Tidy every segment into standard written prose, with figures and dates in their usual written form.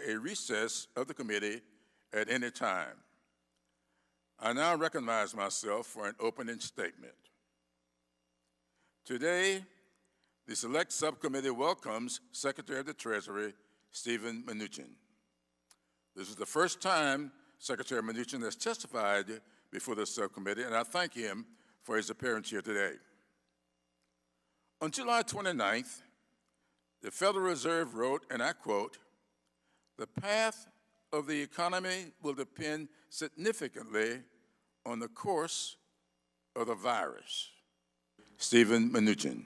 a recess of the committee at any time. I now recognize myself for an opening statement. Today, the Select Subcommittee welcomes Secretary of the Treasury, Stephen Mnuchin. This is the first time Secretary Mnuchin has testified before the subcommittee, and I thank him for his appearance here today. On July 29th, the Federal Reserve wrote, and I quote, "The path of the economy will depend significantly on the course of the virus." Stephen Mnuchin.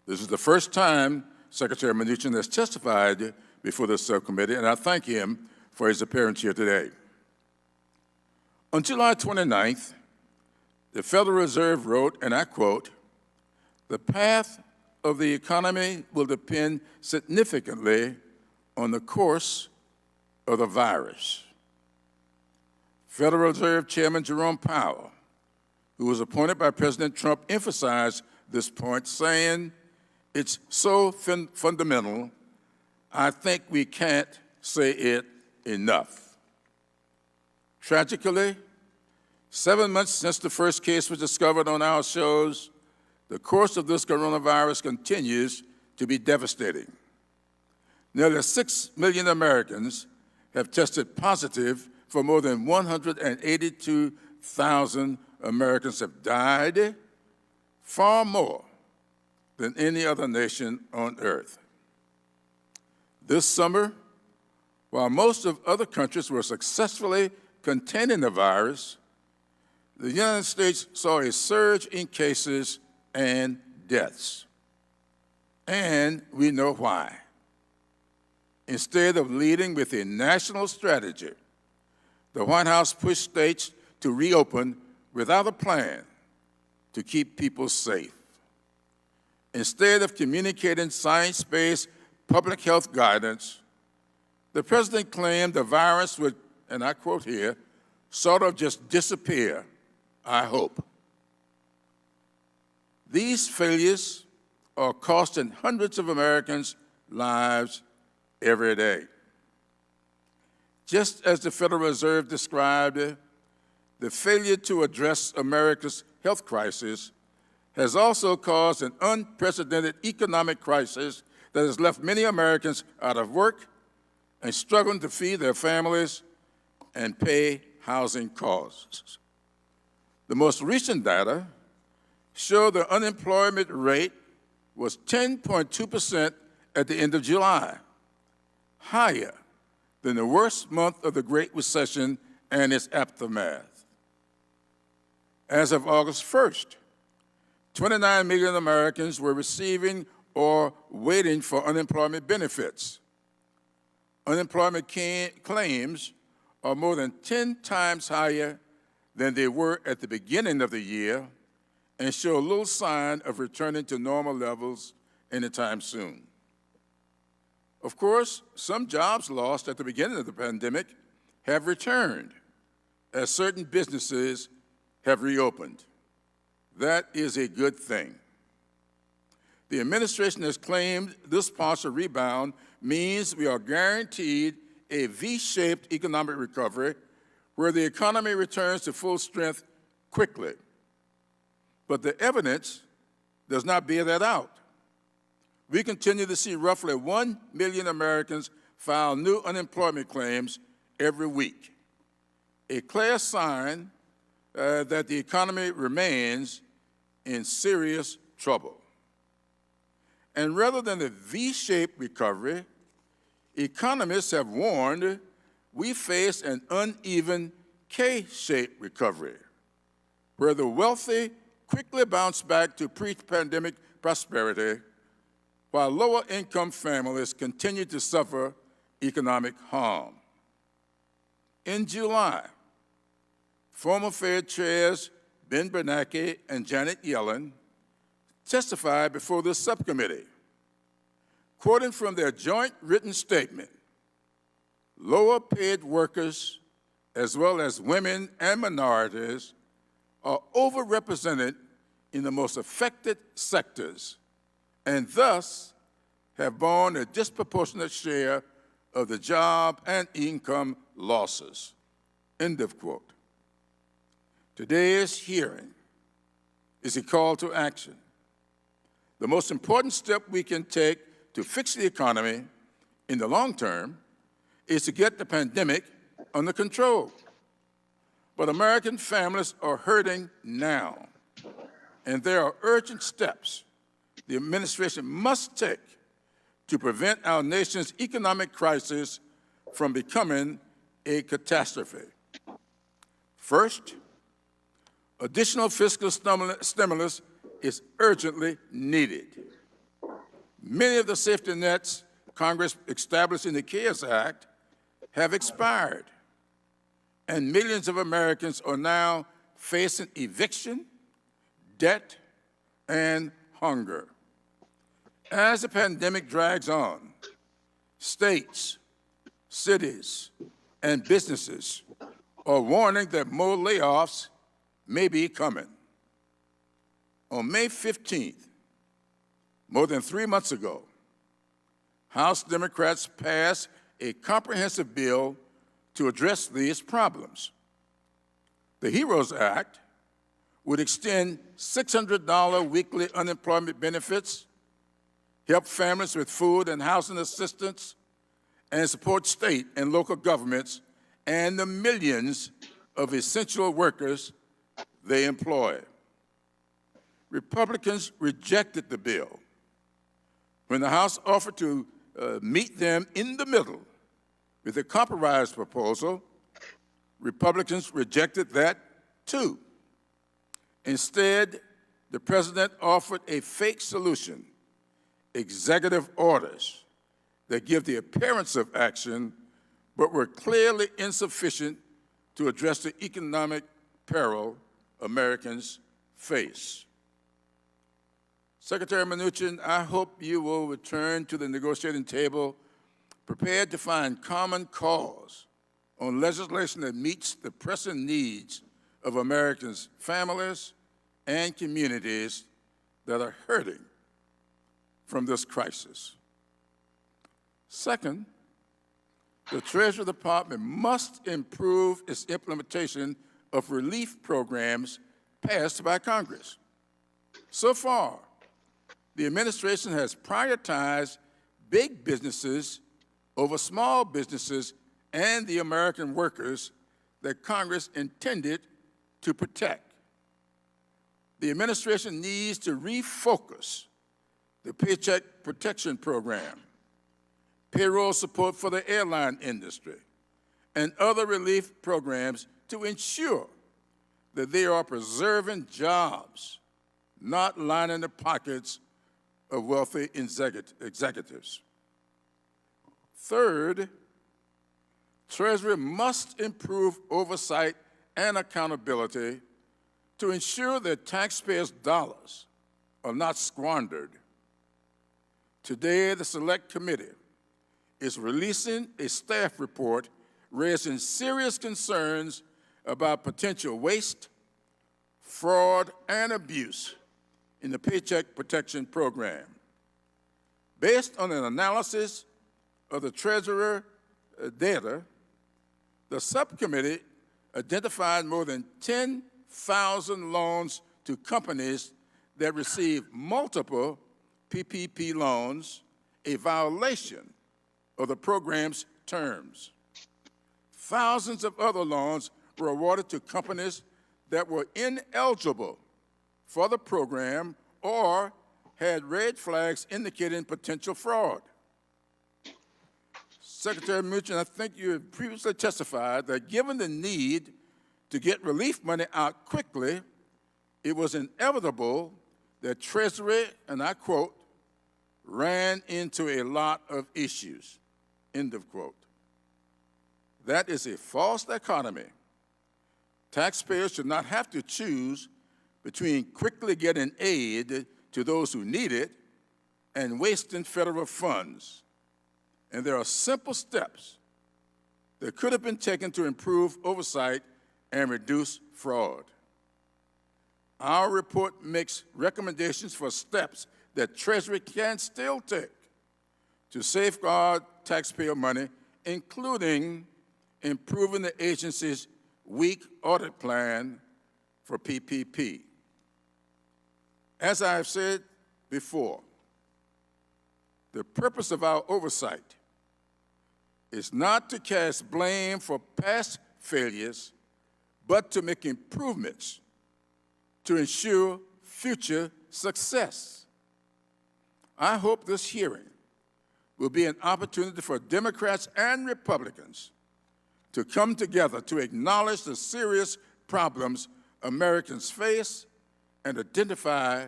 This is the first time Secretary Mnuchin has testified before the subcommittee, and I thank him for his appearance here today. On July 29th, the Federal Reserve wrote, and I quote, "The path of the economy will depend significantly on the course of the virus." Federal Reserve Chairman Jerome Powell, who was appointed by President Trump, emphasized this point, saying, "It's so fundamental, I think we can't say it enough." Tragically, 7 months since the first case was discovered on our shows, the course of this coronavirus continues to be devastating. Nearly 6 million Americans have tested positive, for more than 182,000 Americans have died, far more than any other nation on earth. This summer, while most of other countries were successfully containing the virus, the United States saw a surge in cases and deaths. And we know why. Instead of leading with a national strategy, the White House pushed states to reopen without a plan to keep people safe. Instead of communicating science-based public health guidance, the president claimed the virus would, and I quote here, "sort of just disappear, I hope." These failures are costing hundreds of Americans lives every day. Just as the Federal Reserve described it, the failure to address America's health crisis has also caused an unprecedented economic crisis that has left many Americans out of work and struggling to feed their families and pay housing costs. The most recent data show the unemployment rate was 10.2% at the end of July, higher than the worst month of the Great Recession and its aftermath. As of August 1st, 29 million Americans were receiving or waiting for unemployment benefits. Unemployment claims are more than 10 times higher than they were at the beginning of the year and show little sign of returning to normal levels anytime soon. Of course, some jobs lost at the beginning of the pandemic have returned as certain businesses have reopened. That is a good thing. The administration has claimed this partial rebound means we are guaranteed a V-shaped economic recovery where the economy returns to full strength quickly. But the evidence does not bear that out. We continue to see roughly 1 million Americans file new unemployment claims every week, a clear sign that the economy remains in serious trouble. And rather than a V-shaped recovery, economists have warned we face an uneven K-shaped recovery, where the wealthy quickly bounce back to pre-pandemic prosperity, while lower-income families continue to suffer economic harm. In July, former Fed chairs Ben Bernanke and Janet Yellen testified before this subcommittee. Quoting from their joint written statement, lower-paid workers, as well as women and minorities, are overrepresented in the most affected sectors and thus have borne a disproportionate share of the job and income losses. End of quote. Today's hearing is a call to action. The most important step we can take to fix the economy in the long term is to get the pandemic under control. But American families are hurting now, and there are urgent steps the administration must take to prevent our nation's economic crisis from becoming a catastrophe. First, additional fiscal stimulus is urgently needed. Many of the safety nets Congress established in the CARES Act have expired, and millions of Americans are now facing eviction, debt, and hunger. As the pandemic drags on, states, cities, and businesses are warning that more layoffs may be coming. On May 15th, more than 3 months ago, House Democrats passed a comprehensive bill to address these problems. The HEROES Act would extend $600 weekly unemployment benefits, help families with food and housing assistance, and support state and local governments and the millions of essential workers they employ. Republicans rejected the bill. When the House offered to meet them in the middle with a compromise proposal, Republicans rejected that too. Instead, the president offered a fake solution, executive orders that give the appearance of action but were clearly insufficient to address the economic peril Americans face. Secretary Mnuchin, I hope you will return to the negotiating table prepared to find common cause on legislation that meets the pressing needs of Americans' families and communities that are hurting from this crisis. Second, the Treasury Department must improve its implementation of relief programs passed by Congress. So far, the administration has prioritized big businesses over small businesses and the American workers that Congress intended to protect. The administration needs to refocus the Paycheck Protection Program, payroll support for the airline industry, and other relief programs to ensure that they are preserving jobs, not lining the pockets of wealthy executives. Third, Treasury must improve oversight and accountability to ensure that taxpayers' dollars are not squandered. Today, the Select Committee is releasing a staff report raising serious concerns about potential waste, fraud, and abuse in the Paycheck Protection Program. Based on an analysis of the Treasurer data, the subcommittee identified more than 10,000 loans to companies that received multiple PPP loans, a violation of the program's terms. Thousands of other loans were awarded to companies that were ineligible for the program or had red flags indicating potential fraud. Secretary Mnuchin, I think you have previously testified that given the need to get relief money out quickly, it was inevitable that Treasury, and I quote, ran into a lot of issues, end of quote. That is a false dichotomy. Taxpayers should not have to choose between quickly getting aid to those who need it and wasting federal funds. And there are simple steps that could have been taken to improve oversight and reduce fraud. Our report makes recommendations for steps that Treasury can still take to safeguard taxpayer money including improving the agency's weak audit plan for PPP. As I have said before, the purpose of our oversight is not to cast blame for past failures, but to make improvements to ensure future success. I hope this hearing will be an opportunity for Democrats and Republicans to come together to acknowledge the serious problems Americans face and identify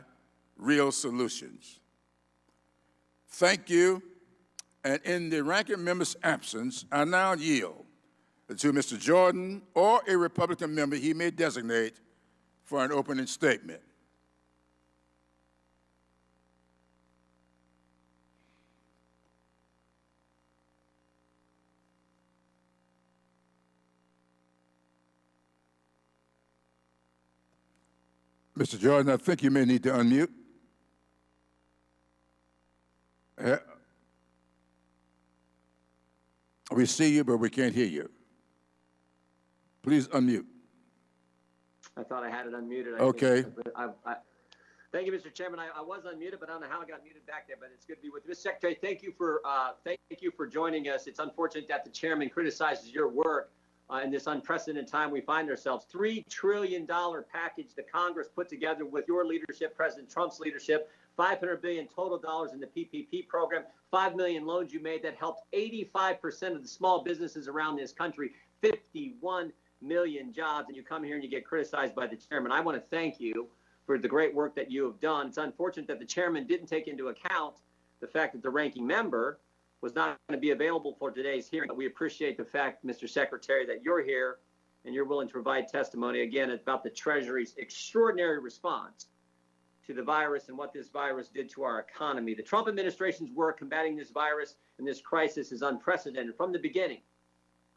real solutions. Thank you, and in the ranking member's absence, I now yield to Mr. Jordan or a Republican member he may designate for an opening statement. Mr. Jordan, I think you may need to unmute. We see you, but we can't hear you. Please unmute. I thought I had it unmuted. Okay. Thank you, Mr. Chairman. I was unmuted, but I don't know how I got muted back there. But it's good to be with you, Mr. Secretary. Thank you for joining us. It's unfortunate that the chairman criticizes your work in this unprecedented time we find ourselves. $3 trillion package the Congress put together with your leadership, President Trump's leadership. $500 billion total dollars in the PPP program. 5 million loans you made that helped 85% of the small businesses around this country. 51 million jobs, and you come here and you get criticized by the chairman. I want to thank you for the great work that you have done. It's unfortunate that the chairman didn't take into account the fact that the ranking member was not going to be available for today's hearing. But we appreciate the fact, Mr. Secretary, that you're here and you're willing to provide testimony, again, about the Treasury's extraordinary response to the virus and what this virus did to our economy. The Trump administration's work combating this virus and this crisis is unprecedented. From the beginning,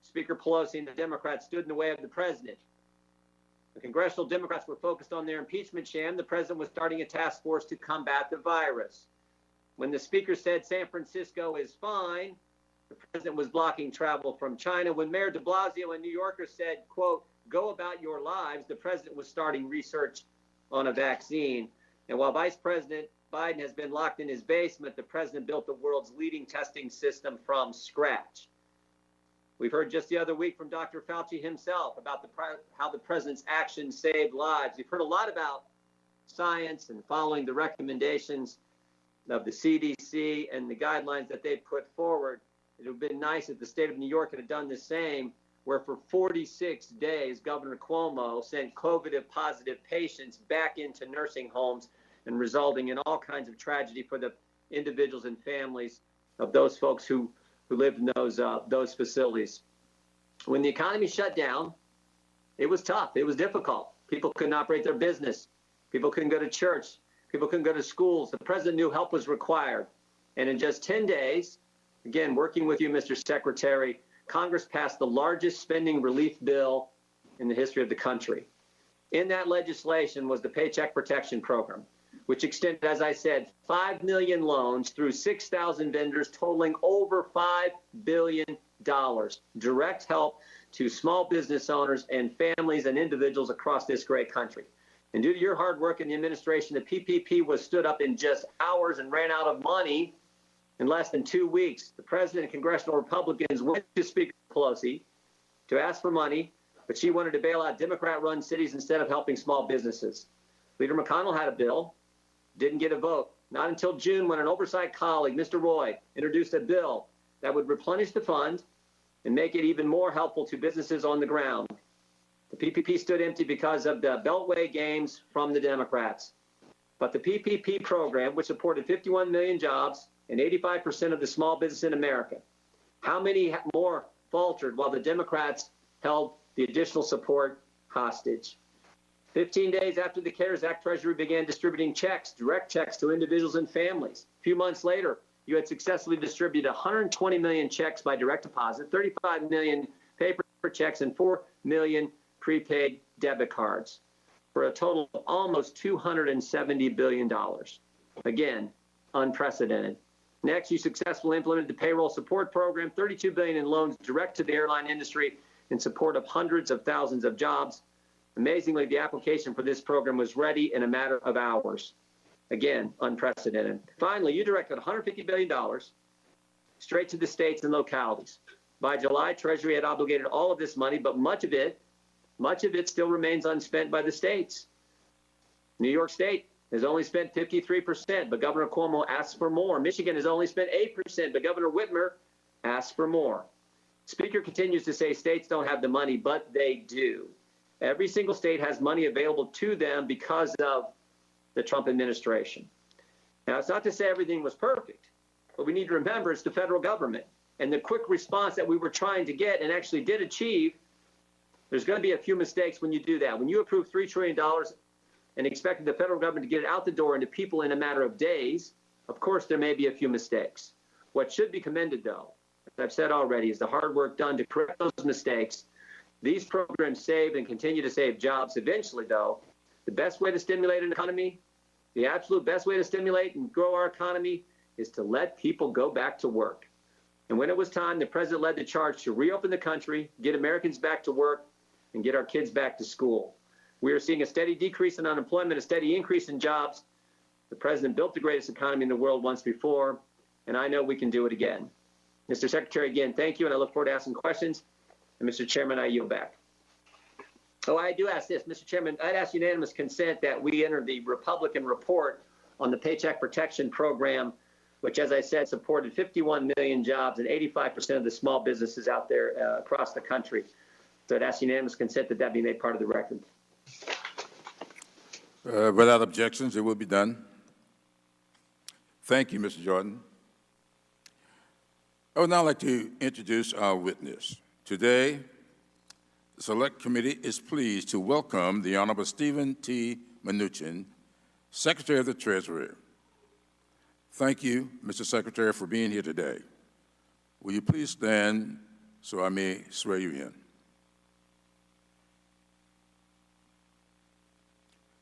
Speaker Pelosi and the Democrats stood in the way of the president. The congressional Democrats were focused on their impeachment sham. The president was starting a task force to combat the virus. When the speaker said San Francisco is fine, the president was blocking travel from China. When Mayor de Blasio and New Yorkers said, quote, go about your lives, the president was starting research on a vaccine. And while Vice President Biden has been locked in his basement, the president built the world's leading testing system from scratch. We've heard just the other week from Dr. Fauci himself about how the president's actions saved lives. We've heard a lot about science and following the recommendations of the CDC and the guidelines that they put forward. It would have been nice if the state of New York had done the same, where for 46 days, Governor Cuomo sent COVID-positive patients back into nursing homes and resulting in all kinds of tragedy for the individuals and families of those folks who lived in those facilities. When the economy shut down, it was tough. It was difficult. People couldn't operate their business. People couldn't go to church. People couldn't go to schools. The president knew help was required. And in just 10 days, again, working with you, Mr. Secretary, Congress passed the largest spending relief bill in the history of the country. In that legislation was the Paycheck Protection Program, which extended, as I said, 5 million loans through 6,000 vendors totaling over $5 billion. Direct help to small business owners and families and individuals across this great country. And due to your hard work in the administration, the PPP was stood up in just hours and ran out of money in less than 2 weeks. The president and congressional Republicans went to Speaker Pelosi to ask for money, but she wanted to bail out Democrat-run cities instead of helping small businesses. Leader McConnell had a bill, didn't get a vote. Not until June, when an oversight colleague, Mr. Roy, introduced a bill that would replenish the fund and make it even more helpful to businesses on the ground. The PPP stood empty because of the Beltway games from the Democrats. But the PPP program, which supported 51 million jobs and 85% of the small business in America, how many more faltered while the Democrats held the additional support hostage? 15 days after the CARES Act, Treasury began distributing checks, direct checks to individuals and families. A few months later, you had successfully distributed 120 million checks by direct deposit, 35 million paper checks, and 4 million prepaid debit cards for a total of almost $270 billion. Again, unprecedented. Next, you successfully implemented the payroll support program, $32 billion in loans direct to the airline industry in support of hundreds of thousands of jobs. Amazingly, the application for this program was ready in a matter of hours. Again, unprecedented. Finally, you directed $150 billion straight to the states and localities. By July, Treasury had obligated all of this money, but much of it still remains unspent by the states. New York State has only spent 53%, but Governor Cuomo asked for more. Michigan has only spent 8%, but Governor Whitmer asked for more. Speaker continues to say states don't have the money, but they do. Every single state has money available to them because of the Trump administration. Now, it's not to say everything was perfect, but we need to remember it's the federal government. And the quick response that we were trying to get and actually did achieve, there's going to be a few mistakes when you do that. When you approve $3 trillion and expected the federal government to get it out the door and to people in a matter of days, of course there may be a few mistakes. What should be commended, though, as I've said already, is the hard work done to correct those mistakes. These programs saved and continue to save jobs. Eventually, though, the best way to stimulate an economy, the absolute best way to stimulate and grow our economy is to let people go back to work. And when it was time, the president led the charge to reopen the country, get Americans back to work, and get our kids back to school. We are seeing a steady decrease in unemployment, a steady increase in jobs. The president built the greatest economy in the world once before, and I know we can do it again. Mr. Secretary, again, thank you, and I look forward to asking questions. And Mr. Chairman, I yield back. Oh, I do ask this, Mr. Chairman, I'd ask unanimous consent that we enter the Republican report on the Paycheck Protection Program, which, as I said, supported 51 million jobs and 85% of the small businesses out there across the country. So I'd ask unanimous consent that that be made part of the record. Without objections, it will be done. Thank you, Mr. Jordan. I would now like to introduce our witness. Today, the Select Committee is pleased to welcome the Honorable Stephen T. Mnuchin, Secretary of the Treasury. Thank you, Mr. Secretary, for being here today. Will you please stand so I may swear you in?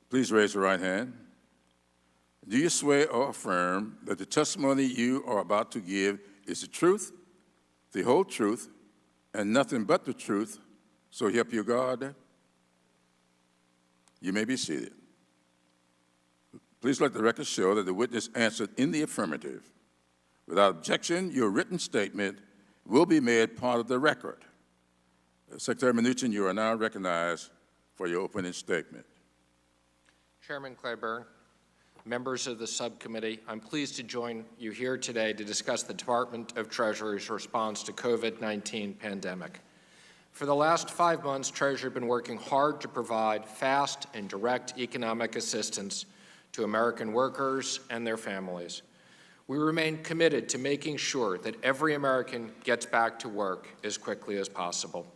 Please raise your right hand. Do you swear or affirm that the testimony you are about to give is the truth, the whole truth, and nothing but the truth, so help you God? You may be seated. Please let the record show that the witness answered in the affirmative. Without objection, your written statement will be made part of the record. Secretary Mnuchin, you are now recognized for your opening statement. Chairman Claiborne, members of the subcommittee, I'm pleased to join you here today to discuss the Department of Treasury's response to COVID-19 pandemic. For the last 5 months, Treasury has been working hard to provide fast and direct economic assistance to American workers and their families. We remain committed to making sure that every American gets back to work as quickly as possible.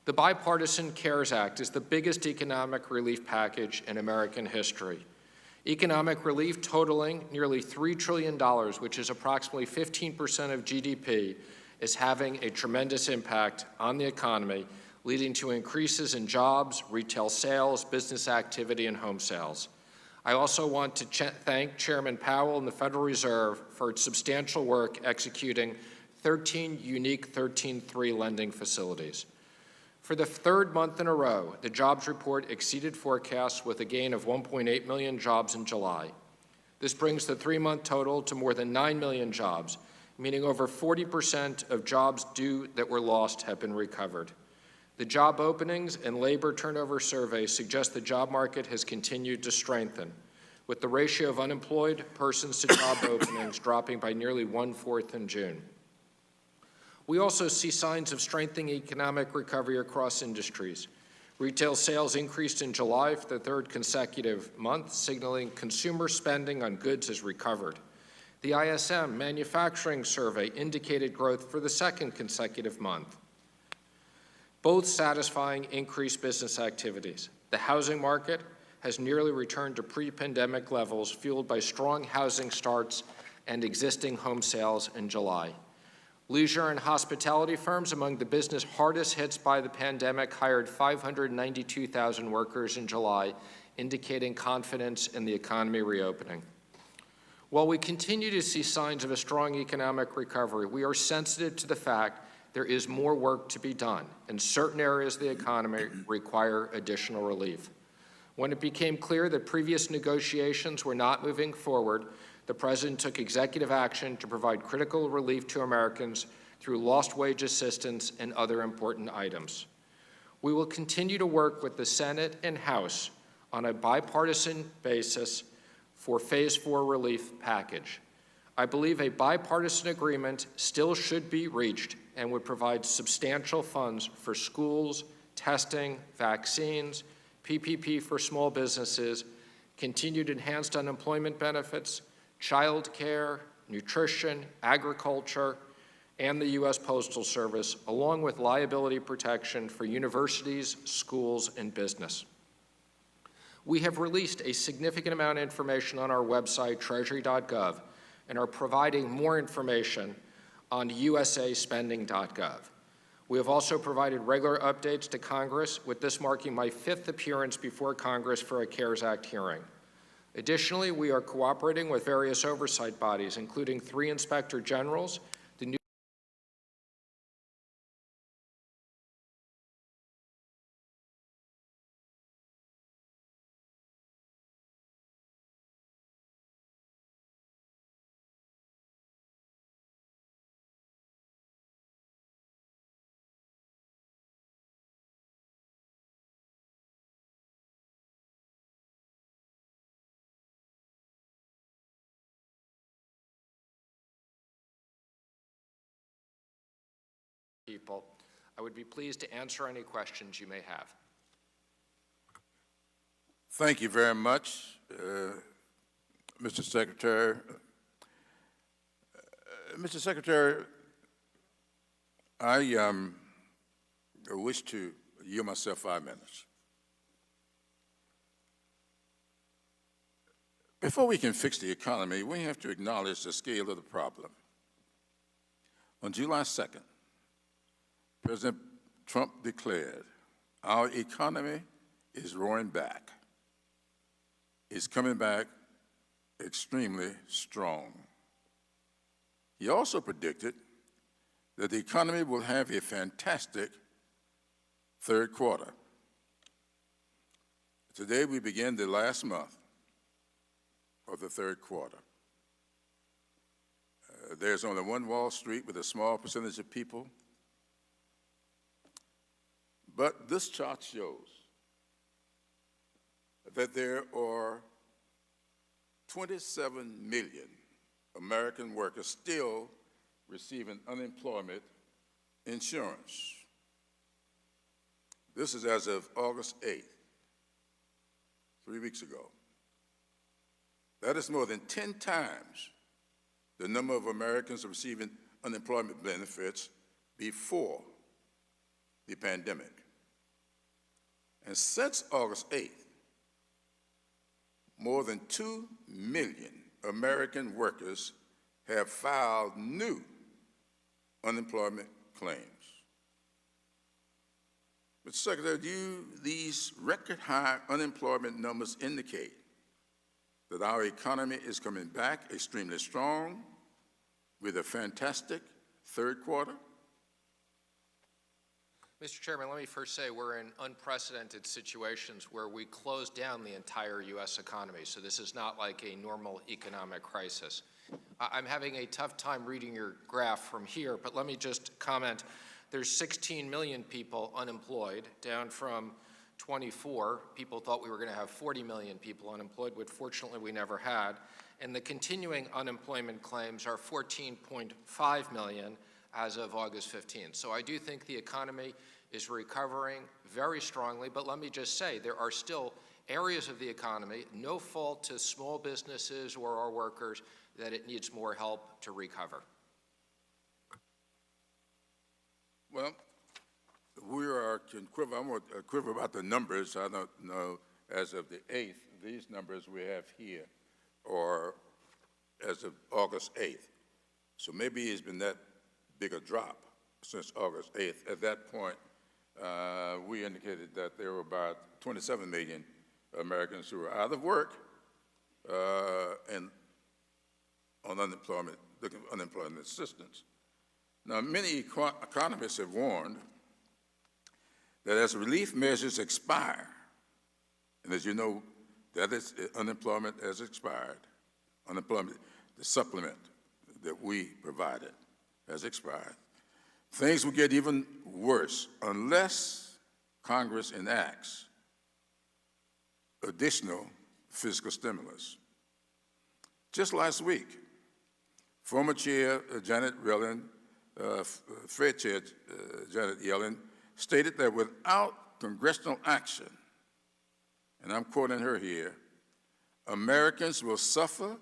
The bipartisan CARES Act is the biggest economic relief package in American history. Economic relief totaling nearly $3 trillion, which is approximately 15% of GDP, is having a tremendous impact on the economy, leading to increases in jobs, retail sales, business activity, and home sales. I also want to thank Chairman Powell and the Federal Reserve for its substantial work executing 13 unique 13-3 lending facilities. For the third month in a row, the jobs report exceeded forecasts with a gain of 1.8 million jobs in July. This brings the 3-month total to more than 9 million jobs, meaning over 40% of jobs due that were lost have been recovered. The job openings and labor turnover surveys suggest the job market has continued to strengthen, with the ratio of unemployed persons to job openings dropping by nearly 1/4 in June. We also see signs of strengthening economic recovery across industries. Retail sales increased in July for the third consecutive month, signaling consumer spending on goods has recovered. The ISM manufacturing survey indicated growth for the second consecutive month, both satisfying increased business activities. The housing market has nearly returned to pre-pandemic levels, fueled by strong housing starts and existing home sales in July. Leisure and hospitality firms among the business hardest hit by the pandemic hired 592,000 workers in July, indicating confidence in the economy reopening. While we continue to see signs of a strong economic recovery, we are sensitive to the fact there is more work to be done, and certain areas of the economy require additional relief. When it became clear that previous negotiations were not moving forward, the President took executive action to provide critical relief to Americans through lost wage assistance and other important items. We will continue to work with the Senate and House on a bipartisan basis for Phase 4 relief package. I believe a bipartisan agreement still should be reached and would provide substantial funds for schools, testing, vaccines, PPP for small businesses, continued enhanced unemployment benefits, child care, nutrition, agriculture, and the U.S. Postal Service, along with liability protection for universities, schools, and business. We have released a significant amount of information on our website, treasury.gov, and are providing more information on usaspending.gov. We have also provided regular updates to Congress, with this marking my 5th appearance before Congress for a CARES Act hearing. Additionally, we are cooperating with various oversight bodies, including 3 inspector generals, the new people. I would be pleased to answer any questions you may have. Thank you very much, Mr. Secretary. Mr. Secretary, I wish to yield myself 5 minutes. Before we can fix the economy, we have to acknowledge the scale of the problem. On July 2nd, President Trump declared, our economy is roaring back. It's coming back extremely strong. He also predicted that the economy will have a fantastic third quarter. Today we begin the last month of the third quarter. There's only one Wall Street with a small percentage of people. But this chart shows that there are 27 million American workers still receiving unemployment insurance. This is as of August 8th, 3 weeks ago. That is more than 10 times the number of Americans receiving unemployment benefits before the pandemic. And since August 8th, more than 2 million American workers have filed new unemployment claims. Mr. Secretary, do these record high unemployment numbers indicate that our economy is coming back extremely strong with a fantastic third quarter? Mr. Chairman, let me first say we're in unprecedented situations where we closed down the entire U.S. economy, so this is not like a normal economic crisis. I'm having a tough time reading your graph from here, but let me just comment. There's 16 million people unemployed, down from 24. People thought we were going to have 40 million people unemployed, which fortunately we never had. And the continuing unemployment claims are 14.5 million as of August 15th. So I do think the economy is recovering very strongly, but let me just say there are still areas of the economy, no fault to small businesses or our workers, that it needs more help to recover. Well, we are I'm going to quiver about the numbers. I don't know, as of the 8th, these numbers we have here are as of August 8th. So maybe it's been that big a drop since August 8th. At that point, we indicated that there were about 27 million Americans who were out of work, and on unemployment assistance. Now, many economists have warned that as relief measures expire, and as you know, that is, unemployment has expired, unemployment, the supplement that we provided has expired, things will get even worse unless Congress enacts additional fiscal stimulus. Just last week, former Chair Janet Yellen, Fed Chair Janet Yellen, stated that without congressional action, and I'm quoting her here, Americans will suffer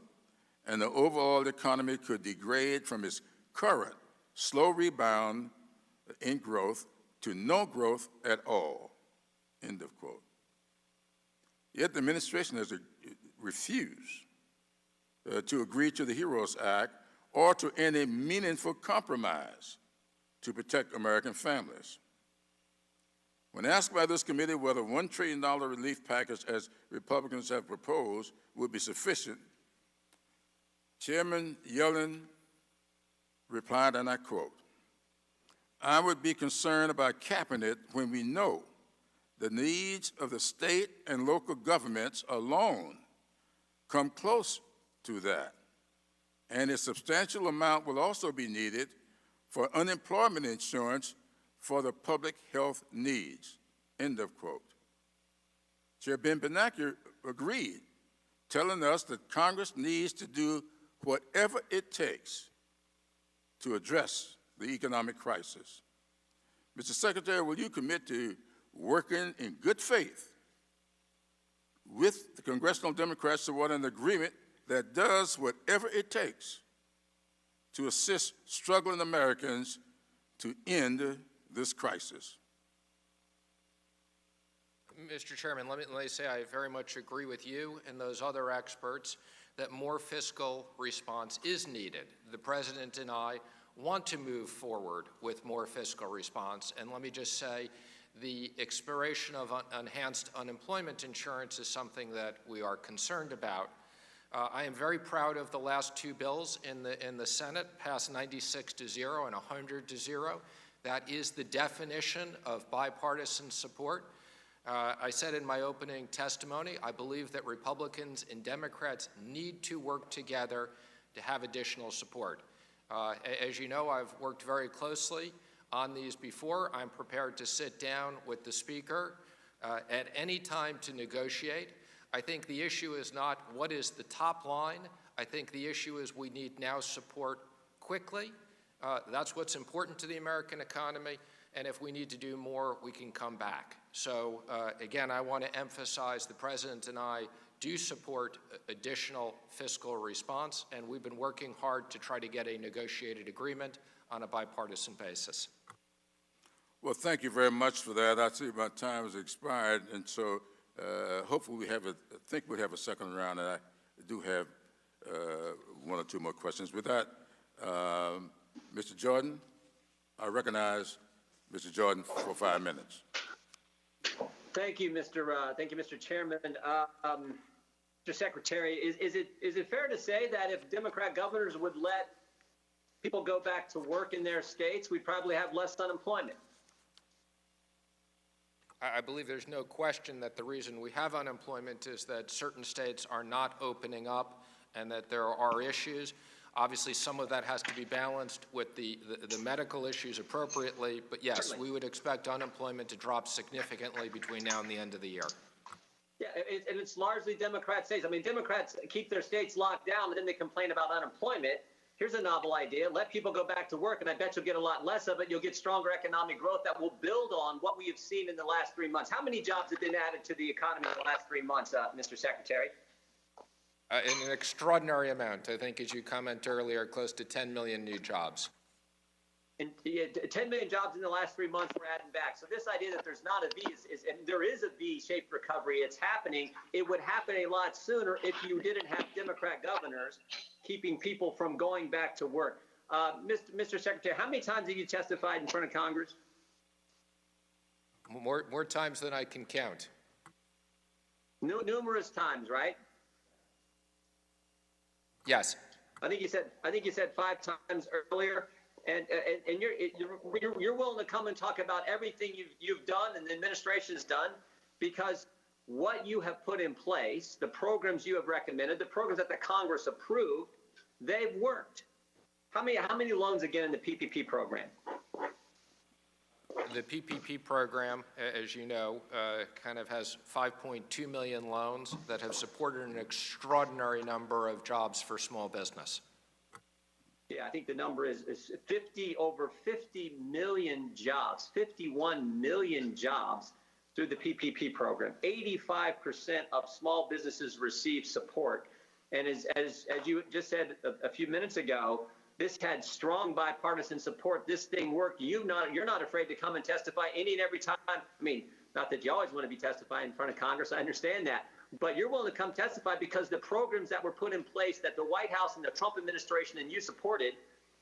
and the overall economy could degrade from its current slow rebound in growth to no growth at all, end of quote. Yet the administration has refused to agree to the HEROES Act or to any meaningful compromise to protect American families. When asked by this committee whether $1 trillion relief package, as Republicans have proposed, would be sufficient, Chairman Yellen replied, and I quote, "I would be concerned about capping it when we know the needs of the state and local governments alone come close to that, and a substantial amount will also be needed for unemployment insurance for the public health needs," end of quote. Chair Ben Bernanke agreed, telling us that Congress needs to do whatever it takes to address the economic crisis. Mr. Secretary, will you commit to working in good faith with the congressional Democrats toward an agreement that does whatever it takes to assist struggling Americans to end this crisis? Mr. Chairman, let me say I very much agree with you and those other experts that more fiscal response is needed. The President and I want to move forward with more fiscal response, and let me just say the expiration of enhanced unemployment insurance is something that we are concerned about. I am very proud of the last two bills in the Senate, passed 96-0 and 100-0. That is the definition of bipartisan support. I said in my opening testimony, I believe that Republicans and Democrats need to work together to have additional support. As you know, I've worked very closely on these before. I'm prepared to sit down with the Speaker at any time to negotiate. I think the issue is not what is the top line. I think the issue is we need now support quickly. That's what's important to the American economy. And if we need to do more, we can come back. So again, I want to emphasize the President and I do support additional fiscal response, and we've been working hard to try to get a negotiated agreement on a bipartisan basis. Well, thank you very much for that. I see my time has expired, and so hopefully I think we'll have a second round, and I do have one or two more questions. With that, Mr. Jordan, I recognize Mr. Jordan for 5 minutes. Thank you, Mr. Chairman. Mr. Secretary, is it fair to say that if Democrat governors would let people go back to work in their states, we'd probably have less unemployment? I believe there's no question that the reason we have unemployment is that certain states are not opening up and that there are issues. Obviously, some of that has to be balanced with the medical issues appropriately, but yes, Certainly. We would expect unemployment to drop significantly between now and the end of the year. Yeah, and it's largely Democrat states. I mean, Democrats keep their states locked down, and then they complain about unemployment. Here's a novel idea. Let people go back to work, and I bet you'll get a lot less of it. You'll get stronger economic growth that will build on what we have seen in the last 3 months. How many jobs have been added to the economy in the last 3 months, Mr. Secretary? In an extraordinary amount. I think, as you commented earlier, close to 10 million new jobs. And 10 million jobs in the last 3 months we're adding back. So this idea that there's not a V and there is a V-shaped recovery, it's happening. It would happen a lot sooner if you didn't have Democrat governors keeping people from going back to work. Mr. Secretary, how many times have you testified in front of Congress? More times than I can count. Numerous times, right? Yes. I think you said 5 times earlier, and you're willing to come and talk about everything you've done and the administration's done, because what you have put in place, the programs you have recommended, the programs that the Congress approved, they've worked. How many loans again in the PPP program? The PPP program, as you know, kind of has 5.2 million loans that have supported an extraordinary number of jobs for small business. Yeah, I think the number is over 50 million jobs, 51 million jobs through the PPP program. 85% of small businesses receive support. And as you just said a few minutes ago, this had strong bipartisan support. This thing worked. You're not afraid to come and testify any and every time. I mean, not that you always want to be testifying in front of Congress. I understand that. But you're willing to come testify because the programs that were put in place that the White House and the Trump administration and you supported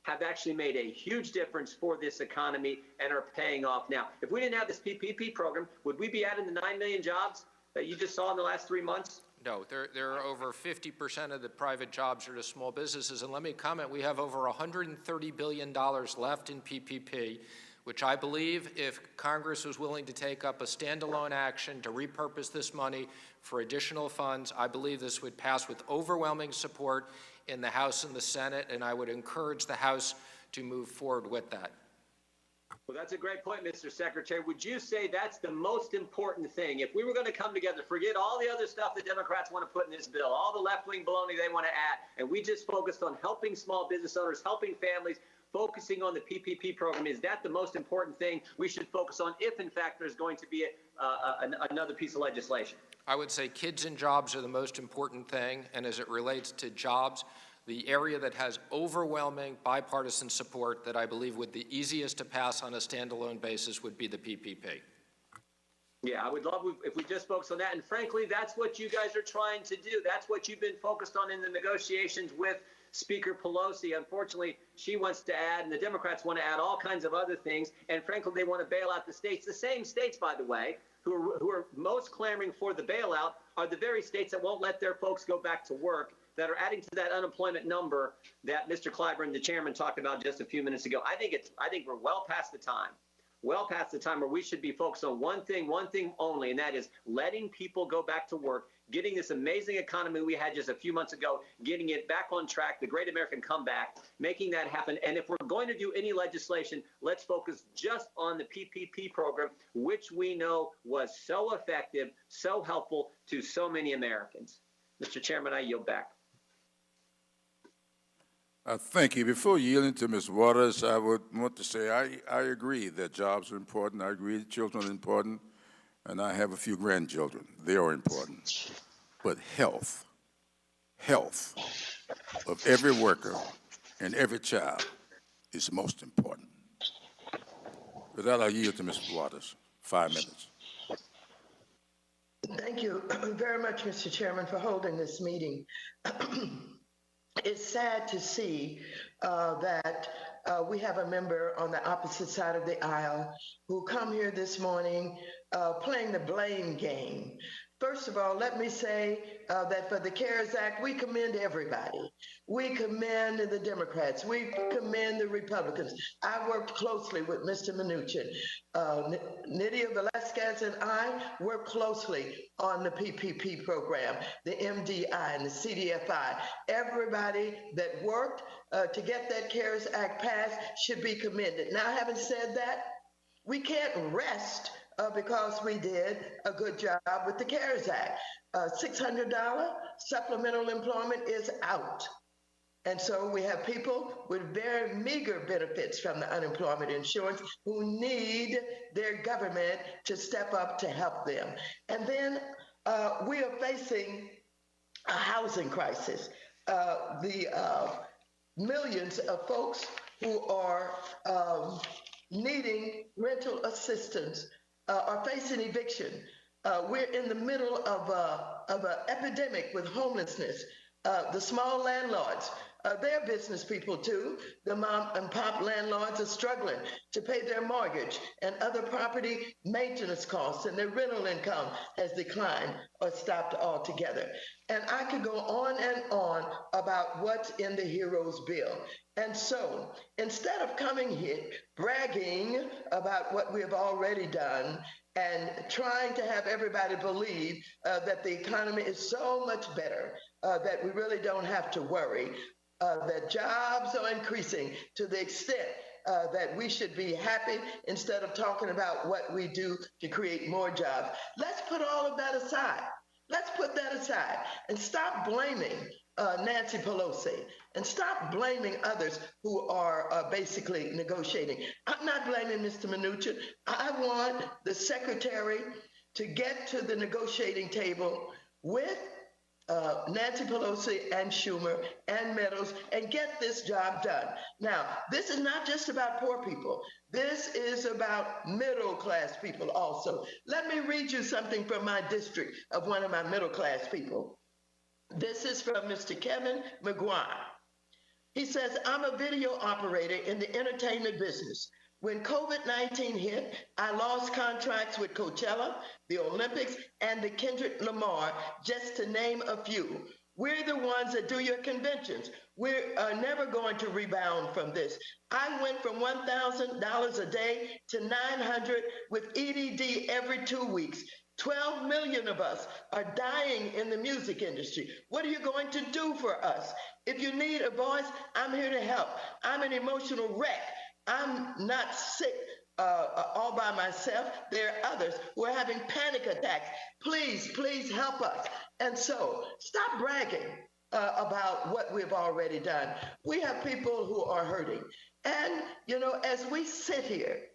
have actually made a huge difference for this economy and are paying off now. If we didn't have this PPP program, would we be adding the 9 million jobs that you just saw in the last 3 months? No, there are over 50% of the private jobs are to small businesses. And let me comment, we have over $130 billion left in PPP, which I believe if Congress was willing to take up a standalone action to repurpose this money for additional funds, I believe this would pass with overwhelming support in the House and the Senate, and I would encourage the House to move forward with that. Well, that's a great point, Mr. Secretary. Would you say that's the most important thing? If we were going to come together, forget all the other stuff the Democrats want to put in this bill, all the left-wing baloney they want to add, and we just focused on helping small business owners, helping families, focusing on the PPP program, is that the most important thing we should focus on if, in fact, there's going to be another piece of legislation? I would say kids and jobs are the most important thing, and as it relates to jobs, the area that has overwhelming bipartisan support that I believe would be the easiest to pass on a standalone basis would be the PPP. Yeah, I would love if we just focus on that. And frankly, that's what you guys are trying to do. That's what you've been focused on in the negotiations with Speaker Pelosi. Unfortunately, she wants to add, and the Democrats want to add all kinds of other things. And frankly, they want to bail out the states. The same states, by the way, who are most clamoring for the bailout are the very states that won't let their folks go back to work, that are adding to that unemployment number that Mr. Clyburn, the chairman, talked about just a few minutes ago. I think we're well past the time where we should be focused on one thing only, and that is letting people go back to work, getting this amazing economy we had just a few months ago, getting it back on track, the great American comeback, making that happen. And if we're going to do any legislation, let's focus just on the PPP program, which we know was so effective, so helpful to so many Americans. Mr. Chairman, I yield back. Thank you. Before yielding to Ms. Waters, I would want to say I agree that jobs are important. I agree that children are important, and I have a few grandchildren. They are important. But health of every worker and every child is most important. With that, I'll yield to Ms. Waters. 5 minutes. Thank you very much, Mr. Chairman, for holding this meeting. It's sad to see that we have a member on the opposite side of the aisle who come here this morning playing the blame game. First of all, let me say that for the CARES Act, we commend everybody. We commend the Democrats. We commend the Republicans. I worked closely with Mr. Mnuchin. Nydia Velasquez and I worked closely on the PPP program, the MDI and the CDFI. Everybody that worked to get that CARES Act passed should be commended. Now, having said that, we can't rest because we did a good job with the CARES Act. $600 supplemental employment is out. And so we have people with very meager benefits from the unemployment insurance who need their government to step up to help them. And then we are facing a housing crisis. The millions of folks who are needing rental assistance are facing eviction. We're in the middle of an epidemic with homelessness. The small landlords They're business people too. The mom and pop landlords are struggling to pay their mortgage and other property maintenance costs, and their rental income has declined or stopped altogether. And I could go on and on about what's in the Heroes Bill. And so instead of coming here bragging about what we have already done and trying to have everybody believe that the economy is so much better, that we really don't have to worry, that jobs are increasing to the extent that we should be happy instead of talking about what we do to create more jobs. Let's put all of that aside. Let's put that aside and stop blaming Nancy Pelosi and stop blaming others who are basically negotiating. I'm not blaming Mr. Mnuchin. I want the secretary to get to the negotiating table with Nancy Pelosi and Schumer and Meadows and get this job done. Now, this is not just about poor people. This is about middle-class people also. Let me read you something from my district of one of my middle-class people. This is from Mr. Kevin McGuire. He says, I'm a video operator in the entertainment business. When COVID-19 hit, I lost contracts with Coachella, the Olympics, and the Kendrick Lamar, just to name a few. We're the ones that do your conventions. We're never going to rebound from this. I went from $1,000 a day to $900 with EDD every 2 weeks. 12 million of us are dying in the music industry. What are you going to do for us? If you need a voice, I'm here to help. I'm an emotional wreck. I'm not sick all by myself. There are others who are having panic attacks. Please, please help us. And so stop bragging about what we've already done. We have people who are hurting. And, you know, as we sit here,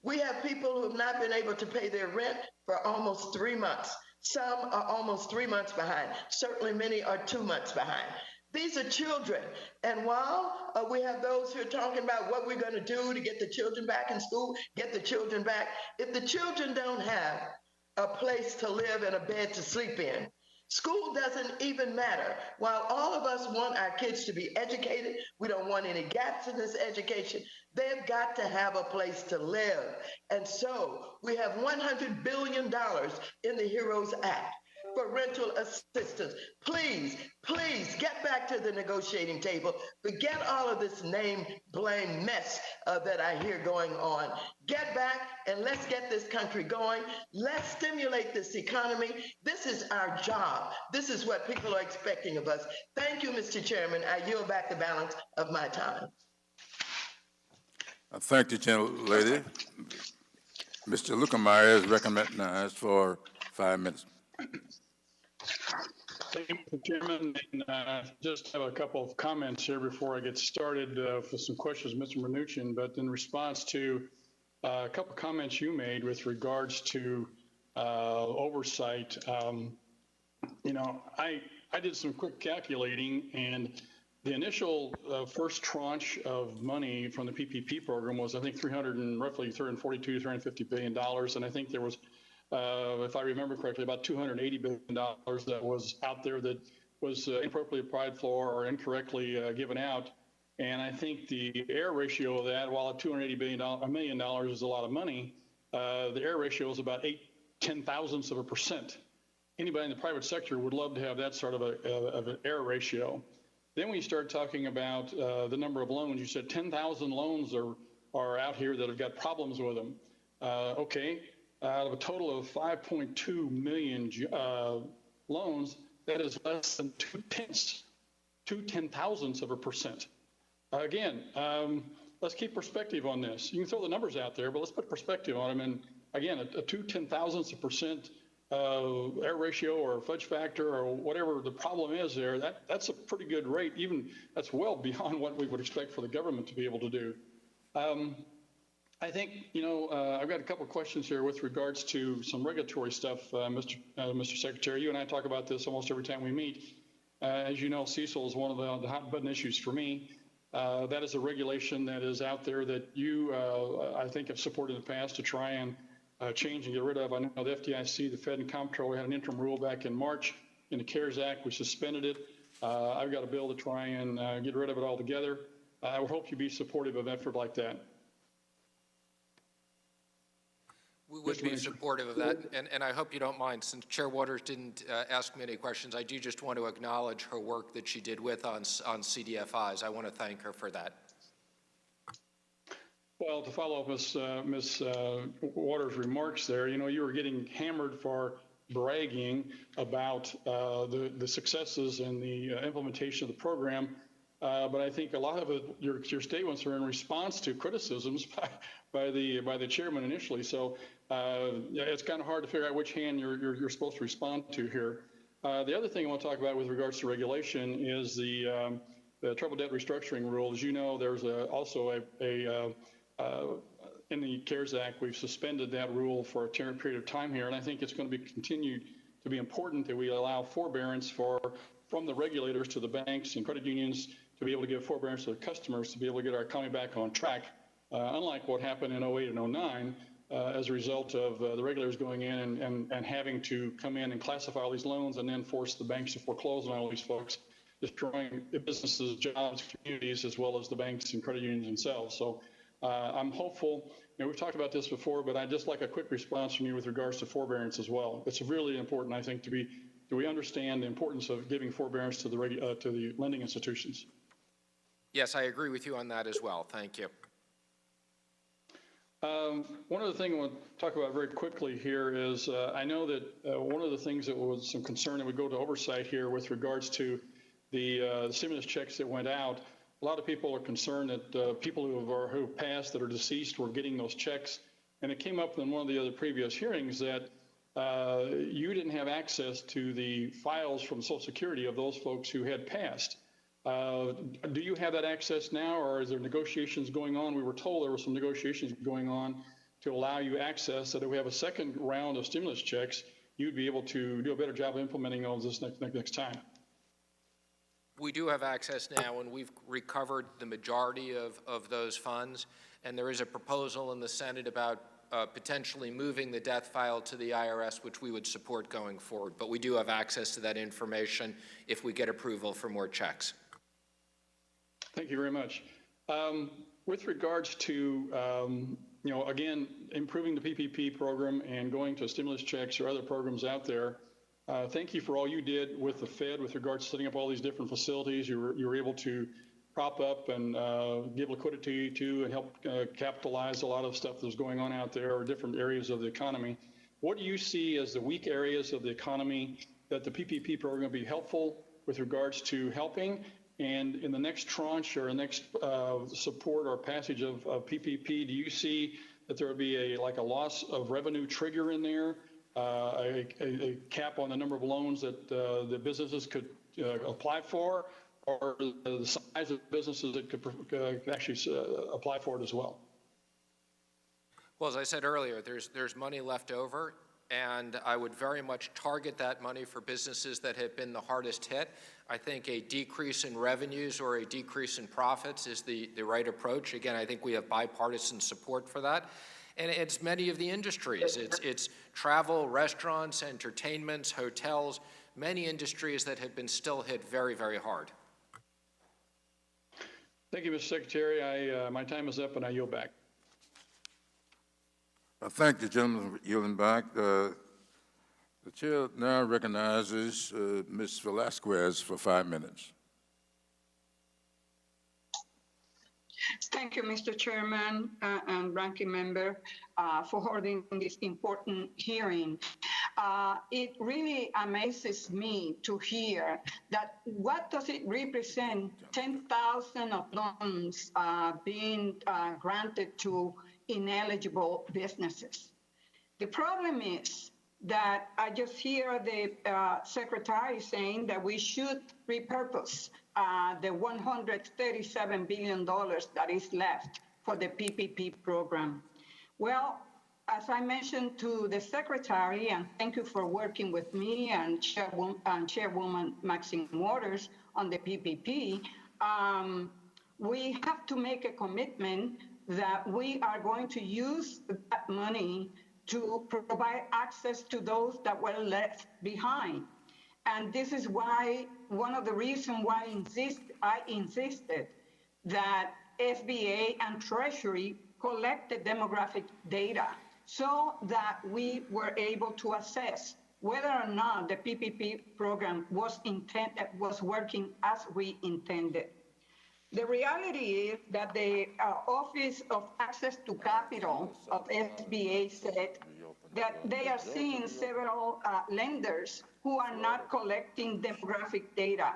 we have people who have not been able to pay their rent for almost 3 months. Some are almost 3 months behind. Certainly many are 2 months behind. These are children. And while we have those who are talking about what we're going to do to get the children back in school, get the children back, if the children don't have a place to live and a bed to sleep in, school doesn't even matter. While all of us want our kids to be educated, we don't want any gaps in this education, they've got to have a place to live. And so we have $100 billion in the HEROES Act for rental assistance. Please, please get back to the negotiating table. Forget all of this name blame mess that I hear going on. Get back and let's get this country going. Let's stimulate this economy. This is our job. This is what people are expecting of us. Thank you, Mr. Chairman. I yield back the balance of my time. Thank you, gentlelady. Mr. Lukemeyer is recognized for 5 minutes. Thank you, Mr. Chairman. And just have a couple of comments here before I get started for some questions, Mr. Mnuchin. But in response to a couple of comments you made with regards to oversight, you know, I did some quick calculating, and the initial first tranche of money from the PPP program was, I think, roughly $350 billion, and I think there was, if I remember correctly, about $280 billion that was out there that was inappropriately applied for or incorrectly given out. And I think the error ratio of that, while $280 million is a lot of money, the error ratio is about 0.8%. Anybody in the private sector would love to have that sort of an error ratio. Then when you start talking about the number of loans, you said 10,000 loans are out here that have got problems with them. Okay. Out of a total of 5.2 million loans, that is less than 0.2%. Again, let's keep perspective on this. You can throw the numbers out there, but let's put perspective on them. And again, a 0.2% error ratio or fudge factor or whatever the problem is there, that's a pretty good rate. Even that's well beyond what we would expect for the government to be able to do. I think, you know, I've got a couple of questions here with regards to some regulatory stuff, Mr. Secretary. You and I talk about this almost every time we meet. As you know, CECL is one of the hot button issues for me. That is a regulation that is out there that you, I think, have supported in the past to try and change and get rid of. I know the FDIC, the Fed, and Comptroller had an interim rule back in March in the CARES Act. We suspended it. I've got a bill to try and get rid of it altogether. I would hope you'd be supportive of an effort like that. We would be supportive of that, and I hope you don't mind, since Chair Waters didn't ask me any questions, I do just want to acknowledge her work that she did with on CDFIs. I want to thank her for that. Well, to follow up Ms. Waters' remarks there, you were getting hammered for bragging about the successes and the implementation of the program. But I think a lot of it, your statements are in response to criticisms by the chairman initially. So it's kind of hard to figure out which hand you're supposed to respond to here. The other thing I want to talk about with regards to regulation is the troubled debt restructuring rule. As you know, there's also in the CARES Act, we've suspended that rule for a period of time here, and I think it's going to be continued to be important that we allow forbearance from the regulators to the banks and credit unions to be able to give forbearance to the customers to be able to get our economy back on track, unlike what happened in 08 and 09 as a result of the regulators going in and having to come in and classify all these loans and then force the banks to foreclose on all these folks, destroying businesses, jobs, communities, as well as the banks and credit unions themselves. So I'm hopeful. We've talked about this before, but I'd just like a quick response from you with regards to forbearance as well. It's really important, I think, do we understand the importance of giving forbearance to the lending institutions? Yes, I agree with you on that as well. Thank you. One other thing I want to talk about very quickly here is I know that one of the things that was some concern that would go to oversight here with regards to the stimulus checks that went out. A lot of people are concerned that people who passed that are deceased were getting those checks. And it came up in one of the other previous hearings that you didn't have access to the files from Social Security of those folks who had passed. Do you have that access now, or is there negotiations going on? We were told there were some negotiations going on to allow you access, so that if we have a second round of stimulus checks, you'd be able to do a better job of implementing those this next time. We do have access now, and we've recovered the majority of those funds. And there is a proposal in the Senate about potentially moving the death file to the IRS, which we would support going forward. But we do have access to that information if we get approval for more checks. Thank you very much. With regards to, again, improving the PPP program and going to stimulus checks or other programs out there, thank you for all you did with the Fed with regards to setting up all these different facilities. You were able to prop up and give liquidity to and help capitalize a lot of stuff that's going on out there or different areas of the economy. What do you see as the weak areas of the economy that the PPP program will be helpful with regards to helping? And in the next tranche or next support or passage of PPP, do you see that there would be a loss of revenue trigger in there, a cap on the number of loans that the businesses could apply for, or the size of businesses that could actually apply for it as well? Well, as I said earlier, there's money left over, and I would very much target that money for businesses that have been the hardest hit. I think a decrease in revenues or a decrease in profits is the right approach. Again, I think we have bipartisan support for that. And it's many of the industries. It's travel, restaurants, entertainments, hotels, many industries that have been still hit very, very hard. Thank you, Mr. Secretary. My time is up, and I yield back. Thank you, gentlemen, for yielding back. The chair now recognizes Ms. Velasquez for 5 minutes. Thank you, Mr. Chairman and Ranking Member, for holding this important hearing. It really amazes me to hear that what does it represent, 10,000 of loans being granted to ineligible businesses. The problem is that I just hear the Secretary saying that we should repurpose the $137 billion that is left for the PPP program. Well, as I mentioned to the Secretary, and thank you for working with me and Chairwoman Maxine Waters on the PPP, we have to make a commitment that we are going to use that money to provide access to those that were left behind. And this is why, one of the reasons why I insisted that SBA and Treasury collected demographic data so that we were able to assess whether or not the PPP program was working as we intended. The reality is that the Office of Access to Capital of SBA said that they are seeing several lenders who are not collecting demographic data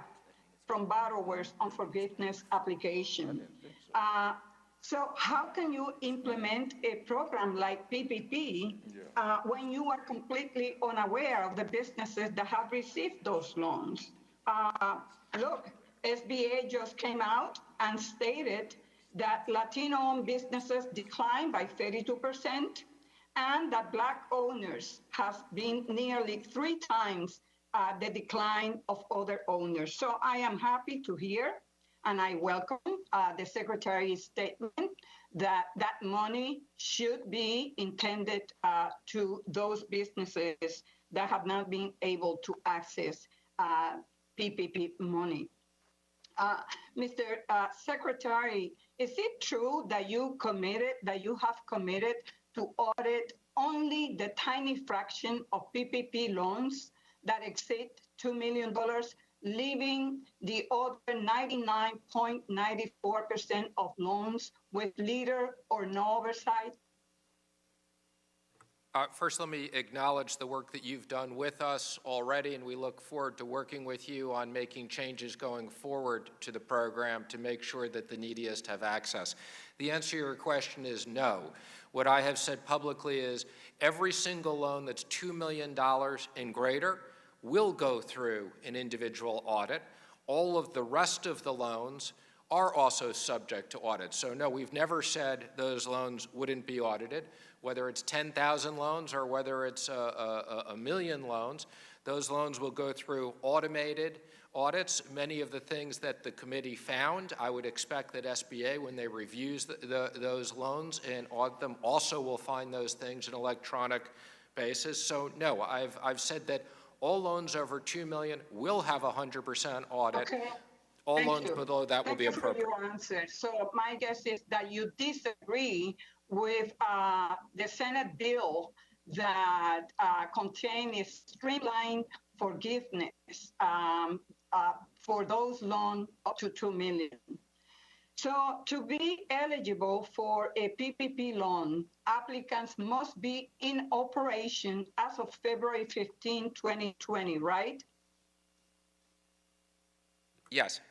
from borrowers on forgiveness application. So how can you implement a program like PPP when you are completely unaware of the businesses that have received those loans? Look, SBA just came out and stated that Latino-owned businesses declined by 32%, and that Black owners have been nearly 3 times the decline of other owners. So I am happy to hear, and I welcome the Secretary's statement that that money should be intended to those businesses that have not been able to access PPP money. Mr. Secretary, is it true that you have committed to audit only the tiny fraction of PPP loans that exceed $2 million, leaving the other 99.94% of loans with little or no oversight? First, let me acknowledge the work that you've done with us already, and we look forward to working with you on making changes going forward to the program to make sure that the neediest have access. The answer to your question is no. What I have said publicly is every single loan that's $2 million and greater will go through an individual audit. All of the rest of the loans are also subject to audit. So no, we've never said those loans wouldn't be audited. Whether it's 10,000 loans or whether it's a million loans, those loans will go through automated audits. Many of the things that the committee found, I would expect that SBA, when they reviews those loans and audit them, also will find those things in electronic basis. So no, I've said that all loans over $2 million will have 100% audit. Okay. All loans below that will be appropriate. Thank you for your answer. So my guess is that you disagree with the Senate bill that contains a streamlined forgiveness for those loans up to $2 million. So to be eligible for a PPP loan, applicants must be in operation as of February 15, 2020, right? Yes.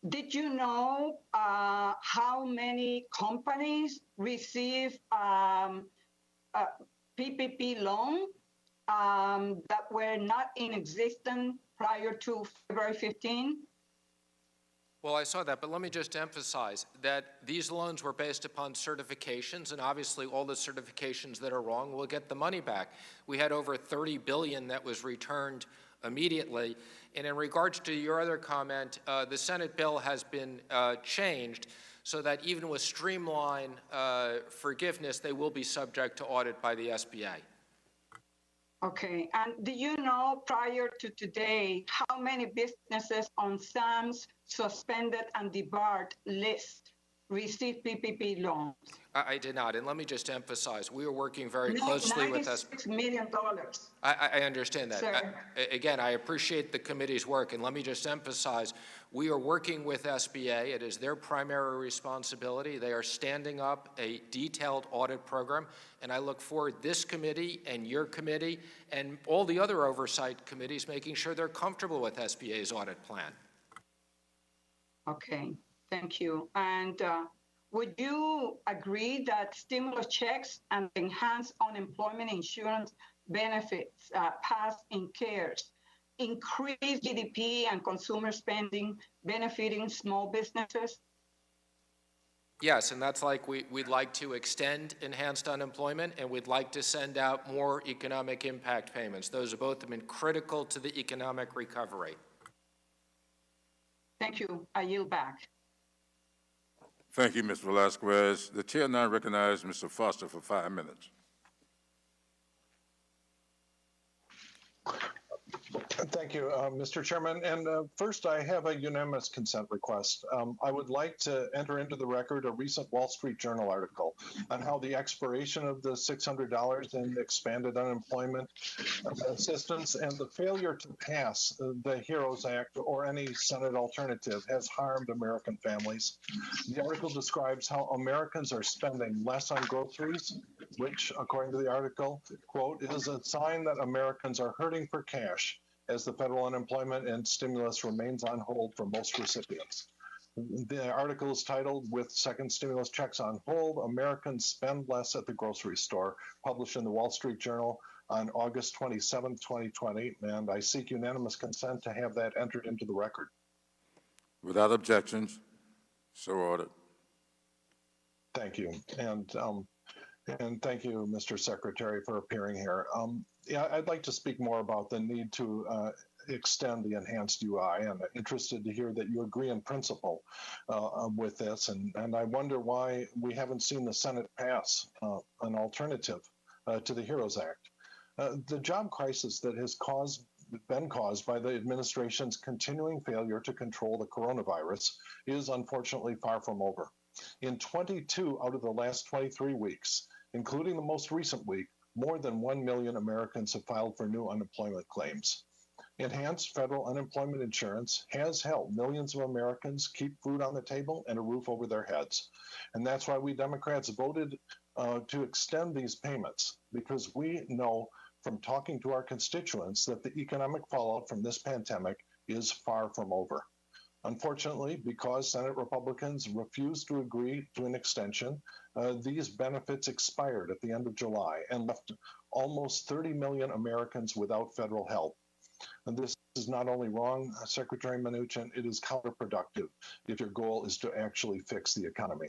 Did you know how many companies receive PPP loan that were not in existence prior to February 15? Well, I saw that, but let me just emphasize that these loans were based upon certifications, and obviously all the certifications that are wrong will get the money back. We had over $30 billion that was returned immediately. And in regards to your other comment, the Senate bill has been changed so that even with streamlined forgiveness, they will be subject to audit by the SBA. Okay, and do you know prior to today how many businesses on SAM's suspended and debarred list receive PPP loans? I did not, and let me just emphasize, we are working very closely with us. $96 million. I understand that. Sir. Again, I appreciate the committee's work, and let me just emphasize, we are working with SBA. It is their primary responsibility. They are standing up a detailed audit program, and I look forward this committee and your committee and all the other oversight committees making sure they're comfortable with SBA's audit plan. Okay, thank you. And would you agree that stimulus checks and enhanced unemployment insurance benefits passed in CARES increase GDP and consumer spending, benefiting small businesses? Yes, and that's like we'd like to extend enhanced unemployment, and we'd like to send out more economic impact payments. Those are both been critical to the economic recovery. Thank you. I yield back. Thank you, Ms. Velasquez. The chair now recognizes Mr. Foster for 5 minutes. Thank you, Mr. Chairman. And first, I have a unanimous consent request. I would like to enter into the record a recent Wall Street Journal article on how the expiration of the $600 in expanded unemployment assistance and the failure to pass the HEROES Act or any Senate alternative has harmed American families. The article describes how Americans are spending less on groceries, which, according to the article, quote, is a sign that Americans are hurting for cash as the federal unemployment and stimulus remains on hold for most recipients. The article is titled, "With Second Stimulus Checks on Hold, Americans Spend Less at the Grocery Store," published in the Wall Street Journal on August 27, 2020, and I seek unanimous consent to have that entered into the record. Without objections, so ordered. Thank you. And thank you, Mr. Secretary, for appearing here. Yeah, I'd like to speak more about the need to extend the enhanced UI, and I'm interested to hear that you agree in principle with this. And I wonder why we haven't seen the Senate pass an alternative to the HEROES Act. The job crisis that has been caused by the administration's continuing failure to control the coronavirus is unfortunately far from over. In 22 out of the last 23 weeks, including the most recent week, more than 1 million Americans have filed for new unemployment claims. Enhanced federal unemployment insurance has helped millions of Americans keep food on the table and a roof over their heads. And that's why we Democrats voted to extend these payments, because we know from talking to our constituents that the economic fallout from this pandemic is far from over. Unfortunately, because Senate Republicans refused to agree to an extension, these benefits expired at the end of July and left almost 30 million Americans without federal help. And this is not only wrong, Secretary Mnuchin, it is counterproductive if your goal is to actually fix the economy.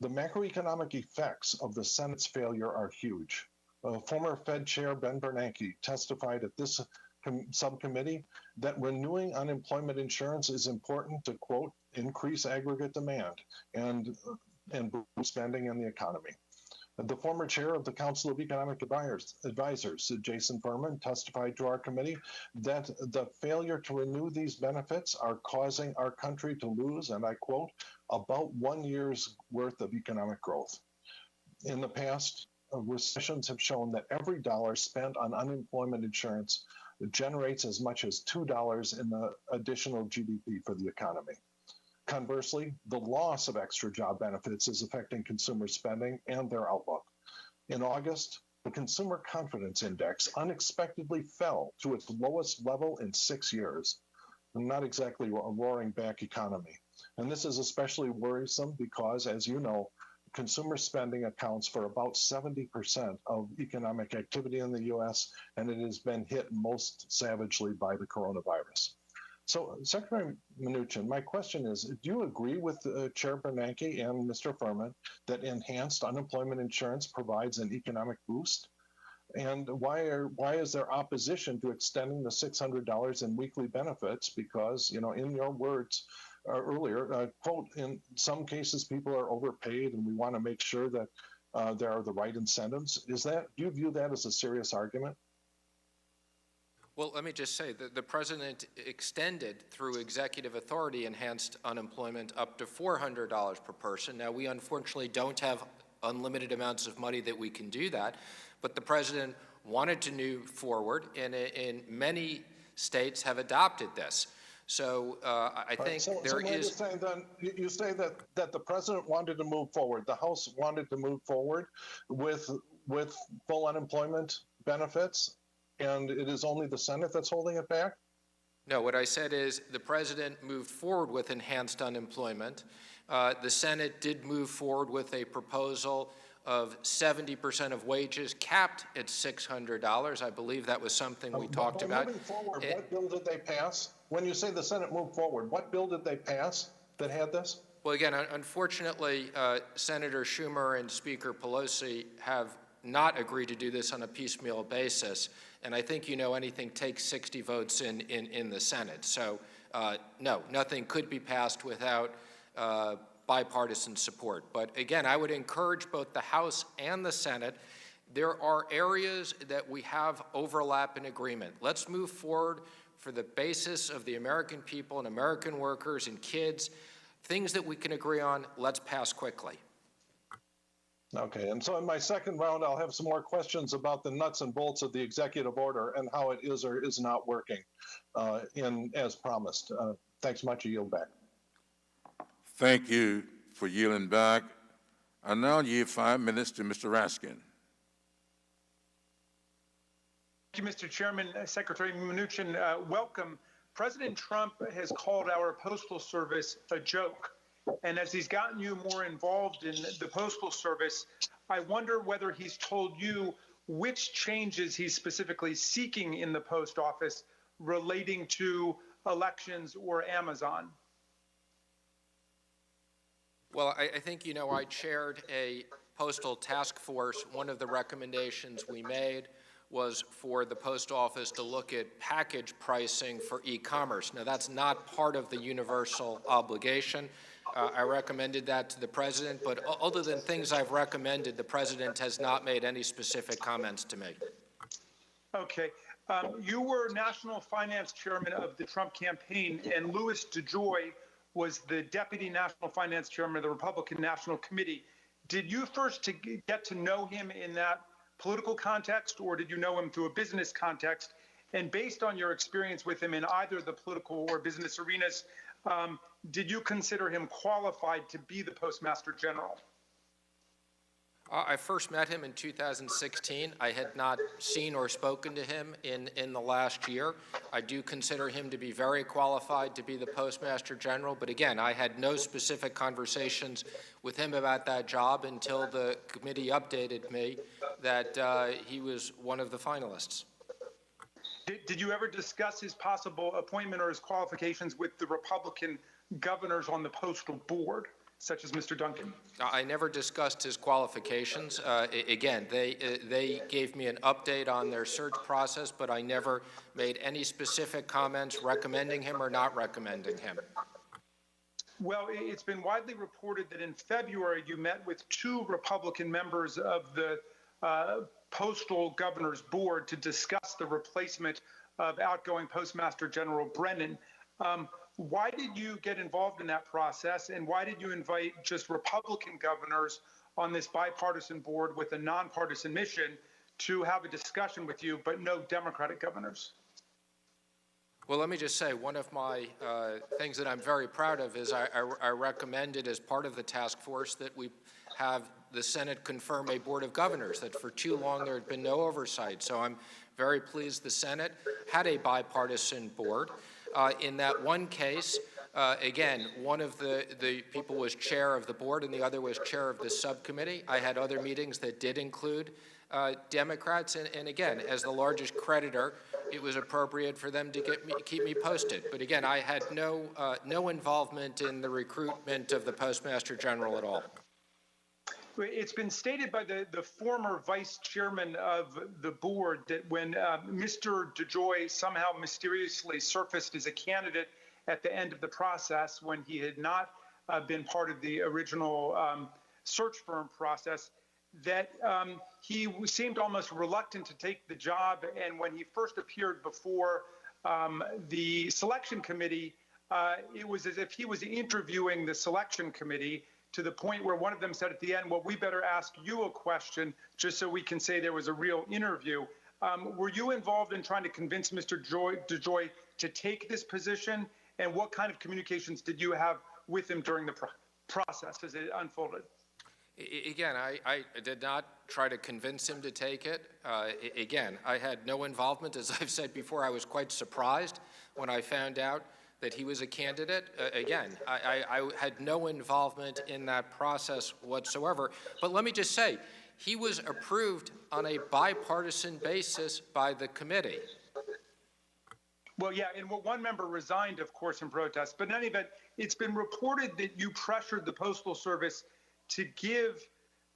The macroeconomic effects of the Senate's failure are huge. Former Fed Chair Ben Bernanke testified at this subcommittee that renewing unemployment insurance is important to, quote, increase aggregate demand and boost spending in the economy. The former chair of the Council of Economic Advisors, Jason Furman, testified to our committee that the failure to renew these benefits are causing our country to lose, and I quote, about 1 year's worth of economic growth. In the past, recessions have shown that every dollar spent on unemployment insurance generates as much as $2 in the additional GDP for the economy. Conversely, the loss of extra job benefits is affecting consumer spending and their outlook. In August, the Consumer Confidence Index unexpectedly fell to its lowest level in 6 years. Not exactly a roaring back economy. And this is especially worrisome because, as you know, consumer spending accounts for about 70% of economic activity in the U.S., and it has been hit most savagely by the coronavirus. So, Secretary Mnuchin, my question is, do you agree with Chair Bernanke and Mr. Furman that enhanced unemployment insurance provides an economic boost? And why is there opposition to extending the $600 in weekly benefits? Because, you know, in your words earlier, quote, in some cases people are overpaid and we want to make sure that there are the right incentives. Do you view that as a serious argument? Well, let me just say that the president extended, through executive authority, enhanced unemployment up to $400 per person. Now, we unfortunately don't have unlimited amounts of money that we can do that, but the president wanted to move forward, and in many states have adopted this. So I think there is. You say that the president wanted to move forward. The House wanted to move forward with full unemployment benefits, and it is only the Senate that's holding it back? No, what I said is the president moved forward with enhanced unemployment. The Senate did move forward with a proposal of 70% of wages capped at $600. I believe that was something we talked about. Moving forward, what bill did they pass? When you say the Senate moved forward, what bill did they pass that had this? Well, again, unfortunately, Senator Schumer and Speaker Pelosi have not agreed to do this on a piecemeal basis. And I think, you know, anything takes 60 votes in the Senate. So, no, nothing could be passed without bipartisan support. But again, I would encourage both the House and the Senate. There are areas that we have overlap in agreement. Let's move forward for the basis of the American people and American workers and kids, things that we can agree on, let's pass quickly. Okay, and so in my second round, I'll have some more questions about the nuts and bolts of the executive order and how it is or is not working as promised. Thanks much. I yield back. Thank you for yielding back. I now yield 5 minutes to Mr. Raskin. Thank you, Mr. Chairman. Secretary Mnuchin, welcome. President Trump has called our Postal Service a joke. And as he's gotten you more involved in the Postal Service, I wonder whether he's told you which changes he's specifically seeking in the Post Office relating to elections or Amazon. Well, I think, you know, I chaired a postal task force. One of the recommendations we made was for the post office to look at package pricing for e-commerce. Now, that's not part of the universal obligation. I recommended that to the president, but other than things I've recommended, the president has not made any specific comments to me. Okay. You were national finance chairman of the Trump campaign, and Louis DeJoy was the deputy national finance chairman of the Republican National Committee. Did you first get to know him in that political context, or did you know him through a business context? And based on your experience with him in either the political or business arenas, did you consider him qualified to be the Postmaster General? I first met him in 2016. I had not seen or spoken to him in the last year. I do consider him to be very qualified to be the Postmaster General, but again, I had no specific conversations with him about that job until the committee updated me that he was one of the finalists. Did you ever discuss his possible appointment or his qualifications with the Republican governors on the postal board, such as Mr. Duncan? I never discussed his qualifications. Again, they gave me an update on their search process, but I never made any specific comments recommending him or not recommending him. Well, it's been widely reported that in February you met with 2 Republican members of the Postal Governor's Board to discuss the replacement of outgoing Postmaster General Brennan. Why did you get involved in that process, and why did you invite just Republican governors on this bipartisan board with a nonpartisan mission to have a discussion with you, but no Democratic governors? Well, let me just say, one of my things that I'm very proud of is I recommended as part of the task force that we have the Senate confirm a board of governors, that for too long there had been no oversight. So I'm very pleased the Senate had a bipartisan board. In that one case, again, one of the people was chair of the board and the other was chair of the subcommittee. I had other meetings that did include Democrats, and again, as the largest creditor, it was appropriate for them to keep me posted. But again, I had no involvement in the recruitment of the Postmaster General at all. It's been stated by the former vice chairman of the board that when Mr. DeJoy somehow mysteriously surfaced as a candidate at the end of the process when he had not been part of the original search firm process, that he seemed almost reluctant to take the job. And when he first appeared before the selection committee, it was as if he was interviewing the selection committee, to the point where one of them said at the end, well, we better ask you a question just so we can say there was a real interview. Were you involved in trying to convince Mr. DeJoy to take this position? And what kind of communications did you have with him during the process as it unfolded? Again, I did not try to convince him to take it. Again, I had no involvement. As I've said before, I was quite surprised when I found out that he was a candidate. Again, I had no involvement in that process whatsoever. But let me just say, he was approved on a bipartisan basis by the committee. Well, yeah, and one member resigned, of course, in protest. But in any event, it's been reported that you pressured the Postal Service to give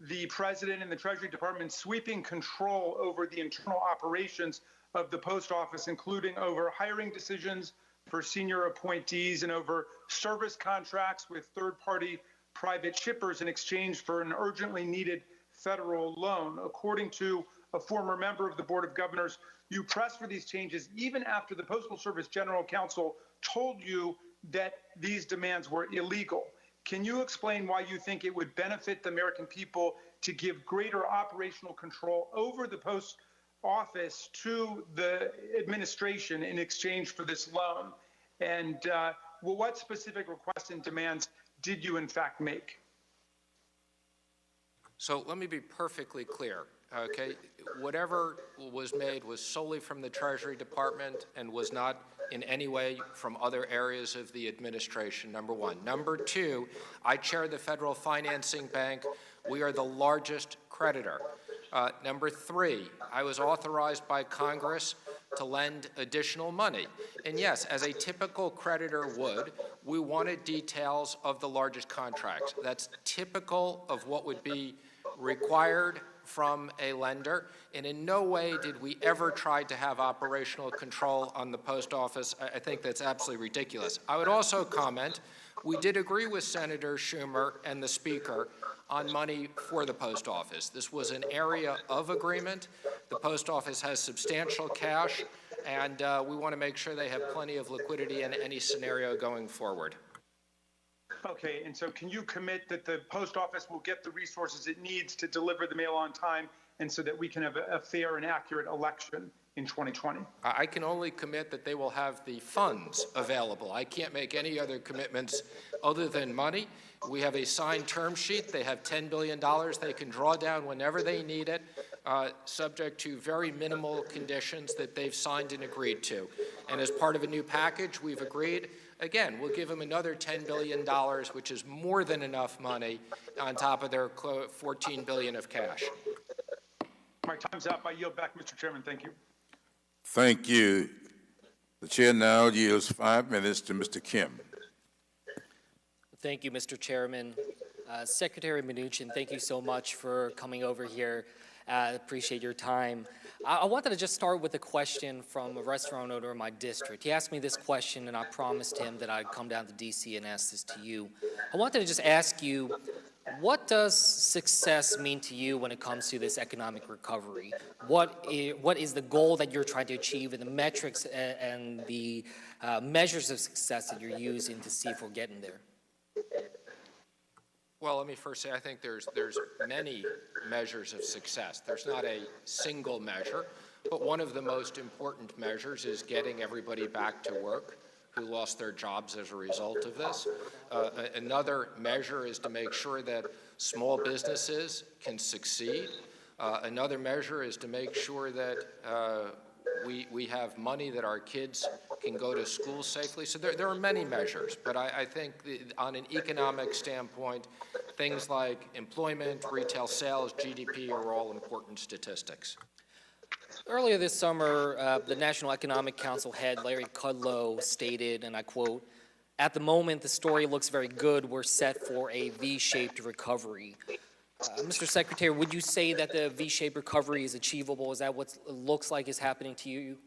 the president and the Treasury Department sweeping control over the internal operations of the post office, including over hiring decisions for senior appointees and over service contracts with third-party private shippers in exchange for an urgently needed federal loan. According to a former member of the Board of Governors, You pressed for these changes even after the Postal Service General Counsel told you that these demands were illegal. Can you explain why you think it would benefit the American people to give greater operational control over the post office to the administration in exchange for this loan? And well, what specific requests and demands did you in fact make? So let me be perfectly clear, okay? Whatever was made was solely from the Treasury Department and was not in any way from other areas of the administration, number one. Number two, I chair the Federal Financing Bank. We are the largest creditor. Number three, I was authorized by Congress to lend additional money. And yes, as a typical creditor would, we wanted details of the largest contracts. That's typical of what would be required from a lender, and in no way did we ever try to have operational control on the post office. I think that's absolutely ridiculous. I would also comment, we did agree with Senator Schumer and the Speaker on money for the post office. This was an area of agreement. The post office has substantial cash, and we want to make sure they have plenty of liquidity in any scenario going forward. Okay, and so can you commit that the post office will get the resources it needs to deliver the mail on time and so that we can have a fair and accurate election in 2020? I can only commit that they will have the funds available. I can't make any other commitments other than money. We have a signed term sheet. They have $10 billion they can draw down whenever they need it, subject to very minimal conditions that they've signed and agreed to. And as part of a new package, we've agreed, again, we'll give them another $10 billion, which is more than enough money on top of their $14 billion of cash. My time's up. I yield back, Mr. Chairman. Thank you. Thank you. The chair now yields 5 minutes to Mr. Kim. Thank you, Mr. Chairman. Secretary Mnuchin, thank you so much for coming over here. Appreciate your time. I wanted to just start with a question from a restaurant owner in my district. He asked me this question, and I promised him that I'd come down to D.C. and ask this to you. I wanted to just ask you, what does success mean to you when it comes to this economic recovery? What is the goal that you're trying to achieve, and the metrics and the measures of success that you're using to see if we're getting there? Well, let me first say I think there's many measures of success. There's not a single measure, but one of the most important measures is getting everybody back to work who lost their jobs as a result of this. Another measure is to make sure that small businesses can succeed. Another measure is to make sure that we have money that our kids can go to school safely. So there are many measures, but I think on an economic standpoint, things like employment, retail sales, GDP are all important statistics. Earlier this summer, the National Economic Council head, Larry Kudlow, stated, and I quote, "At the moment, the story looks very good. We're set for a V-shaped recovery." Mr. Secretary, would you say that the V-shaped recovery is achievable? Is that what it looks like is happening to you?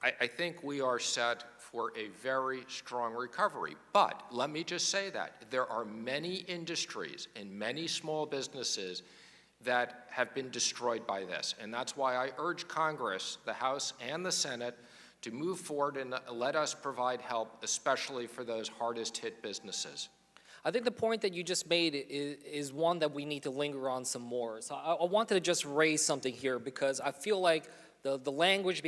I think we are set for a very strong recovery. But let me just say that there are many industries and many small businesses that have been destroyed by this. And that's why I urge Congress, the House and the Senate, to move forward and let us provide help, especially for those hardest hit businesses. I think the point that you just made is one that we need to linger on some more. So I wanted to just raise something here because I feel like the language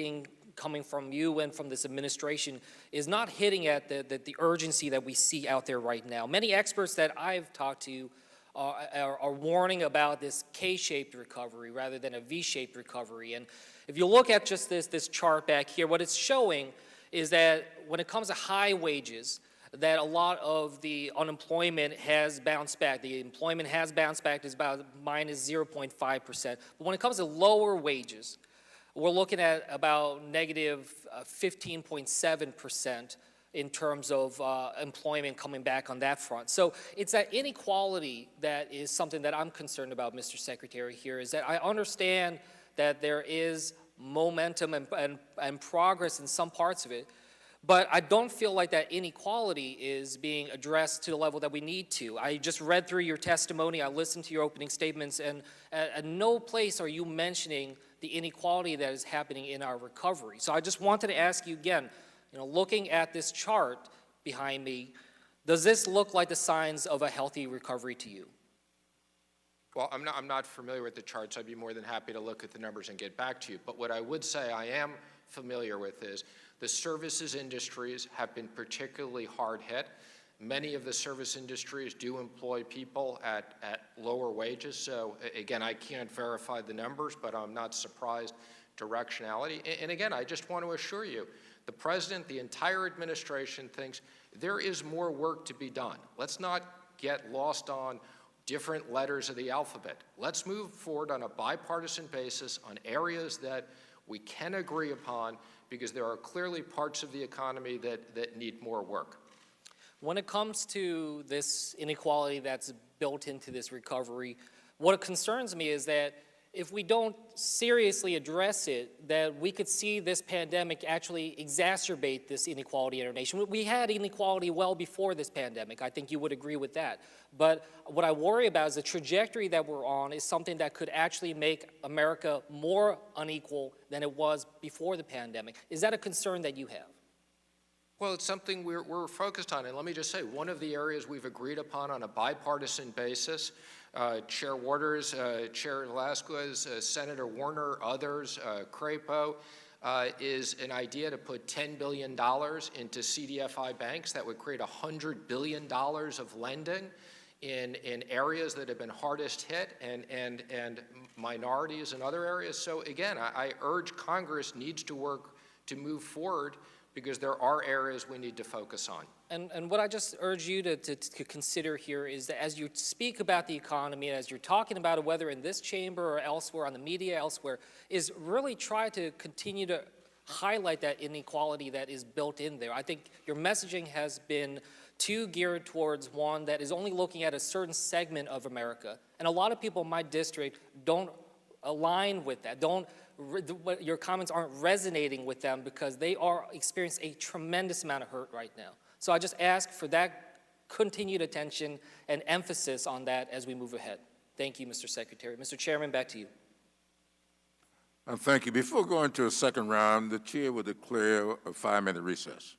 coming from you and from this administration is not hitting at the urgency that we see out there right now. Many experts that I've talked to are warning about this K-shaped recovery rather than a V-shaped recovery. And if you look at just this chart back here, what it's showing is that when it comes to high wages, that a lot of the unemployment has bounced back. The employment has bounced back. It's about minus 0.5%. But when it comes to lower wages, we're looking at about negative 15.7% in terms of employment coming back on that front. So it's that inequality that is something that I'm concerned about, Mr. Secretary, here, is that I understand that there is momentum and progress in some parts of it, But I don't feel like that inequality is being addressed to the level that we need to. I just read through your testimony, I listened to your opening statements, and at no place are you mentioning the inequality that is happening in our recovery. So I just wanted to ask you again, looking at this chart behind me, does this look like the signs of a healthy recovery to you? Well, I'm not familiar with the charts. I'd be more than happy to look at the numbers and get back to you. But what I would say I am familiar with is the services industries have been particularly hard hit. Many of the service industries do employ people at lower wages. So again, I can't verify the numbers, but I'm not surprised directionality. And again, I just want to assure you, the president, the entire administration thinks there is more work to be done. Let's not get lost on different letters of the alphabet. Let's move forward on a bipartisan basis on areas that we can agree upon, because there are clearly parts of the economy that need more work. When it comes to this inequality that's built into this recovery, what concerns me is that if we don't seriously address it, that we could see this pandemic actually exacerbate this inequality in our nation. We had inequality well before this pandemic. I think you would agree with that. But what I worry about is the trajectory that we're on is something that could actually make America more unequal than it was before the pandemic. Is that a concern that you have? Well, it's something we're focused on. And let me just say, one of the areas we've agreed upon on a bipartisan basis, Chair Waters, Chair Velasquez, Senator Warner, others, Crapo, is an idea to put $10 billion into CDFI banks that would create $100 billion of lending in areas that have been hardest hit and minorities in other areas. So again, I urge Congress needs to work to move forward, because there are areas we need to focus on. And what I just urge you to consider here is that as you speak about the economy, as you're talking about it, whether in this chamber or elsewhere, on the media, elsewhere, is really try to continue to highlight that inequality that is built in there. I think your messaging has been too geared towards one that is only looking at a certain segment of America. And a lot of people in my district don't align with that, your comments aren't resonating with them, because they are experiencing a tremendous amount of hurt right now. So I just ask for that continued attention and emphasis on that as we move ahead. Thank you, Mr. Secretary. Mr. Chairman, back to you. Thank you. Before going to a second round, the chair will declare a 5-minute recess.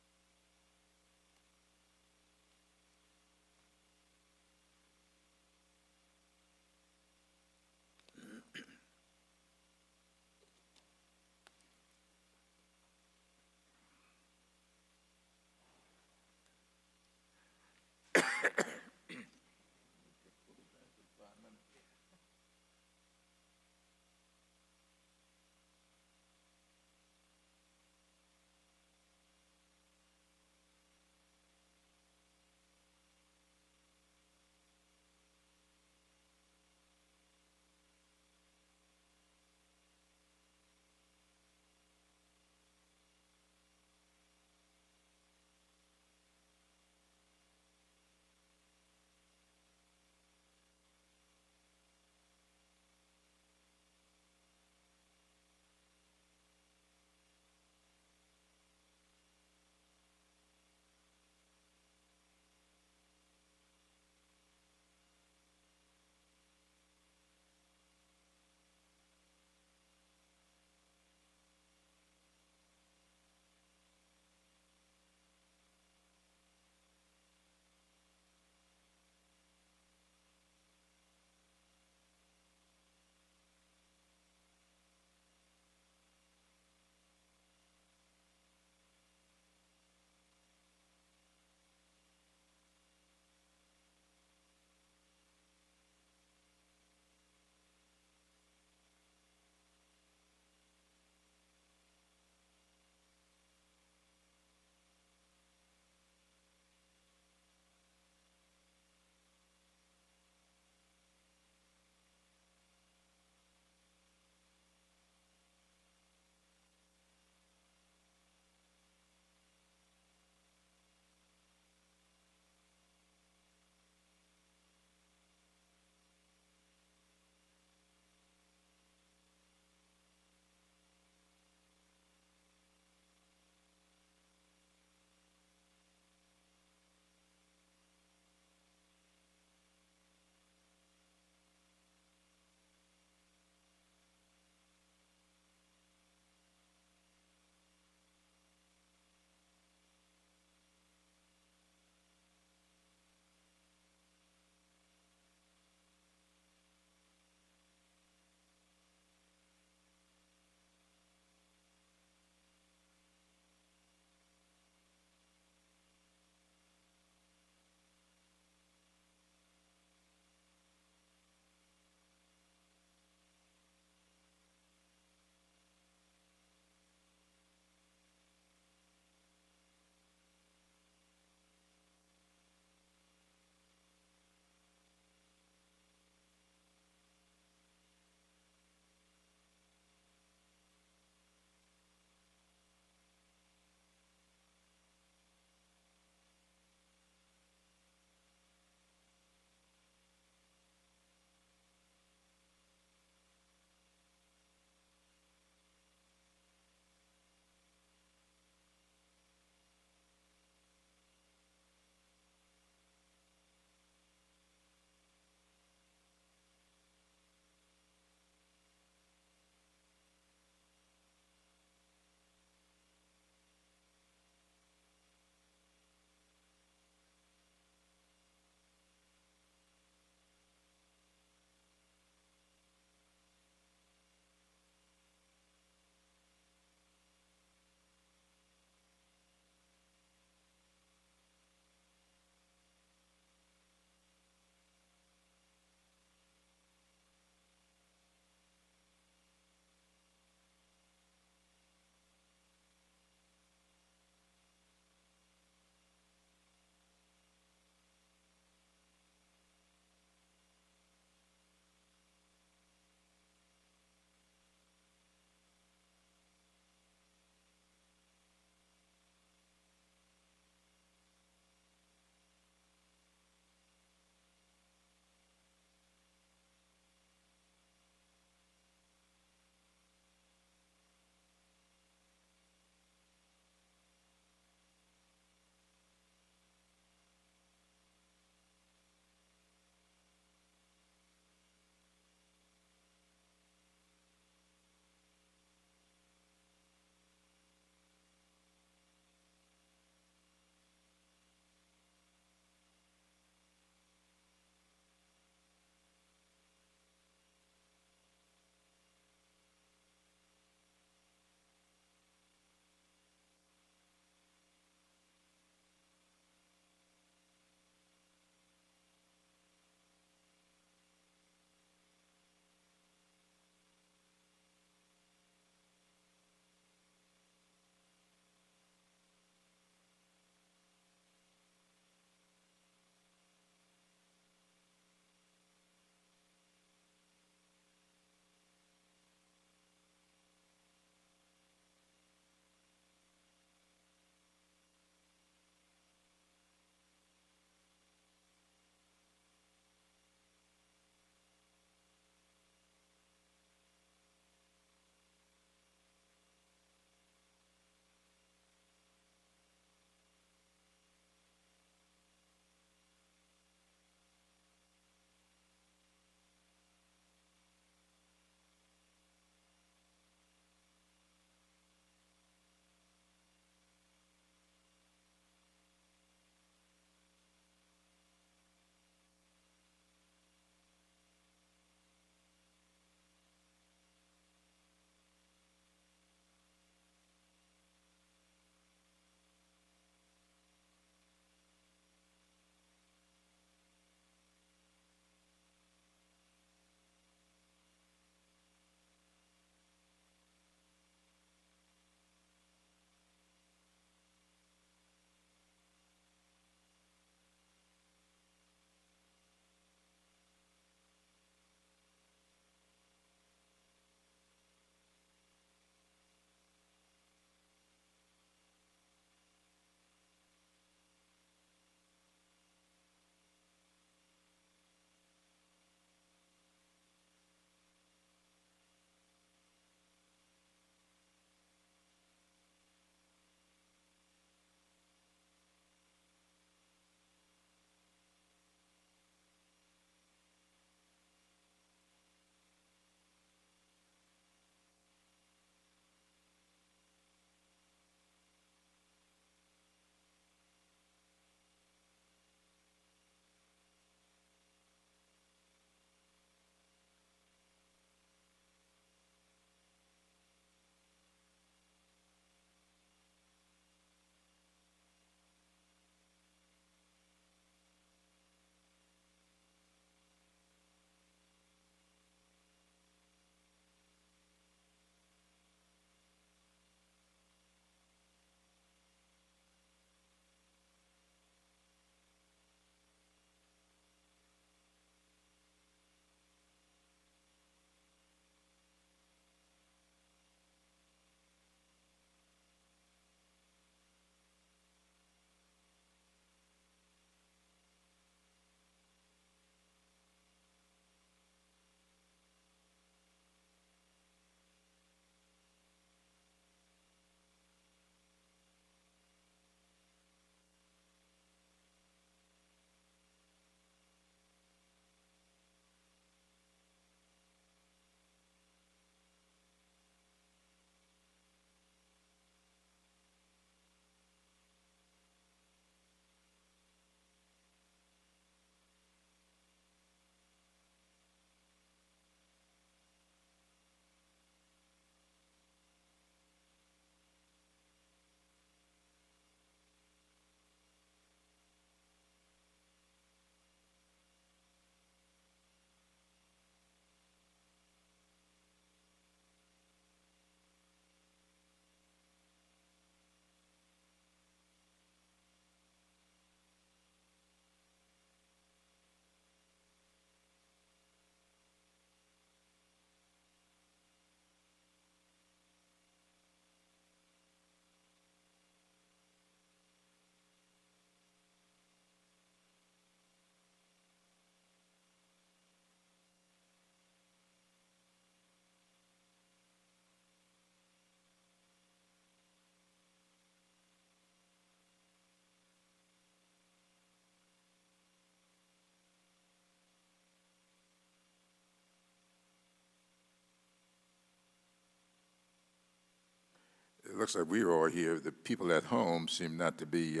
looks like we're all here. The people at home seem not to be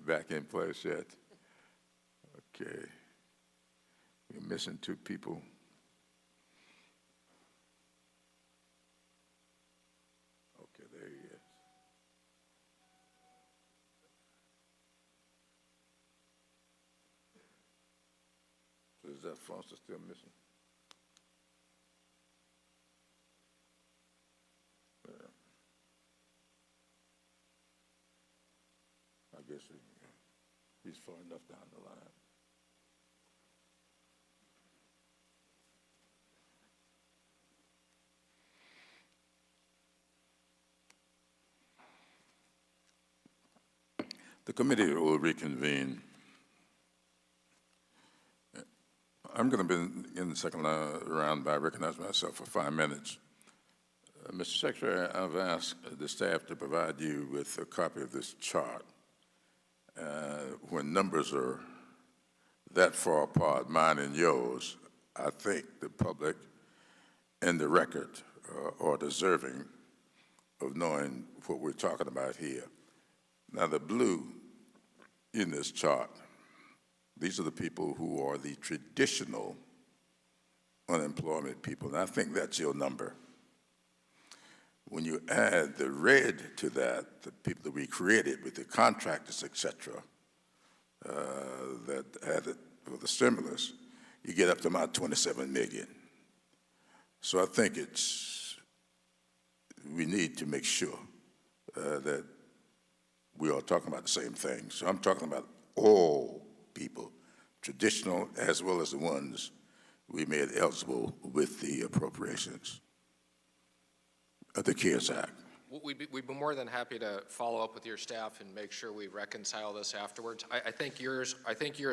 back in place yet. Okay. We're missing 2 people. Okay, there he is. So is that Foster still missing? I guess he's far enough down the line. The committee will reconvene. I'm going to be in the second round by recognizing myself for 5 minutes. Mr. Secretary, I've asked the staff to provide you with a copy of this chart. When numbers are that far apart, mine and yours, I think the public and the record are deserving of knowing what we're talking about here. Now, the blue in this chart, these are the people who are the traditional unemployment people, and I think that's your number. When you add the red to that, the people that we created with the contractors, et cetera, that added for the stimulus, you get up to about 27 million. So I think we need to make sure that we are talking about the same thing. So I'm talking about all people, traditional as well as the ones we made eligible with the appropriations of the CARES Act. We'd be more than happy to follow up with your staff and make sure we reconcile this afterwards. I think yours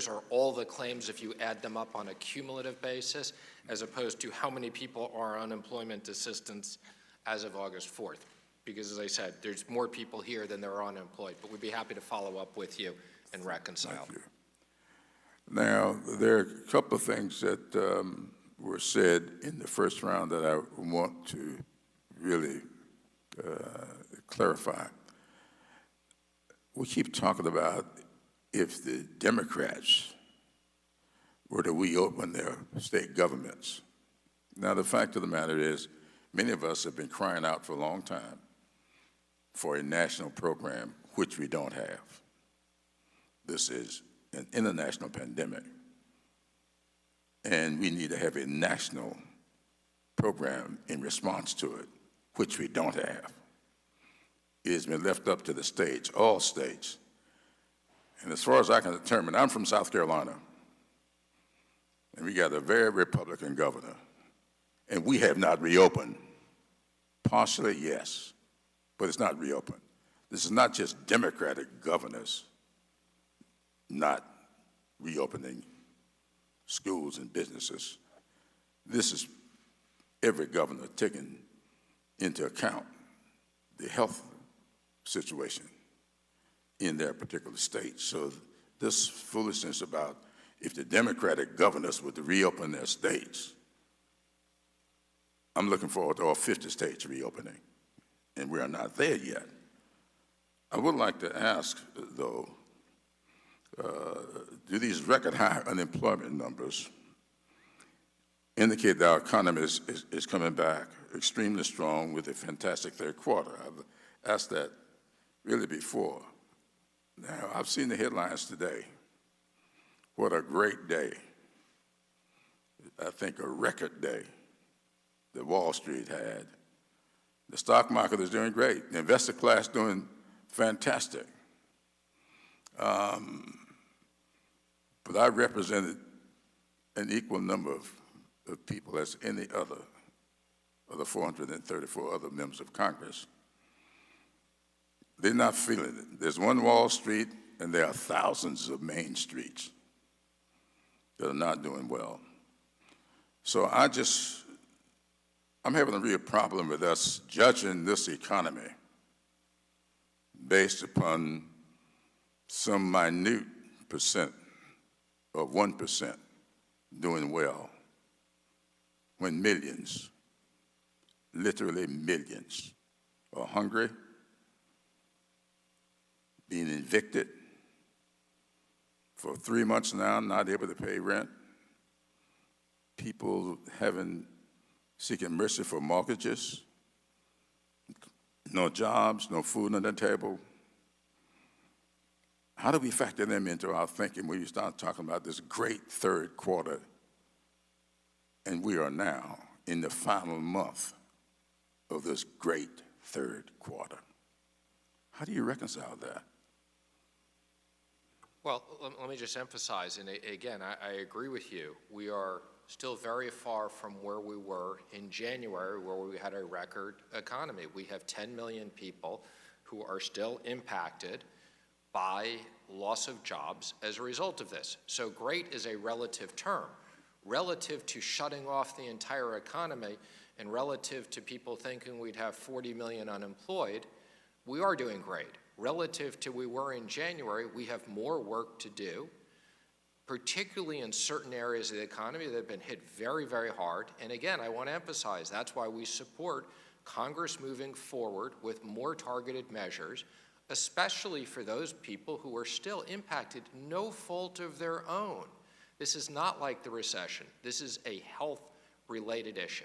are all the claims if you add them up on a cumulative basis, as opposed to how many people are on unemployment assistance as of August 4th. Because as I said, there's more people here than there are unemployed, but we'd be happy to follow up with you and reconcile. Thank you. Now, there are a couple of things that were said in the first round that I want to really clarify. We keep talking about if the Democrats were to reopen their state governments. Now, the fact of the matter is, many of us have been crying out for a long time for a national program, which we don't have. This is an international pandemic, and we need to have a national program in response to it, which we don't have. It has been left up to the states, all states. And as far as I can determine, I'm from South Carolina, and we got a very Republican governor, and we have not reopened. Partially, yes, but it's not reopened. This is not just Democratic governors not reopening schools and businesses. This is every governor taking into account the health situation in their particular state. So this foolishness about if the Democratic governors were to reopen their states, I'm looking forward to all 50 states reopening, and we are not there yet. I would like to ask, though, do these record high unemployment numbers indicate that our economy is coming back extremely strong with a fantastic third quarter? I've asked that really before. Now, I've seen the headlines today. What a great day. I think a record day that Wall Street had. The stock market is doing great. The investor class doing fantastic. But I represented an equal number of people as any other of the 434 other members of Congress. They're not feeling it. There's one Wall Street, and there are thousands of main streets that are not doing well. So I'm having a real problem with us judging this economy based upon some minute percent of 1% doing well, when millions, literally millions, are hungry, being evicted for 3 months now, not able to pay rent, people seeking mercy for mortgages, no jobs, no food on the table. How do we factor them into our thinking when you start talking about this great third quarter? And we are now in the final month of this great third quarter. How do you reconcile that? Well, let me just emphasize, and again, I agree with you. We are still very far from where we were in January, where we had a record economy. We have 10 million people who are still impacted by loss of jobs as a result of this. So great is a relative term. Relative to shutting off the entire economy and relative to people thinking we'd have 40 million unemployed, we are doing great. Relative to we were in January, we have more work to do, particularly in certain areas of the economy that have been hit very, very hard. And again, I want to emphasize, that's why we support Congress moving forward with more targeted measures, especially for those people who are still impacted, no fault of their own. This is not like the recession. This is a health-related issue.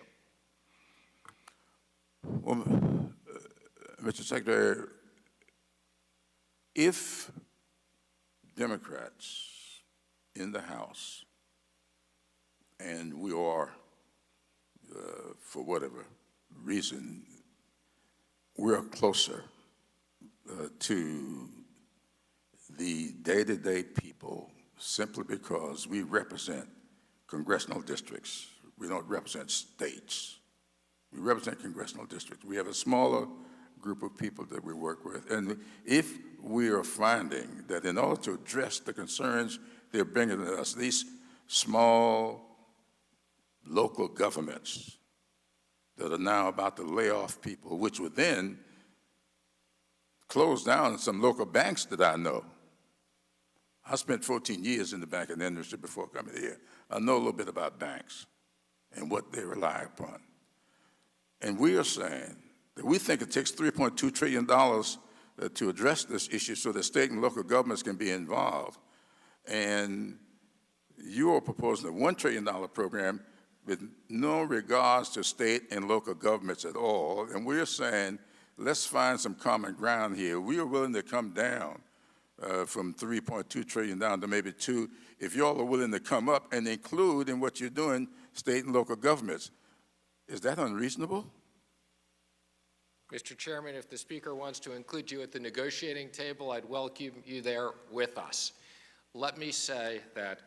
Well, Mr. Secretary, if Democrats in the House, and we are, for whatever reason, we're closer to the day-to-day people simply because we represent congressional districts. We don't represent states. We represent congressional districts. We have a smaller group of people that we work with. And if we are finding that in order to address the concerns they're bringing to us, these small local governments that are now about to lay off people, which would then close down some local banks that I know. I spent 14 years in the banking industry before coming here. I know a little bit about banks and what they rely upon. And we are saying that we think it takes $3.2 trillion to address this issue so that state and local governments can be involved. And you are proposing a $1 trillion program with no regards to state and local governments at all. And we're saying, let's find some common ground here. We are willing to come down from 3.2 trillion down to maybe 2, if y'all are willing to come up and include in what you're doing state and local governments. Is that unreasonable? Mr. Chairman, if the Speaker wants to include you at the negotiating table, I'd welcome you there with us. Let me say that,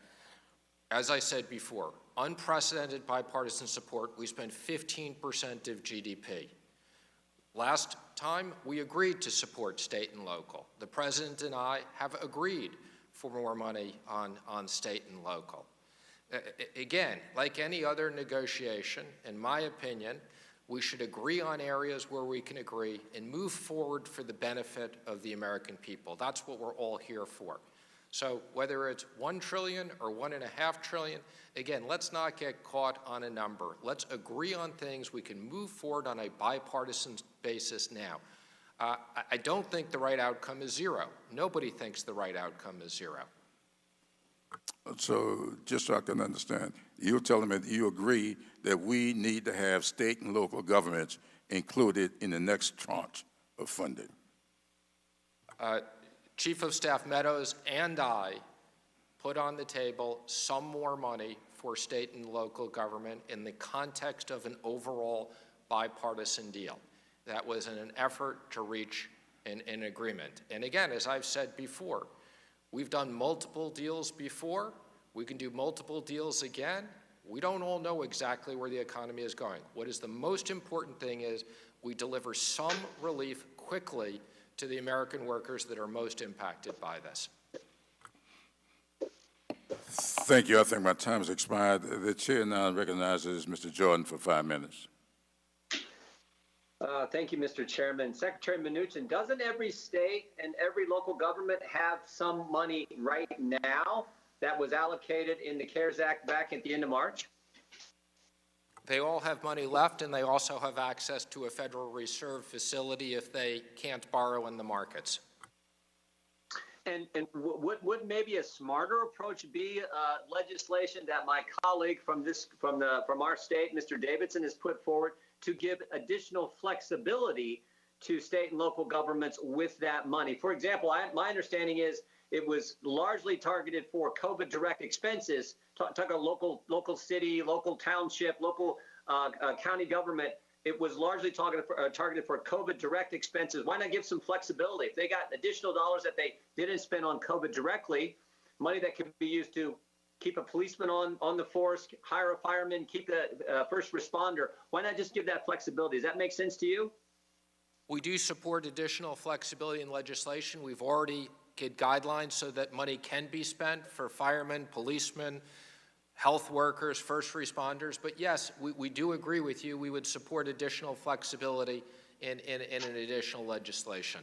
as I said before, unprecedented bipartisan support. We spent 15% of GDP. Last time, we agreed to support state and local. The President and I have agreed for more money on state and local. Again, like any other negotiation, in my opinion, we should agree on areas where we can agree and move forward for the benefit of the American people. That's what we're all here for. So whether it's 1 trillion or 1.5 trillion, again, let's not get caught on a number. Let's agree on things we can move forward on a bipartisan basis now. I don't think the right outcome is zero. Nobody thinks the right outcome is zero. So just so I can understand, you're telling me that you agree that we need to have state and local governments included in the next tranche of funding? Chief of Staff Meadows and I put on the table some more money for state and local government in the context of an overall bipartisan deal. That was in an effort to reach an agreement. And again, as I've said before, we've done multiple deals before. We can do multiple deals again. We don't all know exactly where the economy is going. What is the most important thing is we deliver some relief quickly to the American workers that are most impacted by this. Thank you. I think my time has expired. The chair now recognizes Mr. Jordan for 5 minutes. Thank you, Mr. Chairman. Secretary Mnuchin, doesn't every state and every local government have some money right now that was allocated in the CARES Act back at the end of March? They all have money left, and they also have access to a Federal Reserve facility if they can't borrow in the markets. And would maybe a smarter approach be legislation that my colleague from our state, Mr. Davidson, has put forward to give additional flexibility to state and local governments with that money? For example, my understanding is it was largely targeted for COVID direct expenses. Talk about local city, local township, local county government. It was largely targeted for COVID direct expenses. Why not give some flexibility? If they got additional dollars that they didn't spend on COVID directly, money that could be used to keep a policeman on the force, hire a fireman, keep the first responder, why not just give that flexibility? Does that make sense to you? We do support additional flexibility in legislation. We've already get guidelines so that money can be spent for firemen, policemen, health workers, first responders. But yes, we do agree with you. We would support additional flexibility in an additional legislation.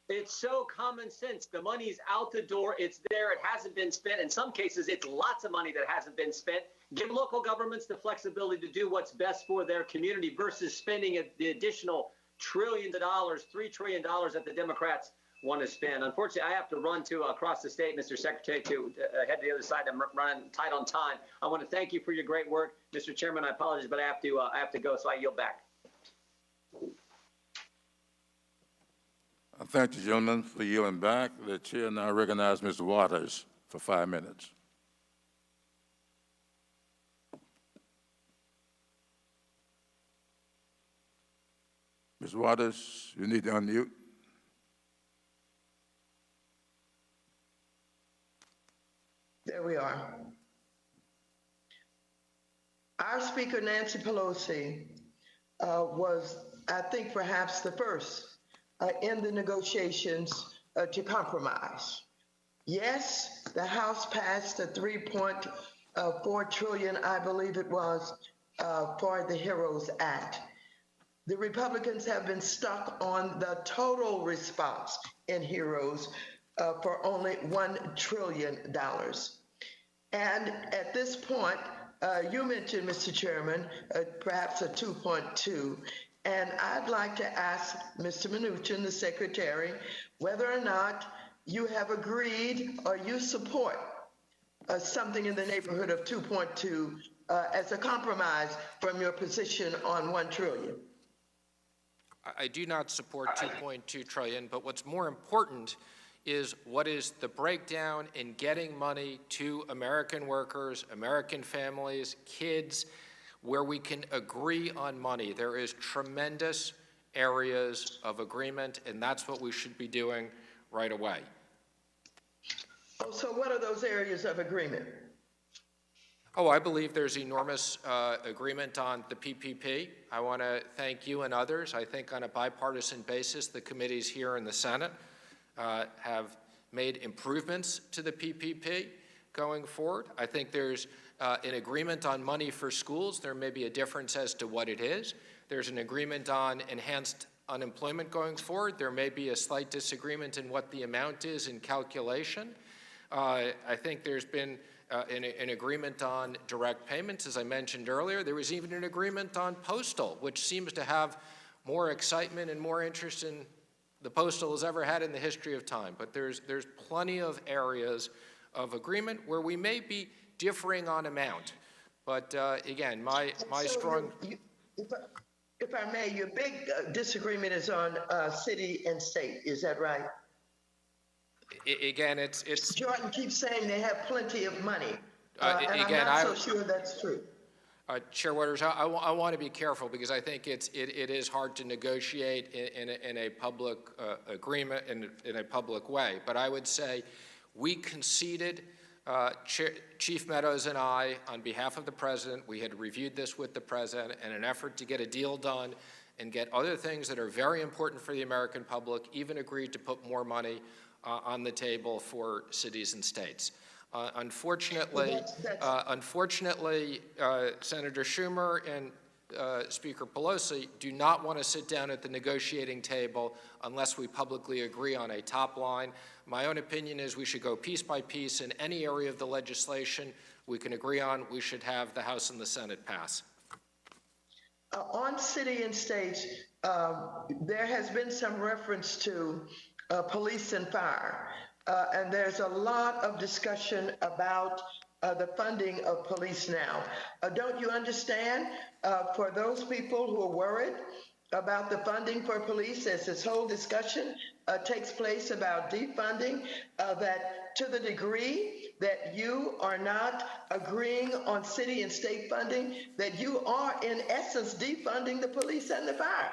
It's so common sense. The money's out the door. It's there. It hasn't been spent. In some cases, it's lots of money that hasn't been spent. Give local governments the flexibility to do what's best for their community versus spending the additional trillions of dollars, $3 trillion that the Democrats want to spend. Unfortunately, I have to run to across the state, Mr. Secretary, to head to the other side. I'm running tight on time. I want to thank you for your great work. Mr. Chairman, I apologize, but I have to go, so I yield back. I thank the gentleman for yielding back. The chair now recognizes Mr. Waters for 5 minutes. Ms. Waters, you need to unmute. There we are. Our Speaker, Nancy Pelosi, was, I think, perhaps the first in the negotiations to compromise. Yes, the House passed a $3.4 trillion, I believe it was, for the HEROES Act. The Republicans have been stuck on the total response in HEROES for only $1 trillion. And at this point, you mentioned, Mr. Chairman, perhaps a 2.2. And I'd like to ask Mr. Mnuchin, the Secretary, whether or not you have agreed or you support something in the neighborhood of 2.2 as a compromise from your position on $1 trillion. I do not support 2.2 trillion, but what's more important is what is the breakdown in getting money to American workers, American families, kids, where we can agree on money. There is tremendous areas of agreement, and that's what we should be doing right away. Oh, so what are those areas of agreement? Oh, I believe there's enormous agreement on the PPP. I want to thank you and others. I think on a bipartisan basis, the committees here in the Senate have made improvements to the PPP going forward. I think there's an agreement on money for schools. There may be a difference as to what it is. There's an agreement on enhanced unemployment going forward. There may be a slight disagreement in what the amount is in calculation. I think there's been an agreement on direct payments, as I mentioned earlier. There was even an agreement on postal, which seems to have more excitement and more interest in the postal has ever had in the history of time. But there's plenty of areas of agreement where we may be differing on amount. But again, my strong... If I may, your big disagreement is on city and state, is that right? Again, it's... Jordan keeps saying they have plenty of money, and again, I'm not so sure that's true. Chair Waters, I want to be careful because I think it is hard to negotiate in a public agreement in a public way. But I would say we conceded, Chief Meadows and I, on behalf of the President, we had reviewed this with the President in an effort to get a deal done and get other things that are very important for the American public, even agreed to put more money on the table for cities and states. Unfortunately, Senator Schumer and Speaker Pelosi do not want to sit down at the negotiating table unless we publicly agree on a top line. My own opinion is we should go piece by piece in any area of the legislation we can agree on. We should have the House and the Senate pass. On city and states, there has been some reference to police and fire. And there's a lot of discussion about the funding of police now. Don't you understand? For those people who are worried about the funding for police, as this whole discussion takes place about defunding, that to the degree that you are not agreeing on city and state funding, that you are in essence defunding the police and the fire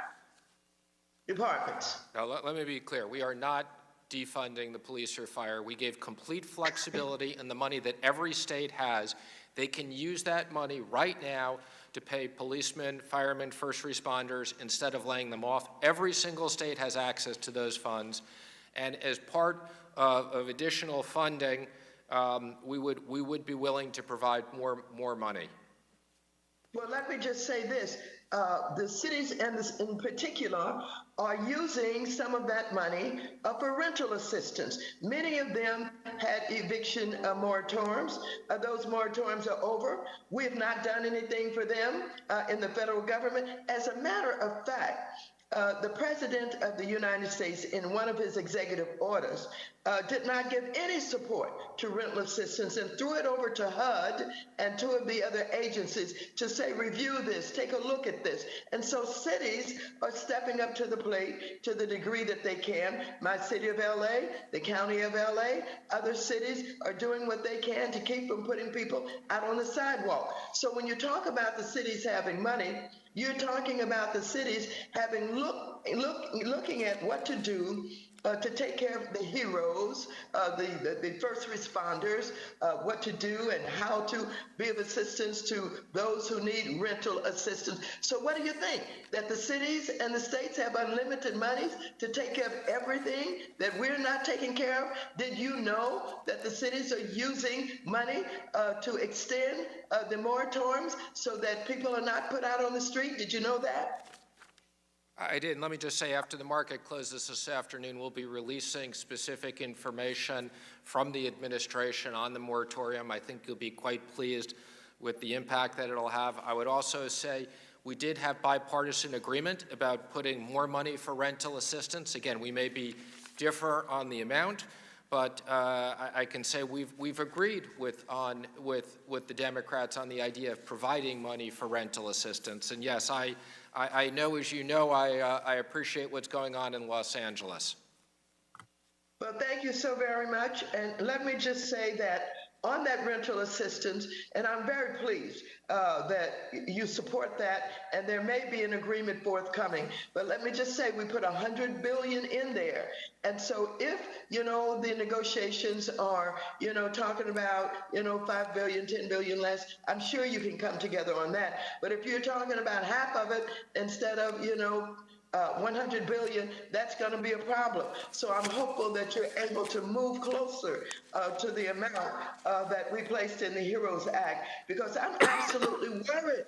departments. Now, let me be clear. We are not defunding the police or fire. We gave complete flexibility in the money that every state has. They can use that money right now to pay policemen, firemen, first responders instead of laying them off. Every single state has access to those funds. And as part of additional funding, we would be willing to provide more money. Well, let me just say this. The cities, and this in particular, are using some of that money for rental assistance. Many of them had eviction moratoriums. Those moratoriums are over. We have not done anything for them in the federal government. As a matter of fact, the President of the United States, in one of his executive orders, did not give any support to rental assistance and threw it over to HUD and two of the other agencies to say, review this, take a look at this. And so cities are stepping up to the plate to the degree that they can. My city of LA, the county of LA, other cities are doing what they can to keep from putting people out on the sidewalk. So when you talk about the cities having money, you're talking about the cities having looking at what to do to take care of the heroes, the first responders, what to do and how to be of assistance to those who need rental assistance. So what do you think? That the cities and the states have unlimited monies to take care of everything that we're not taking care of? Did you know that the cities are using money to extend the moratoriums so that people are not put out on the street? Did you know that? I did. Let me just say, after the market closes this afternoon, we'll be releasing specific information from the administration on the moratorium. I think you'll be quite pleased with the impact that it'll have. I would also say we did have bipartisan agreement about putting more money for rental assistance. Again, we may be differ on the amount, but I can say we've agreed with the Democrats on the idea of providing money for rental assistance. And yes, I know, as you know, I appreciate what's going on in Los Angeles. Well, thank you so very much. And let me just say that on that rental assistance, and I'm very pleased that you support that, and there may be an agreement forthcoming. But let me just say we put $100 billion in there. And so if, the negotiations are, talking about, 5 billion, 10 billion less, I'm sure you can come together on that. But if you're talking about half of it instead of, 100 billion, that's going to be a problem. So I'm hopeful that you're able to move closer to the amount that we placed in the HEROES Act, because I'm absolutely worried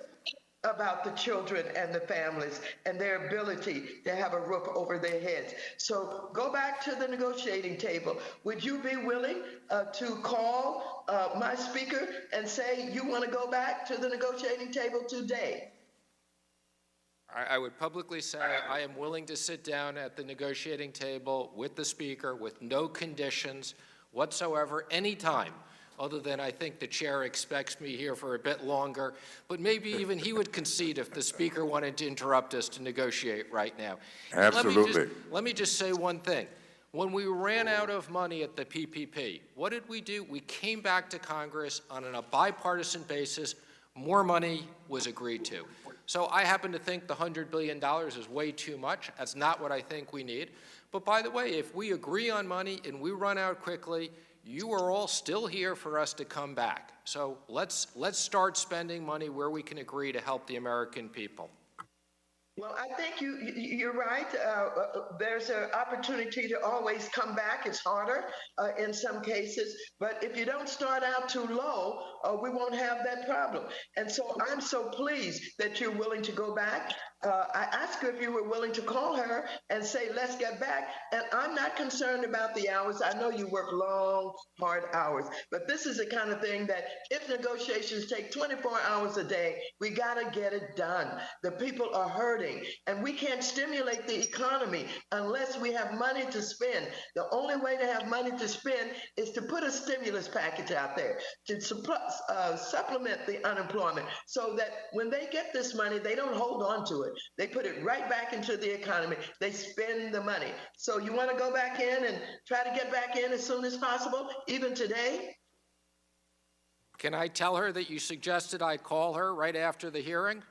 about the children and the families and their ability to have a roof over their heads. So go back to the negotiating table. Would you be willing to call my speaker and say you want to go back to the negotiating table today? I would publicly say I am willing to sit down at the negotiating table with the speaker with no conditions whatsoever, anytime, other than I think the chair expects me here for a bit longer. But maybe even he would concede if the speaker wanted to interrupt us to negotiate right now. Absolutely. Let me just say one thing. When we ran out of money at the PPP, what did we do? We came back to Congress on a bipartisan basis. More money was agreed to. So I happen to think the $100 billion is way too much. That's not what I think we need. But by the way, if we agree on money and we run out quickly, you are all still here for us to come back. So let's start spending money where we can agree to help the American people. Well, I think you're right. There's an opportunity to always come back. It's harder in some cases, but if you don't start out too low, we won't have that problem. And so I'm so pleased that you're willing to go back I asked her if you were willing to call her and say, let's get back. And I'm not concerned about the hours. I know you work long, hard hours, but this is the kind of thing that if negotiations take 24 hours a day, we got to get it done. The people are hurting, and we can't stimulate the economy unless we have money to spend. The only way to have money to spend is to put a stimulus package out there to supplement the unemployment so that when they get this money, they don't hold on to it. They put it right back into the economy. They spend the money. So you want to go back in and try to get back in as soon as possible, even today? Can I tell her that you suggested I call her right after the hearing?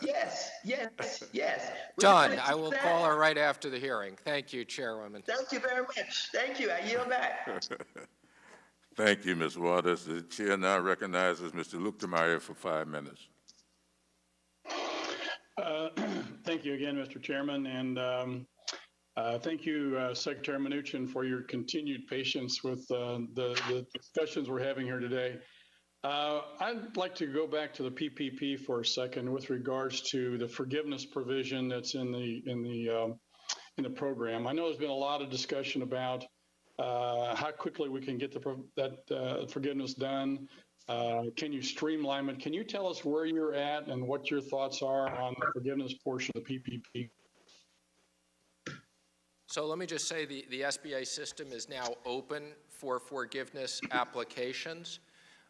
Yes, yes, yes. Done. I will call her right after the hearing. Thank you, Chairwoman. Thank you very much. Thank you. I yield back. Thank you, Ms. Waters. The chair now recognizes Mr. Luetkemeyer for 5 minutes. Thank you again, Mr. Chairman, and thank you, Secretary Mnuchin, for your continued patience with the discussions we're having here today. I'd like to go back to the PPP for a second with regards to the forgiveness provision that's in the program. I know there's been a lot of discussion about how quickly we can get that forgiveness done. Can you streamline it? Can you tell us where you're at and what your thoughts are on the forgiveness portion of the PPP? So let me just say the SBA system is now open for forgiveness applications.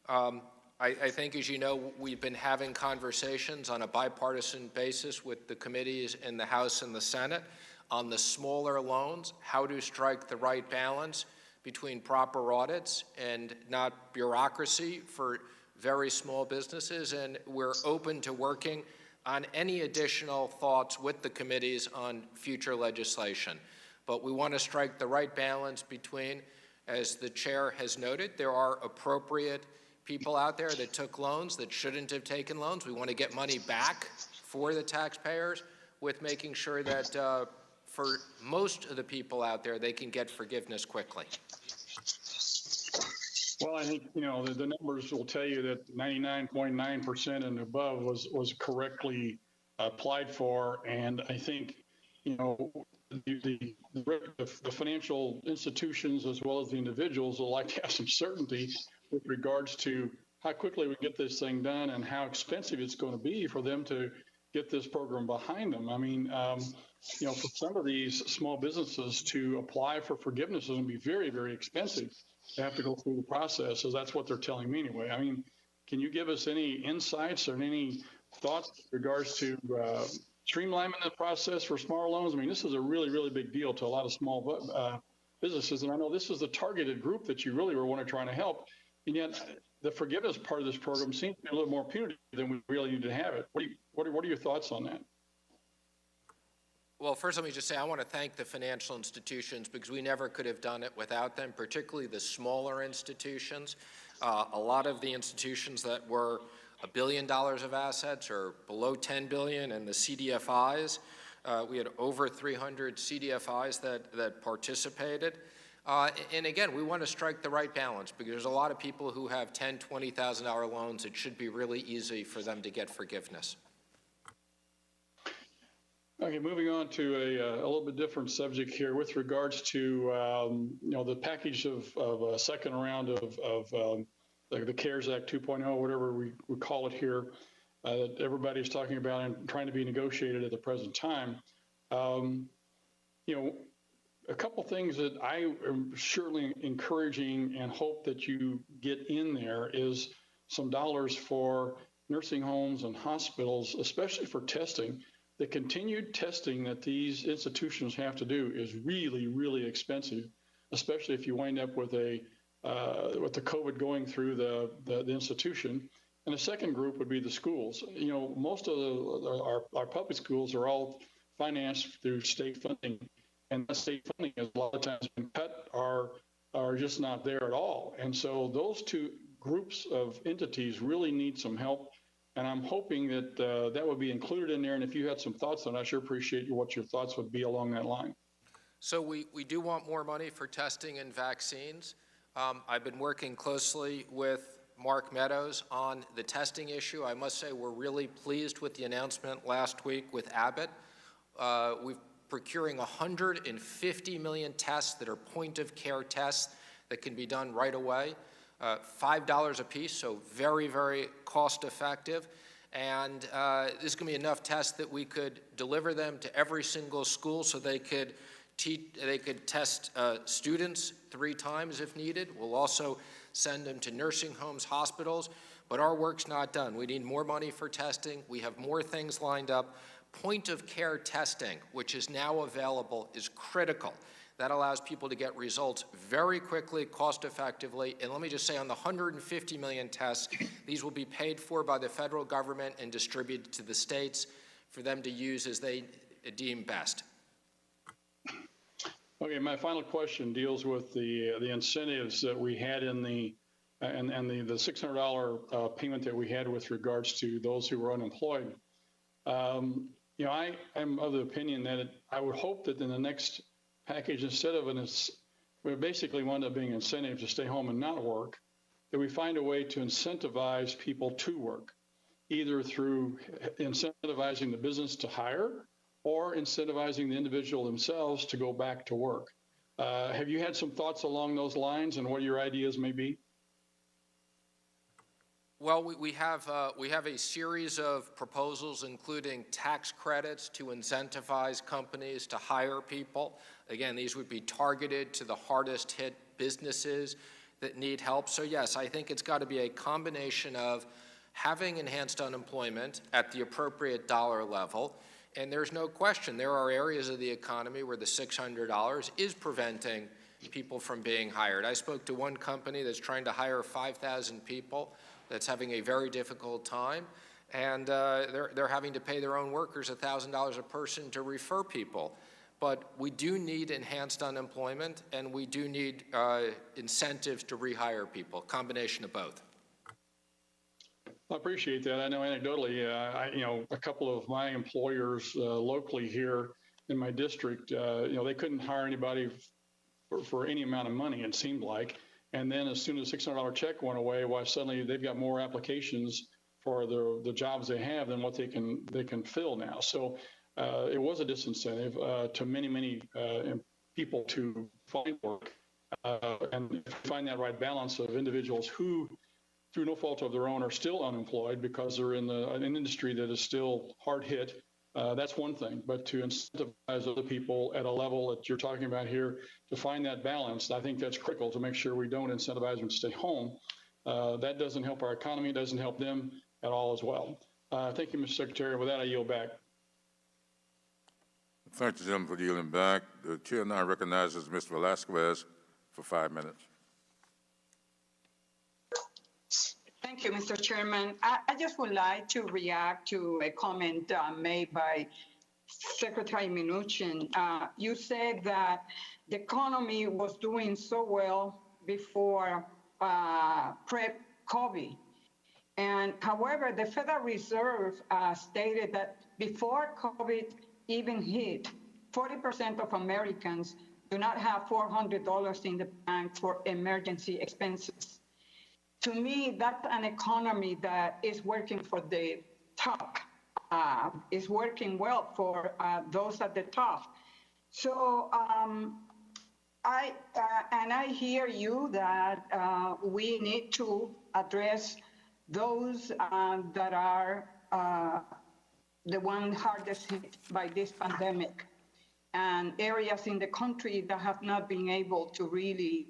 I think, as you know, we've been having conversations on a bipartisan basis with the committees in the House and the Senate on the smaller loans, how to strike the right balance between proper audits and not bureaucracy for very small businesses. And we're open to working on any additional thoughts with the committees on future legislation. But we want to strike the right balance between, as the chair has noted, there are appropriate people out there that took loans that shouldn't have taken loans. We want to get money back for the taxpayers with making sure that for most of the people out there, they can get forgiveness quickly. Well, I think, the numbers will tell you that 99.9% and above was correctly applied for. And I think, the financial institutions as well as the individuals will like to have some certainty with regards to how quickly we get this thing done and how expensive it's going to be for them to get this program behind them. I mean, for some of these small businesses to apply for forgiveness is going to be very, very expensive. They have to go through the process. So that's what they're telling me anyway. I mean, can you give us any insights or any thoughts in regards to streamlining the process for small loans? I mean, this is a really, really big deal to a lot of small businesses. And I know this is the targeted group that you really were trying to help. And yet the forgiveness part of this program seems to be a little more punitive than we really need to have it. What are your thoughts on that? Well, first let me just say I want to thank the financial institutions because we never could have done it without them, particularly the smaller institutions. A lot of the institutions that were $1 billion of assets or below $10 billion, and the CDFIs, we had over 300 CDFIs that participated. And again, we want to strike the right balance because there's a lot of people who have $10,000, $20,000 loans. It should be really easy for them to get forgiveness. Okay, moving on to a little bit different subject here with regards to the package of a second round of the CARES Act 2.0, whatever we call it here, that everybody's talking about and trying to be negotiated at the present time. A couple things that I am surely encouraging and hope that you get in there is some dollars for nursing homes and hospitals, especially for testing. The continued testing that these institutions have to do is really, really expensive, especially if you wind up with the COVID going through the institution. And the second group would be the schools. Most of our public schools are all financed through state funding, and that state funding has a lot of times been cut or are just not there at all. And so those two groups of entities really need some help. And I'm hoping that that would be included in there. And if you had some thoughts on it, I sure appreciate what your thoughts would be along that line. So we do want more money for testing and vaccines. I've been working closely with Mark Meadows on the testing issue. I must say we're really pleased with the announcement last week with Abbott. We're procuring 150 million tests that are point-of-care tests that can be done right away, $5 a piece, so very, very cost-effective. And this is going to be enough tests that we could deliver them to every single school so they could test students 3 times if needed. We'll also send them to nursing homes, hospitals, but our work's not done. We need more money for testing. We have more things lined up. Point-of-care testing, which is now available, is critical. That allows people to get results very quickly, cost-effectively. And let me just say, on the 150 million tests, these will be paid for by the federal government and distributed to the states for them to use as they deem best. Okay, my final question deals with the incentives that we had in the and the $600 payment that we had with regards to those who were unemployed. You know, I am of the opinion that I would hope that in the next package, instead of we basically wound up being incentive to stay home and not work, that we find a way to incentivize people to work, either through incentivizing the business to hire or incentivizing the individual themselves to go back to work. Have you had some thoughts along those lines and what your ideas may be? Well, we have a series of proposals, including tax credits to incentivize companies to hire people. Again, these would be targeted to the hardest hit businesses that need help. So yes, I think it's got to be a combination of having enhanced unemployment at the appropriate dollar level. And there's no question, there are areas of the economy where the $600 is preventing people from being hired. I spoke to one company that's trying to hire 5,000 people that's having a very difficult time, and they're having to pay their own workers $1,000 a person to refer people. But we do need enhanced unemployment, and we do need incentives to rehire people, combination of both. I appreciate that. I know anecdotally, a couple of my employers locally here in my district, they couldn't hire anybody for any amount of money, it seemed like. And then as soon as the $600 check went away, why suddenly they've got more applications for the jobs they have than what they can fill now. So it was a disincentive to many people to find work and find that right balance of individuals who, through no fault of their own, are still unemployed because they're in an industry that is still hard hit. That's one thing, but to incentivize other people at a level that you're talking about here, to find that balance, I think that's critical to make sure we don't incentivize them to stay home. That doesn't help our economy, doesn't help them at all as well. Thank you, Mr. Secretary. With that, I yield back. Thank you, gentleman, for yielding back. The chair now recognizes Mr. Velasquez for 5 minutes. Thank you, Mr. Chairman. I just would like to react to a comment made by Secretary Mnuchin. You said that the economy was doing so well before pre-COVID. And however, the Federal Reserve stated that before COVID even hit, 40% of Americans do not have $400 in the bank for emergency expenses. To me, that's an economy that is working for the top, is working well for those at the top. So I hear you that we need to address those that are the ones hardest hit by this pandemic, and areas in the country that have not been able to really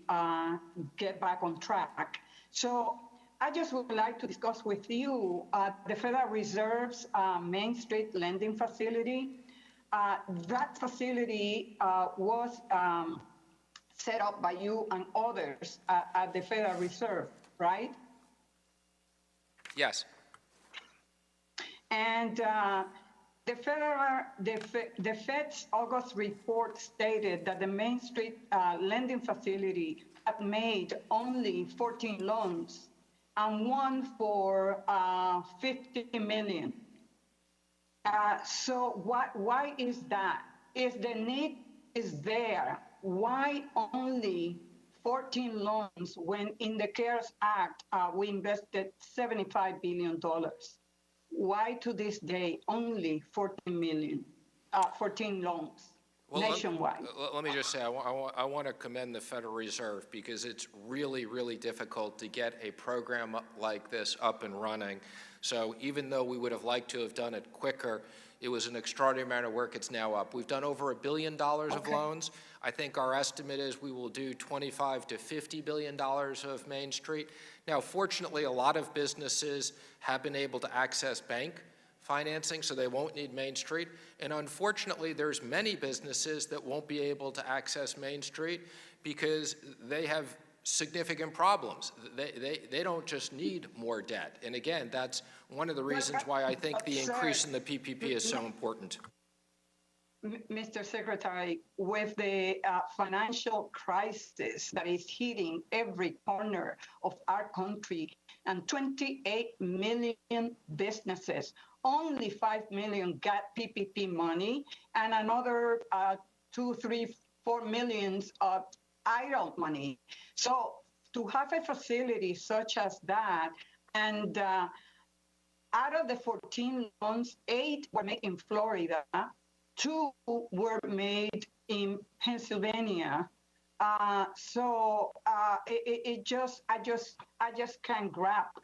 get back on track. So I just would like to discuss with you the Federal Reserve's Main Street lending facility. That facility was set up by you and others at the Federal Reserve, right? Yes. And the Fed's August report stated that the Main Street lending facility had made only 14 loans and one for $50 million. So why is that? If the need is there, why only 14 loans when in the CARES Act, we invested $75 billion. Why to this day only 14 loans? Well, nationwide? let me just say, I want to commend the Federal Reserve because it's really, really difficult to get a program like this up and running. So even though we would have liked to have done it quicker, it was an extraordinary amount of work. It's now up. We've done over $1 billion of loans. I think our estimate is we will do $25 to $50 billion of Main Street. Now, fortunately, a lot of businesses have been able to access bank financing, so they won't need Main Street. And unfortunately, there's many businesses that won't be able to access Main Street because they have significant problems. They don't just need more debt. And again, that's one of the reasons why I think the increase in the PPP is so important. Mr. Secretary, with the financial crisis that is hitting every corner of our country and 28 million businesses, only 5 million got PPP money and another 2, 3, 4 millions of idle money. So to have a facility such as that, and out of the 14 loans, 8 were made in Florida, 2 were made in Pennsylvania. I just can't grasp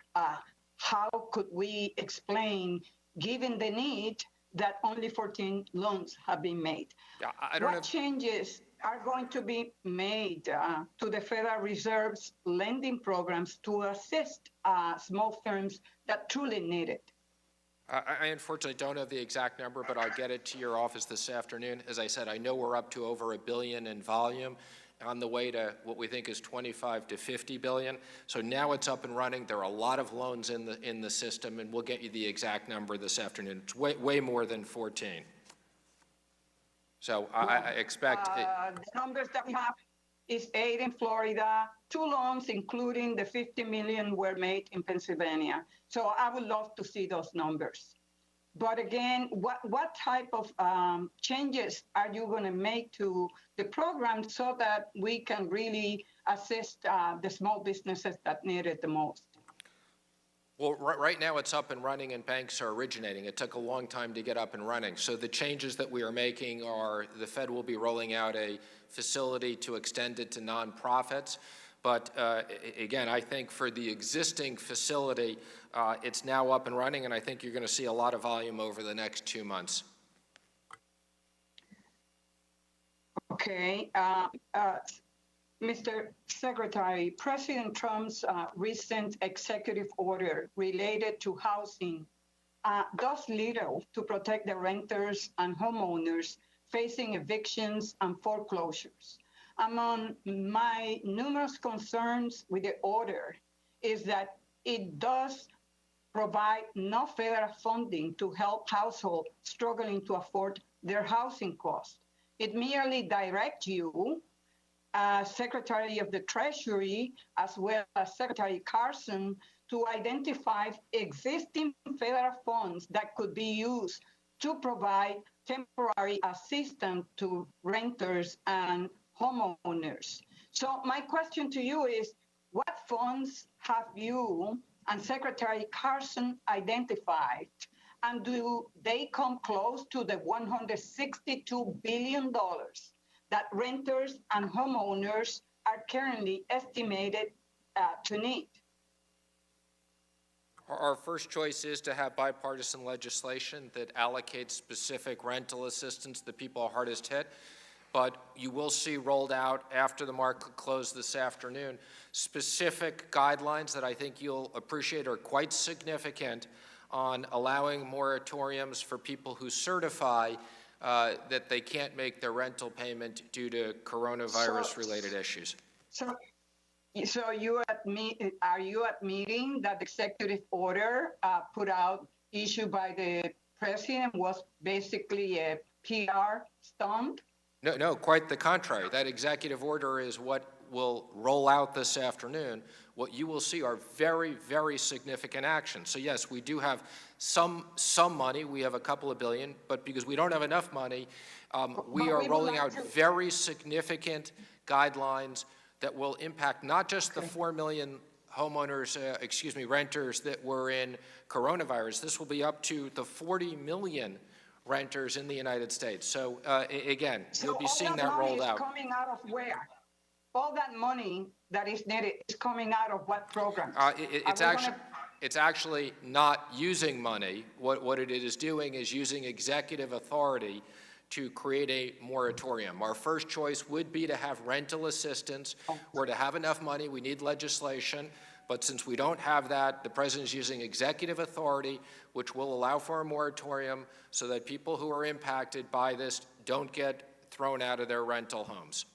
how could we explain, given the need, that only 14 loans have been made. Yeah, What changes are going to be made to the Federal Reserve's lending programs to assist small firms that truly need it? I unfortunately don't have the exact number, but I'll get it to your office this afternoon. As I said, I know we're up to over $1 billion in volume, on the way to what we think is 25 to 50 billion. So now it's up and running. There are a lot of loans in the system, and we'll get you the exact number this afternoon. It's way more than 14. So I expect the numbers that we have is 8 in Florida, 2 loans, including the 50 million were made in Pennsylvania. So I would love to see those numbers. But again, what type of changes are you going to make to the program so that we can really assist the small businesses that need it the most? Well, right now it's up and running and banks are originating. It took a long time to get up and running. So the changes that we are making are the Fed will be rolling out a facility to extend it to nonprofits. But again, I think for the existing facility, it's now up and running, and I think you're going to see a lot of volume over the next 2 months. Okay. Mr. Secretary, President Trump's recent executive order related to housing does little to protect the renters and homeowners facing evictions and foreclosures. Among my numerous concerns with the order is that it does provide no federal funding to help households struggling to afford their housing costs. It merely directs you, Secretary of the Treasury, as well as Secretary Carson, to identify existing federal funds that could be used to provide temporary assistance to renters and homeowners. So my question to you is, what funds have you and Secretary Carson identified, and do they come close to the $162 billion that renters and homeowners are currently estimated to need? Our first choice is to have bipartisan legislation that allocates specific rental assistance to people hardest hit. But you will see rolled out after the market closed this afternoon specific guidelines that I think you'll appreciate are quite significant on allowing moratoriums for people who certify that they can't make their rental payment due to coronavirus-related issues. So are you admitting that the executive order issued by the president was basically a PR stunt? No, quite the contrary. That executive order is what will roll out this afternoon. What you will see are very, very significant actions. So yes, we do have some money. We have a couple of billion, but because we don't have enough money, we are rolling out very significant guidelines that will impact not just the 4 million homeowners, renters that were in coronavirus. This will be up to the 40 million renters in the United States. So again, you'll be seeing that rolled out. So all that money is coming out of where? All that money that is needed is coming out of what programs? It's actually not using money. What it is doing is using executive authority to create a moratorium. Our first choice would be to have rental assistance or to have enough money. We need legislation. But since we don't have that, the president is using executive authority, which will allow for a moratorium so that people who are impacted by this don't get thrown out of their rental homes.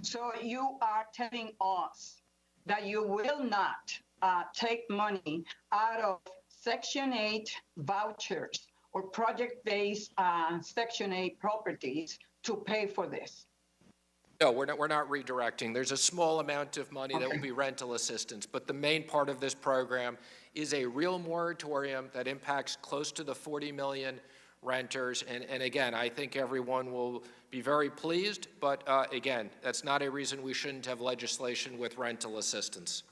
So you are telling us that you will not take money out of Section 8 vouchers or project-based Section 8 properties to pay for this? No, we're not redirecting. There's a small amount of money that will be rental assistance, but the main part of this program is a real moratorium that impacts close to the 40 million renters. And again, I think everyone will be very pleased, but again, that's not a reason we shouldn't have legislation with rental assistance.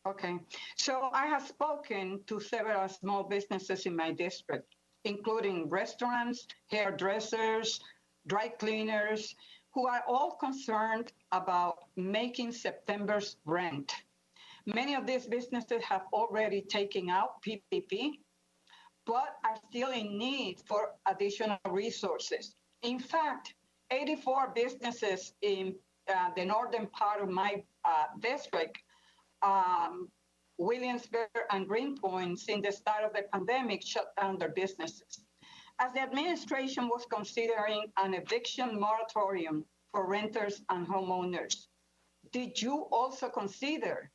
Okay, so I have spoken to several small businesses in my district, including restaurants, hairdressers, dry cleaners, who are all concerned about making September's rent. Many of these businesses have already taken out PPP, but are still in need for additional resources. In fact, 84 businesses in the northern part of my district, Williamsburg and Greenpoint, since the start of the pandemic, shut down their businesses. As the administration was considering an eviction moratorium for renters and homeowners, did you also consider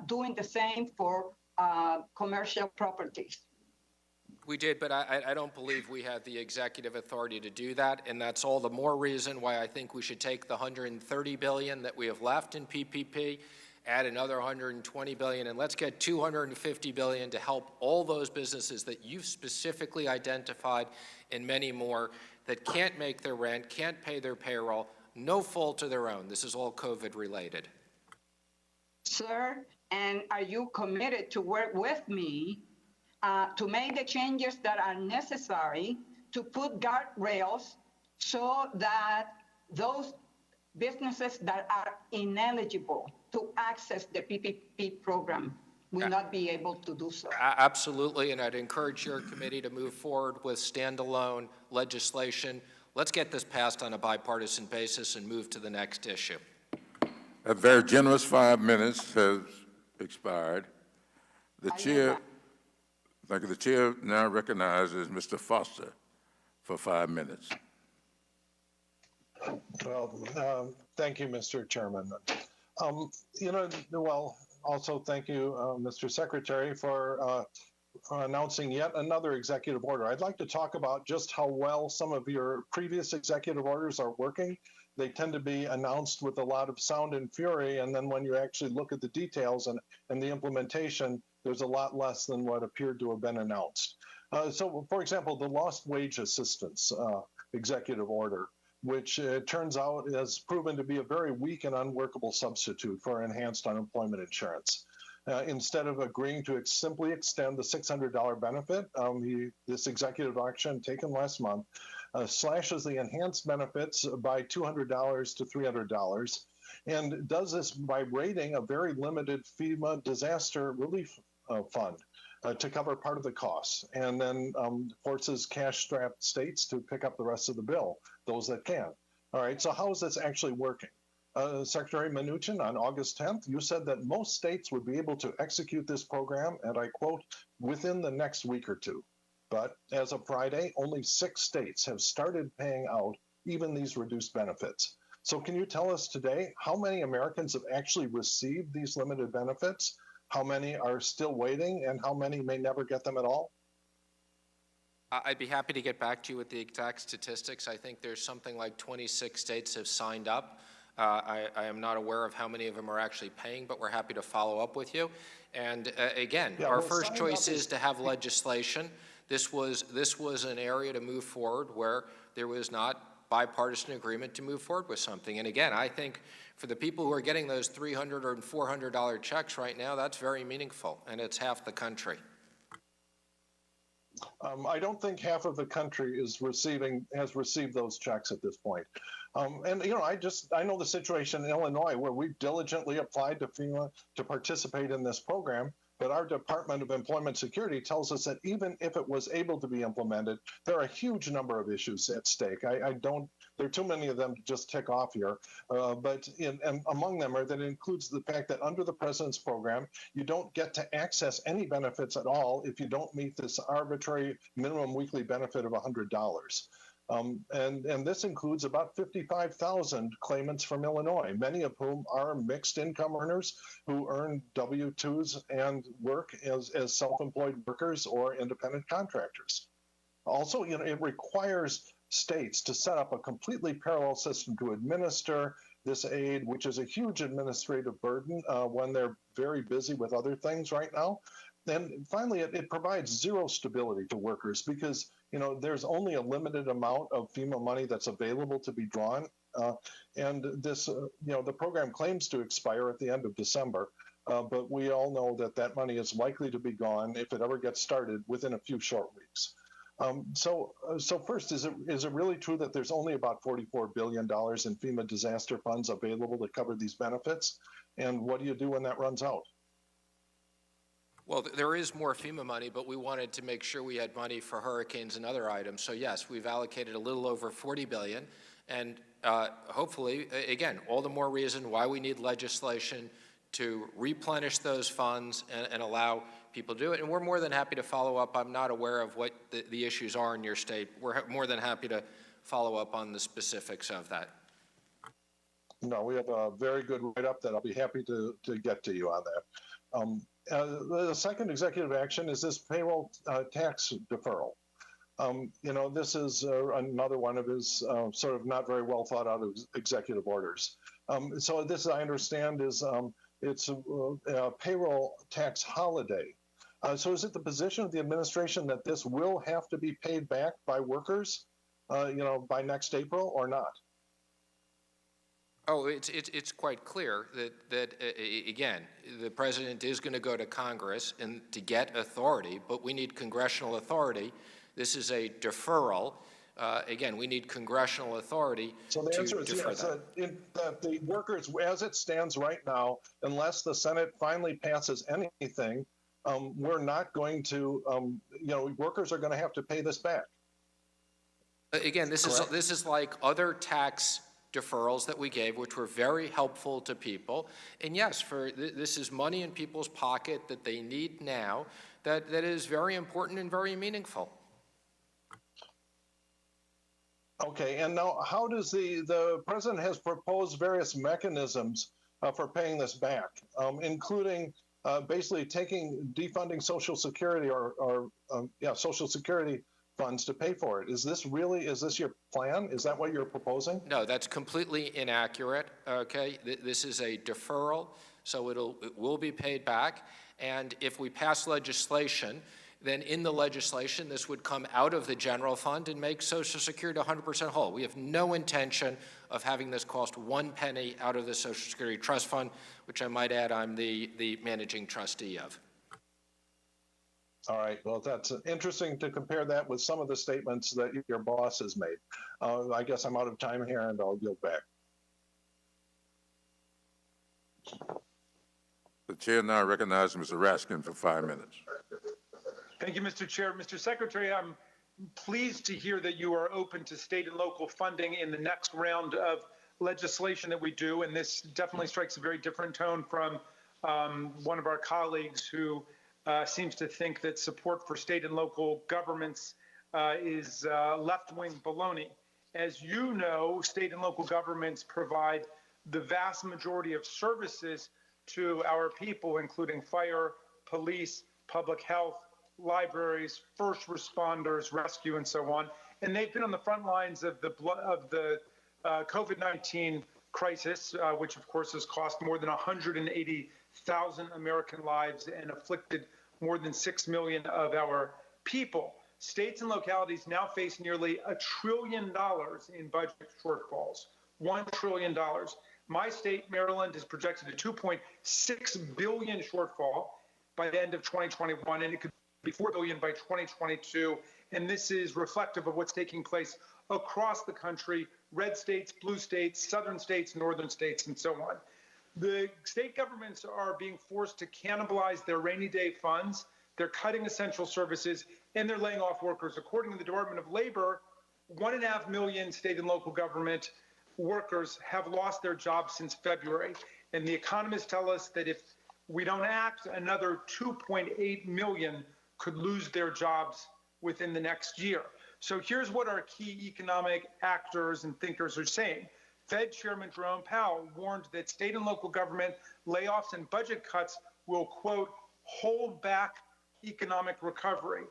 doing the same for commercial properties? We did, but I don't believe we have the executive authority to do that, and that's all the more reason why I think we should take the $130 billion that we have left in PPP, add another $120 billion, and let's get $250 billion to help all those businesses that you've specifically identified and many more that can't make their rent, can't pay their payroll, no fault of their own. This is all COVID related. Sir, and are you committed to work with me to make the changes that are necessary to put guardrails so that those businesses that are ineligible to access the PPP program will not be able to do so? Absolutely, and I'd encourage your committee to move forward with standalone legislation. Let's get this passed on a bipartisan basis and move to the next issue. A very generous 5 minutes has expired. The chair now recognizes Mr. Foster for 5 minutes. Well, thank you, Mr. Chairman. Also thank you, Mr. Secretary, for announcing yet another executive order. I'd like to talk about just how well some of your previous executive orders are working. They tend to be announced with a lot of sound and fury, and then when you actually look at the details and the implementation, there's a lot less than what appeared to have been announced. So, for example, the lost wage assistance executive order, which it turns out has proven to be a very weak and unworkable substitute for enhanced unemployment insurance. Instead of agreeing to simply extend the $600 benefit, this executive action taken last month slashes the enhanced benefits by $200 to $300 and does this by raiding a very limited FEMA disaster relief fund to cover part of the costs, and then forces cash-strapped states to pick up the rest of the bill, those that can. All right, so how is this actually working? Secretary Mnuchin, on August 10th, you said that most states would be able to execute this program, and I quote, within the next week or two. But as of Friday, only 6 states have started paying out even these reduced benefits. So can you tell us today how many Americans have actually received these limited benefits? How many are still waiting, and how many may never get them at all? I'd be happy to get back to you with the exact statistics. I think there's something like 26 states have signed up. I am not aware of how many of them are actually paying, but we're happy to follow up with you. And again, our first choice is to have legislation. This was an area to move forward where there was not bipartisan agreement to move forward with something. And again, I think for the people who are getting those $300 or $400 checks right now, that's very meaningful, and it's half the country. I don't think half of the country has received those checks at this point. And I know the situation in Illinois where we've diligently applied to FEMA to participate in this program, but our Department of Employment Security tells us that even if it was able to be implemented, there are a huge number of issues at stake. There are too many of them to just tick off here, and among them that it includes the fact that under the president's program, you don't get to access any benefits at all if you don't meet this arbitrary minimum weekly benefit of $100. And this includes about 55,000 claimants from Illinois, many of whom are mixed income earners who earn W-2s and work as self-employed workers or independent contractors. Also, it requires states to set up a completely parallel system to administer this aid, which is a huge administrative burden when they're very busy with other things right now. And finally, it provides zero stability to workers because there's only a limited amount of FEMA money that's available to be drawn, and this the program claims to expire at the end of December, but we all know that money is likely to be gone if it ever gets started within a few short weeks. So first, is it really true that there's only about $44 billion in FEMA disaster funds available to cover these benefits? And what do you do when that runs out? Well, there is more FEMA money, but we wanted to make sure we had money for hurricanes and other items. So yes, we've allocated a little over $40 billion, and hopefully, again, all the more reason why we need legislation to replenish those funds and allow people to do it. And we're more than happy to follow up. I'm not aware of what the issues are in your state. We're more than happy to follow up on the specifics of that. No, we have a very good write-up that I'll be happy to get to you on that. The second executive action is this payroll tax deferral. This is another one of his sort of not very well thought out executive orders. So this, I understand, is it's a payroll tax holiday. So is it the position of the administration that this will have to be paid back by workers, by next April or not? Oh, it's quite clear that again, the president is going to go to Congress and to get authority, but we need congressional authority. This is a deferral. Again, we need congressional authority. So the answer is yes. That the workers, as it stands right now, unless the Senate finally passes anything, we're not going to. Workers are going to have to pay this back. Again, this is like other tax deferrals that we gave, which were very helpful to people. And yes, this is money in people's pocket that they need now that is very important and very meaningful. Okay, and now how does the president has proposed various mechanisms for paying this back, including basically defunding Social Security or Social Security funds to pay for it. Is this your plan? Is that what you're proposing? No, that's completely inaccurate, okay? This is a deferral, so it will be paid back. And if we pass legislation, then in the legislation, this would come out of the general fund and make Social Security 100% whole. We have no intention of having this cost 1 penny out of the Social Security Trust Fund, which I might add I'm the managing trustee of. All right. Well, that's interesting to compare that with some of the statements that your boss has made. I guess I'm out of time here, and I'll yield back. The chair now recognizes Mr. Raskin for 5 minutes. Thank you, Mr. Chair. Mr. Secretary, I'm pleased to hear that you are open to state and local funding in the next round of legislation that we do, and this definitely strikes a very different tone from one of our colleagues who seems to think that support for state and local governments is left-wing baloney. As you know, state and local governments provide the vast majority of services to our people, including fire, police, public health, libraries, first responders, rescue, and so on. And they've been on the front lines of the COVID-19 crisis, which of course has cost more than 180,000 American lives and afflicted more than 6 million of our people. States and localities now face nearly $1 trillion in budget shortfalls. $1 trillion. My state, Maryland, is projected a $2.6 billion shortfall by the end of 2021, and it could be $4 billion by 2022. And this is reflective of what's taking place across the country: red states, blue states, southern states, northern states, and so on. The state governments are being forced to cannibalize their rainy day funds. They're cutting essential services, and they're laying off workers. According to the Department of Labor, 1.5 million state and local government workers have lost their jobs since February. And the economists tell us that if we don't act, another 2.8 million could lose their jobs within the next year. So here's what our key economic actors and thinkers are saying. Fed Chairman Jerome Powell warned that state and local government layoffs and budget cuts will, quote, hold back economic recovery.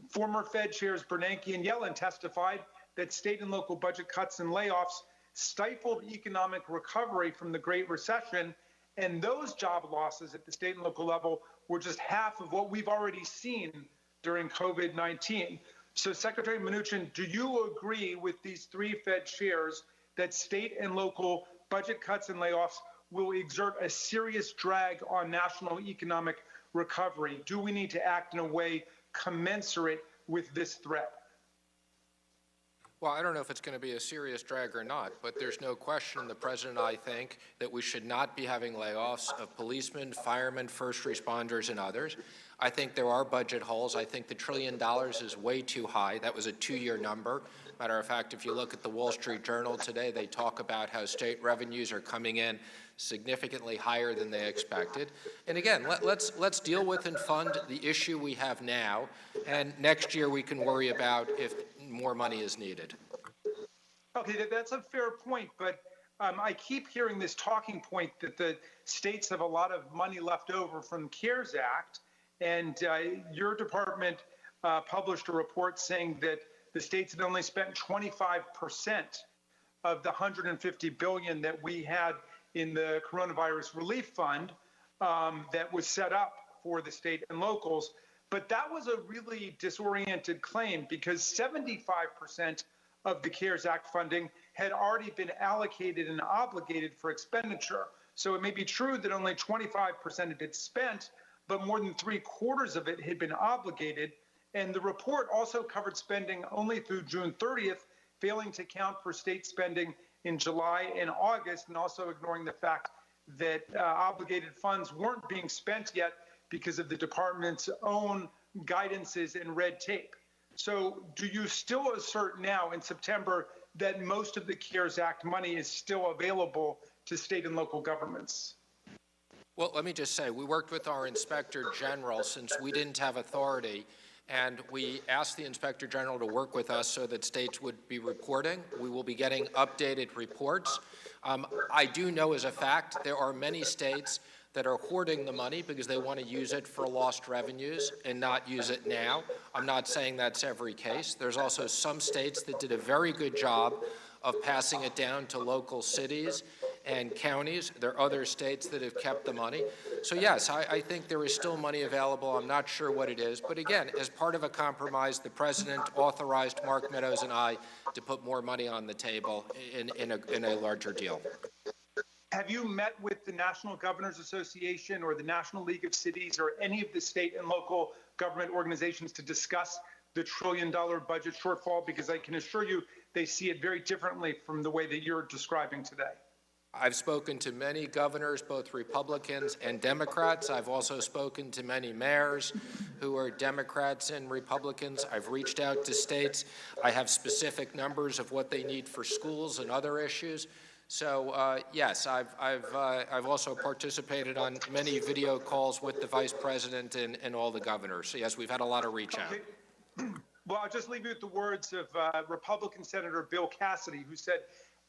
Former Fed chairs Bernanke and Yellen testified that state and local budget cuts and layoffs stifled economic recovery from the Great Recession, and those job losses at the state and local level were just half of what we've already seen during COVID-19. So, Secretary Mnuchin, do you agree with these three Fed chairs that state and local budget cuts and layoffs will exert a serious drag on national economic recovery? Do we need to act in a way commensurate with this threat? Well, I don't know if it's going to be a serious drag or not, but there's no question the president and I think that we should not be having layoffs of policemen, firemen, first responders, and others. I think there are budget holes. I think the $1 trillion is way too high. That was a 2-year number. Matter of fact, if you look at the Wall Street Journal today, they talk about how state revenues are coming in significantly higher than they expected. And again, let's deal with and fund the issue we have now, and next year we can worry about if more money is needed. Okay, that's a fair point, but I keep hearing this talking point that the states have a lot of money left over from the CARES Act, and your department published a report saying that the states had only spent 25% of the $150 billion that we had in the coronavirus relief fund that was set up for the state and locals. But that was a really disoriented claim because 75% of the CARES Act funding had already been allocated and obligated for expenditure. So it may be true that only 25% had been spent, but more than 3/4 of it had been obligated. And the report also covered spending only through June 30th, failing to account for state spending in July and August, and also ignoring the fact that obligated funds weren't being spent yet because of the department's own guidances and red tape. So do you still assert now in September that most of the CARES Act money is still available to state and local governments? Well, let me just say, we worked with our Inspector General since we didn't have authority, and we asked the Inspector General to work with us so that states would be reporting. We will be getting updated reports. I do know as a fact there are many states that are hoarding the money because they want to use it for lost revenues and not use it now. I'm not saying that's every case. There's also some states that did a very good job of passing it down to local cities and counties. There are other states that have kept the money. So yes, I think there is still money available. I'm not sure what it is. But again, as part of a compromise, the president authorized Mark Meadows and I to put more money on the table in a larger deal. Have you met with the National Governors Association or the National League of Cities or any of the state and local government organizations to discuss the $1 trillion budget shortfall? Because I can assure you they see it very differently from the way that you're describing today. I've spoken to many governors, both Republicans and Democrats. I've also spoken to many mayors who are Democrats and Republicans. I've reached out to states. I have specific numbers of what they need for schools and other issues. So yes, I've also participated on many video calls with the Vice President and all the governors. So yes, we've had a lot of reach out. Okay. Well, I'll just leave you with the words of Republican Senator Bill Cassidy, who said,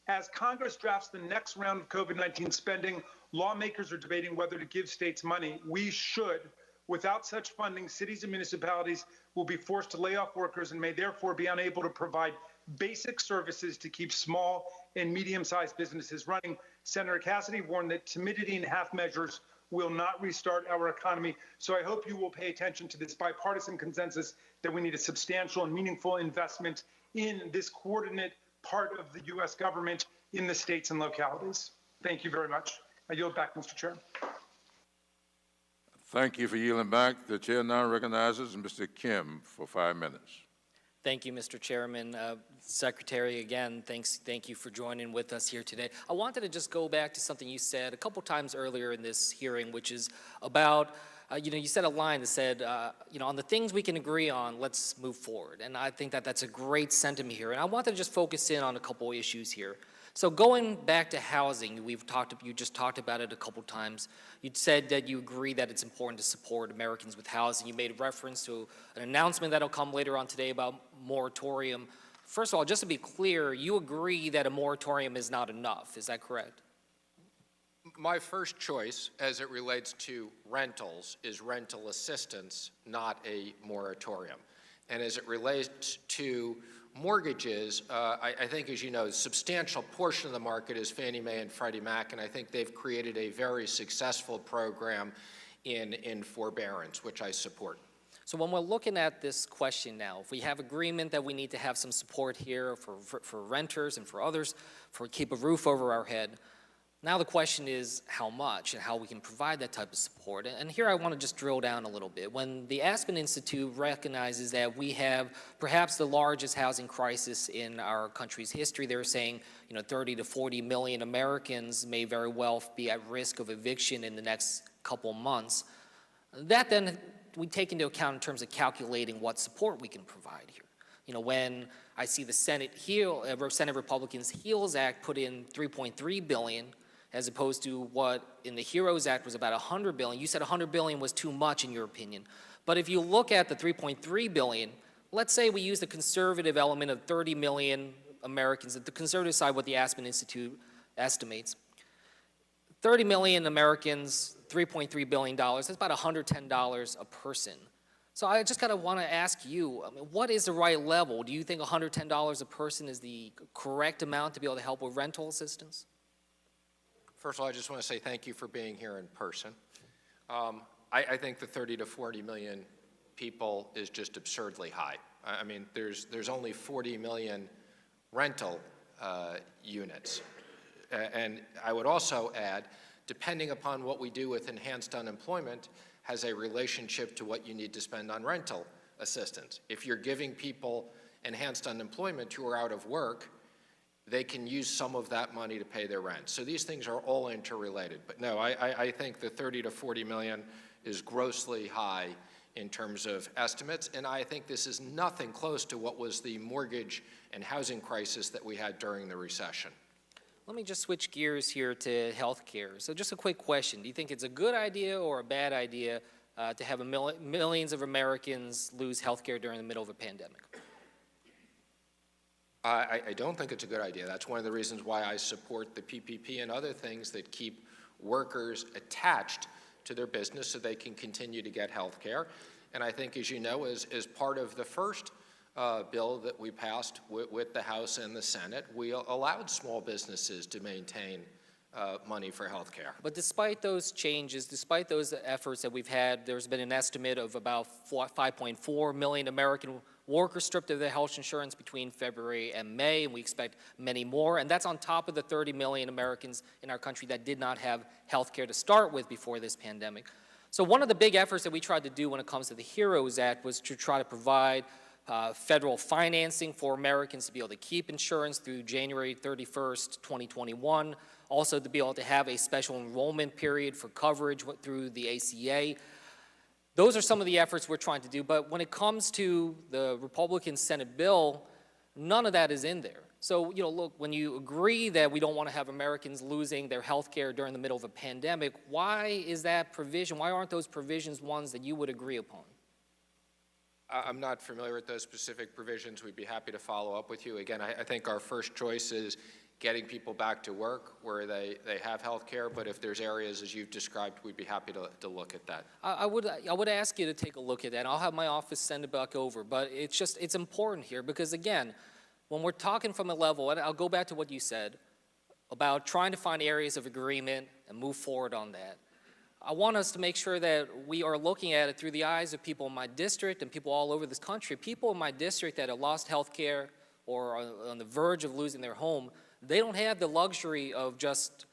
as Congress drafts the next round of COVID-19 spending, lawmakers are debating whether to give states money. We should. Without such funding, cities and municipalities will be forced to lay off workers and may therefore be unable to provide basic services to keep small and medium-sized businesses running. Senator Cassidy warned that timidity and half measures will not restart our economy. So I hope you will pay attention to this bipartisan consensus that we need a substantial and meaningful investment in this coordinate part of the U.S. government in the states and localities. Thank you very much. I yield back, Mr. Chair. Thank you for yielding back. The chair now recognizes Mr. Kim for 5 minutes. Thank you, Mr. Chairman. Secretary, again, thank you for joining with us here today. I wanted to just go back to something you said a couple times earlier in this hearing, which is about, you said a line that said, on the things we can agree on, let's move forward. And I think that that's a great sentiment here. And I wanted to just focus in on a couple issues here. So going back to housing, you just talked about it a couple times. You said that you agree that it's important to support Americans with housing. You made reference to an announcement that'll come later on today about moratorium. First of all, just to be clear, you agree that a moratorium is not enough. Is that correct? My first choice as it relates to rentals is rental assistance, not a moratorium. And as it relates to mortgages, I think, as you know, a substantial portion of the market is Fannie Mae and Freddie Mac, and I think they've created a very successful program in forbearance, which I support. So when we're looking at this question now, if we have agreement that we need to have some support here for renters and for others, for keep a roof over our head, now the question is how much and how we can provide that type of support. And here I want to just drill down a little bit. When the Aspen Institute recognizes that we have perhaps the largest housing crisis in our country's history, they're saying 30 to 40 million Americans may very well be at risk of eviction in the next couple months. That then we take into account in terms of calculating what support we can provide here. When I see the Senate Republicans HEALS Act put in $3.3 billion, as opposed to what in the HEROES Act was about $100 billion. You said $100 billion was too much in your opinion. But if you look at the $3.3 billion, let's say we use the conservative element of 30 million Americans, at the conservative side what the Aspen Institute estimates. 30 million Americans, $3.3 billion, that's about $110 a person. So I just kind of want to ask you, what is the right level? Do you think $110 a person is the correct amount to be able to help with rental assistance? First of all, I just want to say thank you for being here in person. I think the 30 to 40 million people is just absurdly high. I mean, there's only 40 million rental units. And I would also add, depending upon what we do with enhanced unemployment, has a relationship to what you need to spend on rental assistance. If you're giving people enhanced unemployment who are out of work, they can use some of that money to pay their rent. So these things are all interrelated. But no, I think the 30 to 40 million is grossly high in terms of estimates, and I think this is nothing close to what was the mortgage and housing crisis that we had during the recession. Let me just switch gears here to healthcare. So just a quick question. Do you think it's a good idea or a bad idea to have millions of Americans lose healthcare during the middle of a pandemic? I don't think it's a good idea. That's one of the reasons why I support the PPP and other things that keep workers attached to their business so they can continue to get health care. And I think, as you know, as part of the first bill that we passed with the House and the Senate, we allowed small businesses to maintain money for health care. But despite those changes, despite those efforts that we've had, there's been an estimate of about 5.4 million American workers stripped of their health insurance between February and May, and we expect many more. And that's on top of the 30 million Americans in our country that did not have health care to start with before this pandemic. So one of the big efforts that we tried to do when it comes to the HEROES Act was to try to provide federal financing for Americans to be able to keep insurance through January 31st, 2021. Also to be able to have a special enrollment period for coverage through the ACA. Those are some of the efforts we're trying to do, but when it comes to the Republican Senate bill, none of that is in there. So, look, when you agree that we don't want to have Americans losing their health care during the middle of a pandemic, why is that provision, why aren't those provisions ones that you would agree upon? I'm not familiar with those specific provisions. We'd be happy to follow up with you. Again, I think our first choice is getting people back to work where they have health care, but if there's areas as you've described, we'd be happy to look at that. I would ask you to take a look at that. I'll have my office send it back over, but it's important here because, again, when we're talking from a level, and I'll go back to what you said about trying to find areas of agreement and move forward on that. I want us to make sure that we are looking at it through the eyes of people in my district and people all over this country. People in my district that have lost health care or are on the verge of losing their home, they don't have the luxury of just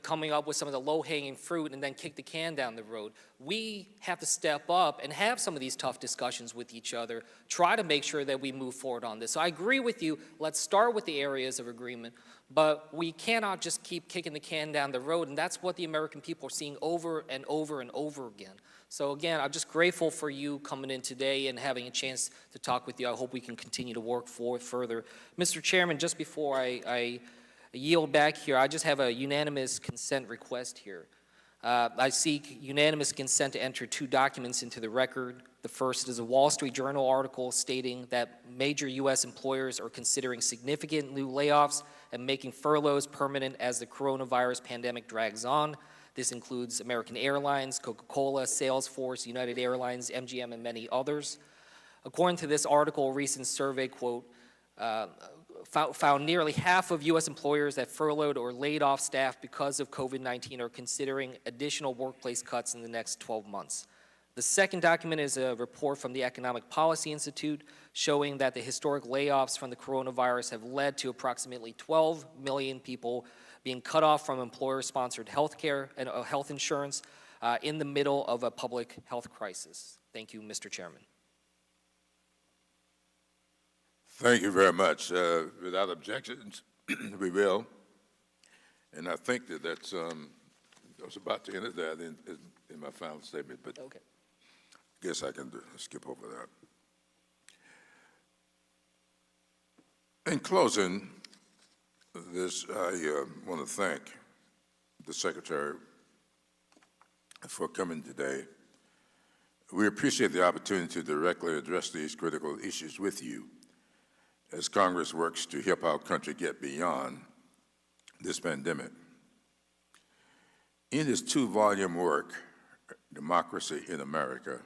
coming up with some of the low-hanging fruit and then kick the can down the road. We have to step up and have some of these tough discussions with each other, try to make sure that we move forward on this. So I agree with you, let's start with the areas of agreement, but we cannot just keep kicking the can down the road, and that's what the American people are seeing over and over and over again. So again, I'm just grateful for you coming in today and having a chance to talk with you. I hope we can continue to work forward further. Mr. Chairman, just before I yield back here, I just have a unanimous consent request here. I seek unanimous consent to enter 2 documents into the record. The first is a Wall Street Journal article stating that major U.S. employers are considering significant new layoffs and making furloughs permanent as the coronavirus pandemic drags on. This includes American Airlines, Coca-Cola, Salesforce, United Airlines, MGM, and many others. According to this article, a recent survey, quote, found nearly half of U.S. employers that furloughed or laid off staff because of COVID-19 are considering additional workplace cuts in the next 12 months. The second document is a report from the Economic Policy Institute showing that the historic layoffs from the coronavirus have led to approximately 12 million people being cut off from employer-sponsored health care and health insurance in the middle of a public health crisis. Thank you, Mr. Chairman. Thank you very much. Without objections, we will. And I think that's, I was about to enter that in my final statement, but okay. I guess I can skip over that. In closing this, I want to thank the Secretary for coming today. We appreciate the opportunity to directly address these critical issues with you as Congress works to help our country get beyond this pandemic. In his 2-volume work, Democracy in America,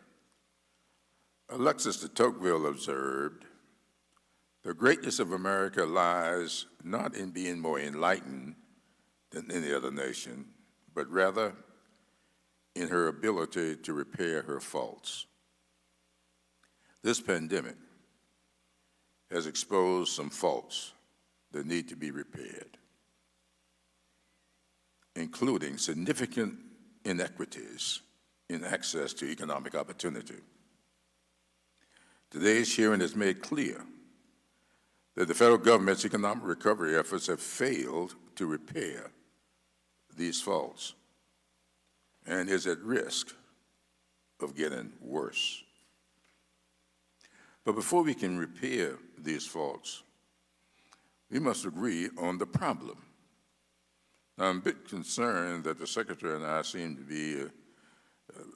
Alexis de Tocqueville observed, "The greatness of America lies not in being more enlightened than any other nation, but rather in her ability to repair her faults." This pandemic has exposed some faults that need to be repaired, including significant inequities in access to economic opportunity. Today's hearing has made clear that the federal government's economic recovery efforts have failed to repair these faults and is at risk of getting worse. But before we can repair these faults, we must agree on the problem. Now, I'm a bit concerned that the Secretary and I seem to be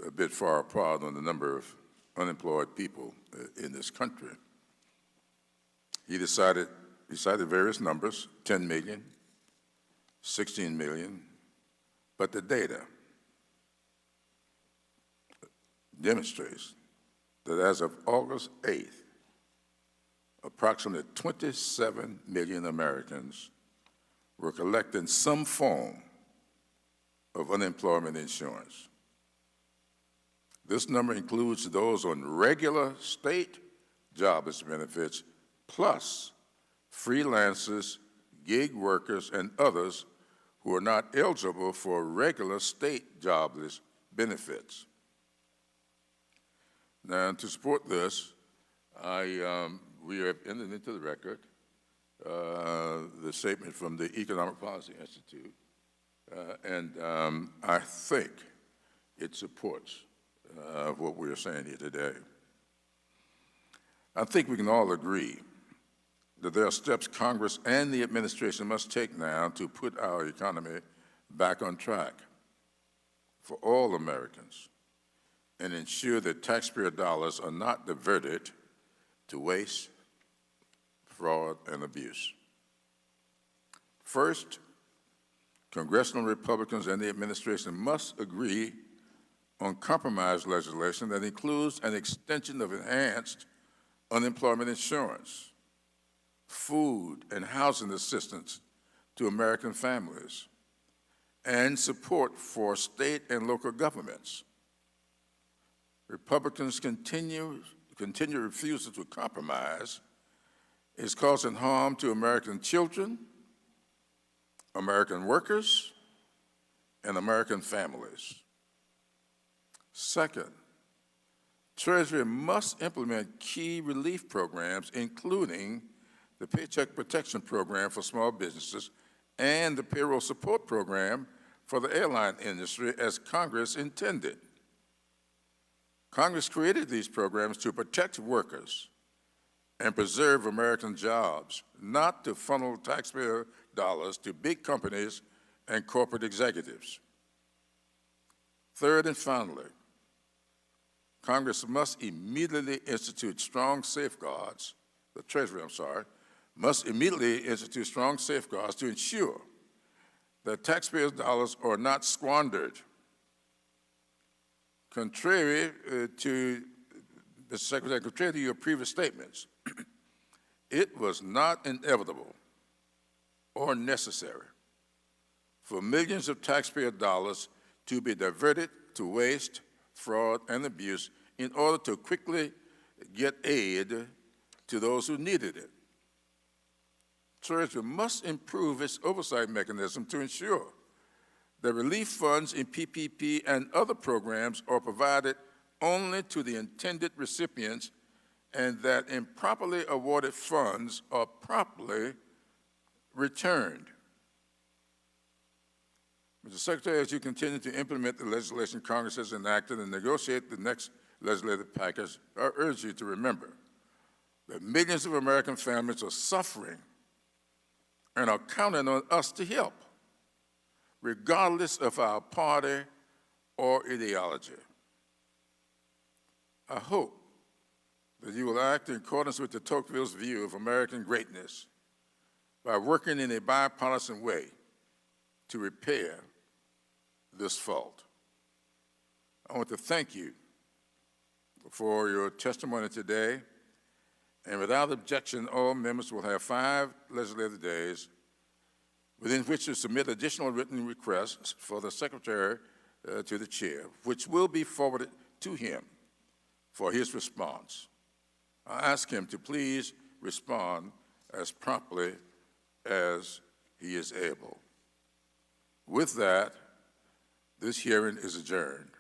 a bit far apart on the number of unemployed people in this country. He cited various numbers, 10 million, 16 million, but the data demonstrates that as of August 8th, approximately 27 million Americans were collecting some form of unemployment insurance. This number includes those on regular state jobless benefits, plus freelancers, gig workers, and others who are not eligible for regular state jobless benefits. Now, to support this, we have entered into the record the statement from the Economic Policy Institute, and I think it supports what we're saying here today. I think we can all agree that there are steps Congress and the administration must take now to put our economy back on track for all Americans and ensure that taxpayer dollars are not diverted to waste, fraud, and abuse. First, congressional Republicans and the administration must agree on compromise legislation that includes an extension of enhanced unemployment insurance, food and housing assistance to American families, and support for state and local governments. Republicans' continued refusal to compromise is causing harm to American children, American workers, and American families. Second, Treasury must implement key relief programs, including the Paycheck Protection Program for small businesses and the Payroll Support Program for the airline industry as Congress intended. Congress created these programs to protect workers and preserve American jobs, not to funnel taxpayer dollars to big companies and corporate executives. Third and finally, Congress must immediately institute strong safeguards, the Treasury, must immediately institute strong safeguards to ensure that taxpayers' dollars are not squandered. Contrary to the Secretary, contrary to your previous statements, it was not inevitable or necessary for millions of taxpayer dollars to be diverted to waste, fraud, and abuse in order to quickly get aid to those who needed it. Treasury must improve its oversight mechanism to ensure that relief funds in PPP and other programs are provided only to the intended recipients and that improperly awarded funds are properly returned. Mr. Secretary, as you continue to implement the legislation Congress has enacted and negotiate the next legislative package, I urge you to remember that millions of American families are suffering and are counting on us to help, regardless of our party or ideology. I hope that you will act in accordance with de Tocqueville's view of American greatness by working in a bipartisan way to repair this fault. I want to thank you for your testimony today, and without objection, all members will have 5 legislative days within which to submit additional written requests for the Secretary to the Chair, which will be forwarded to him for his response. I ask him to please respond as promptly as he is able. With that, this hearing is adjourned.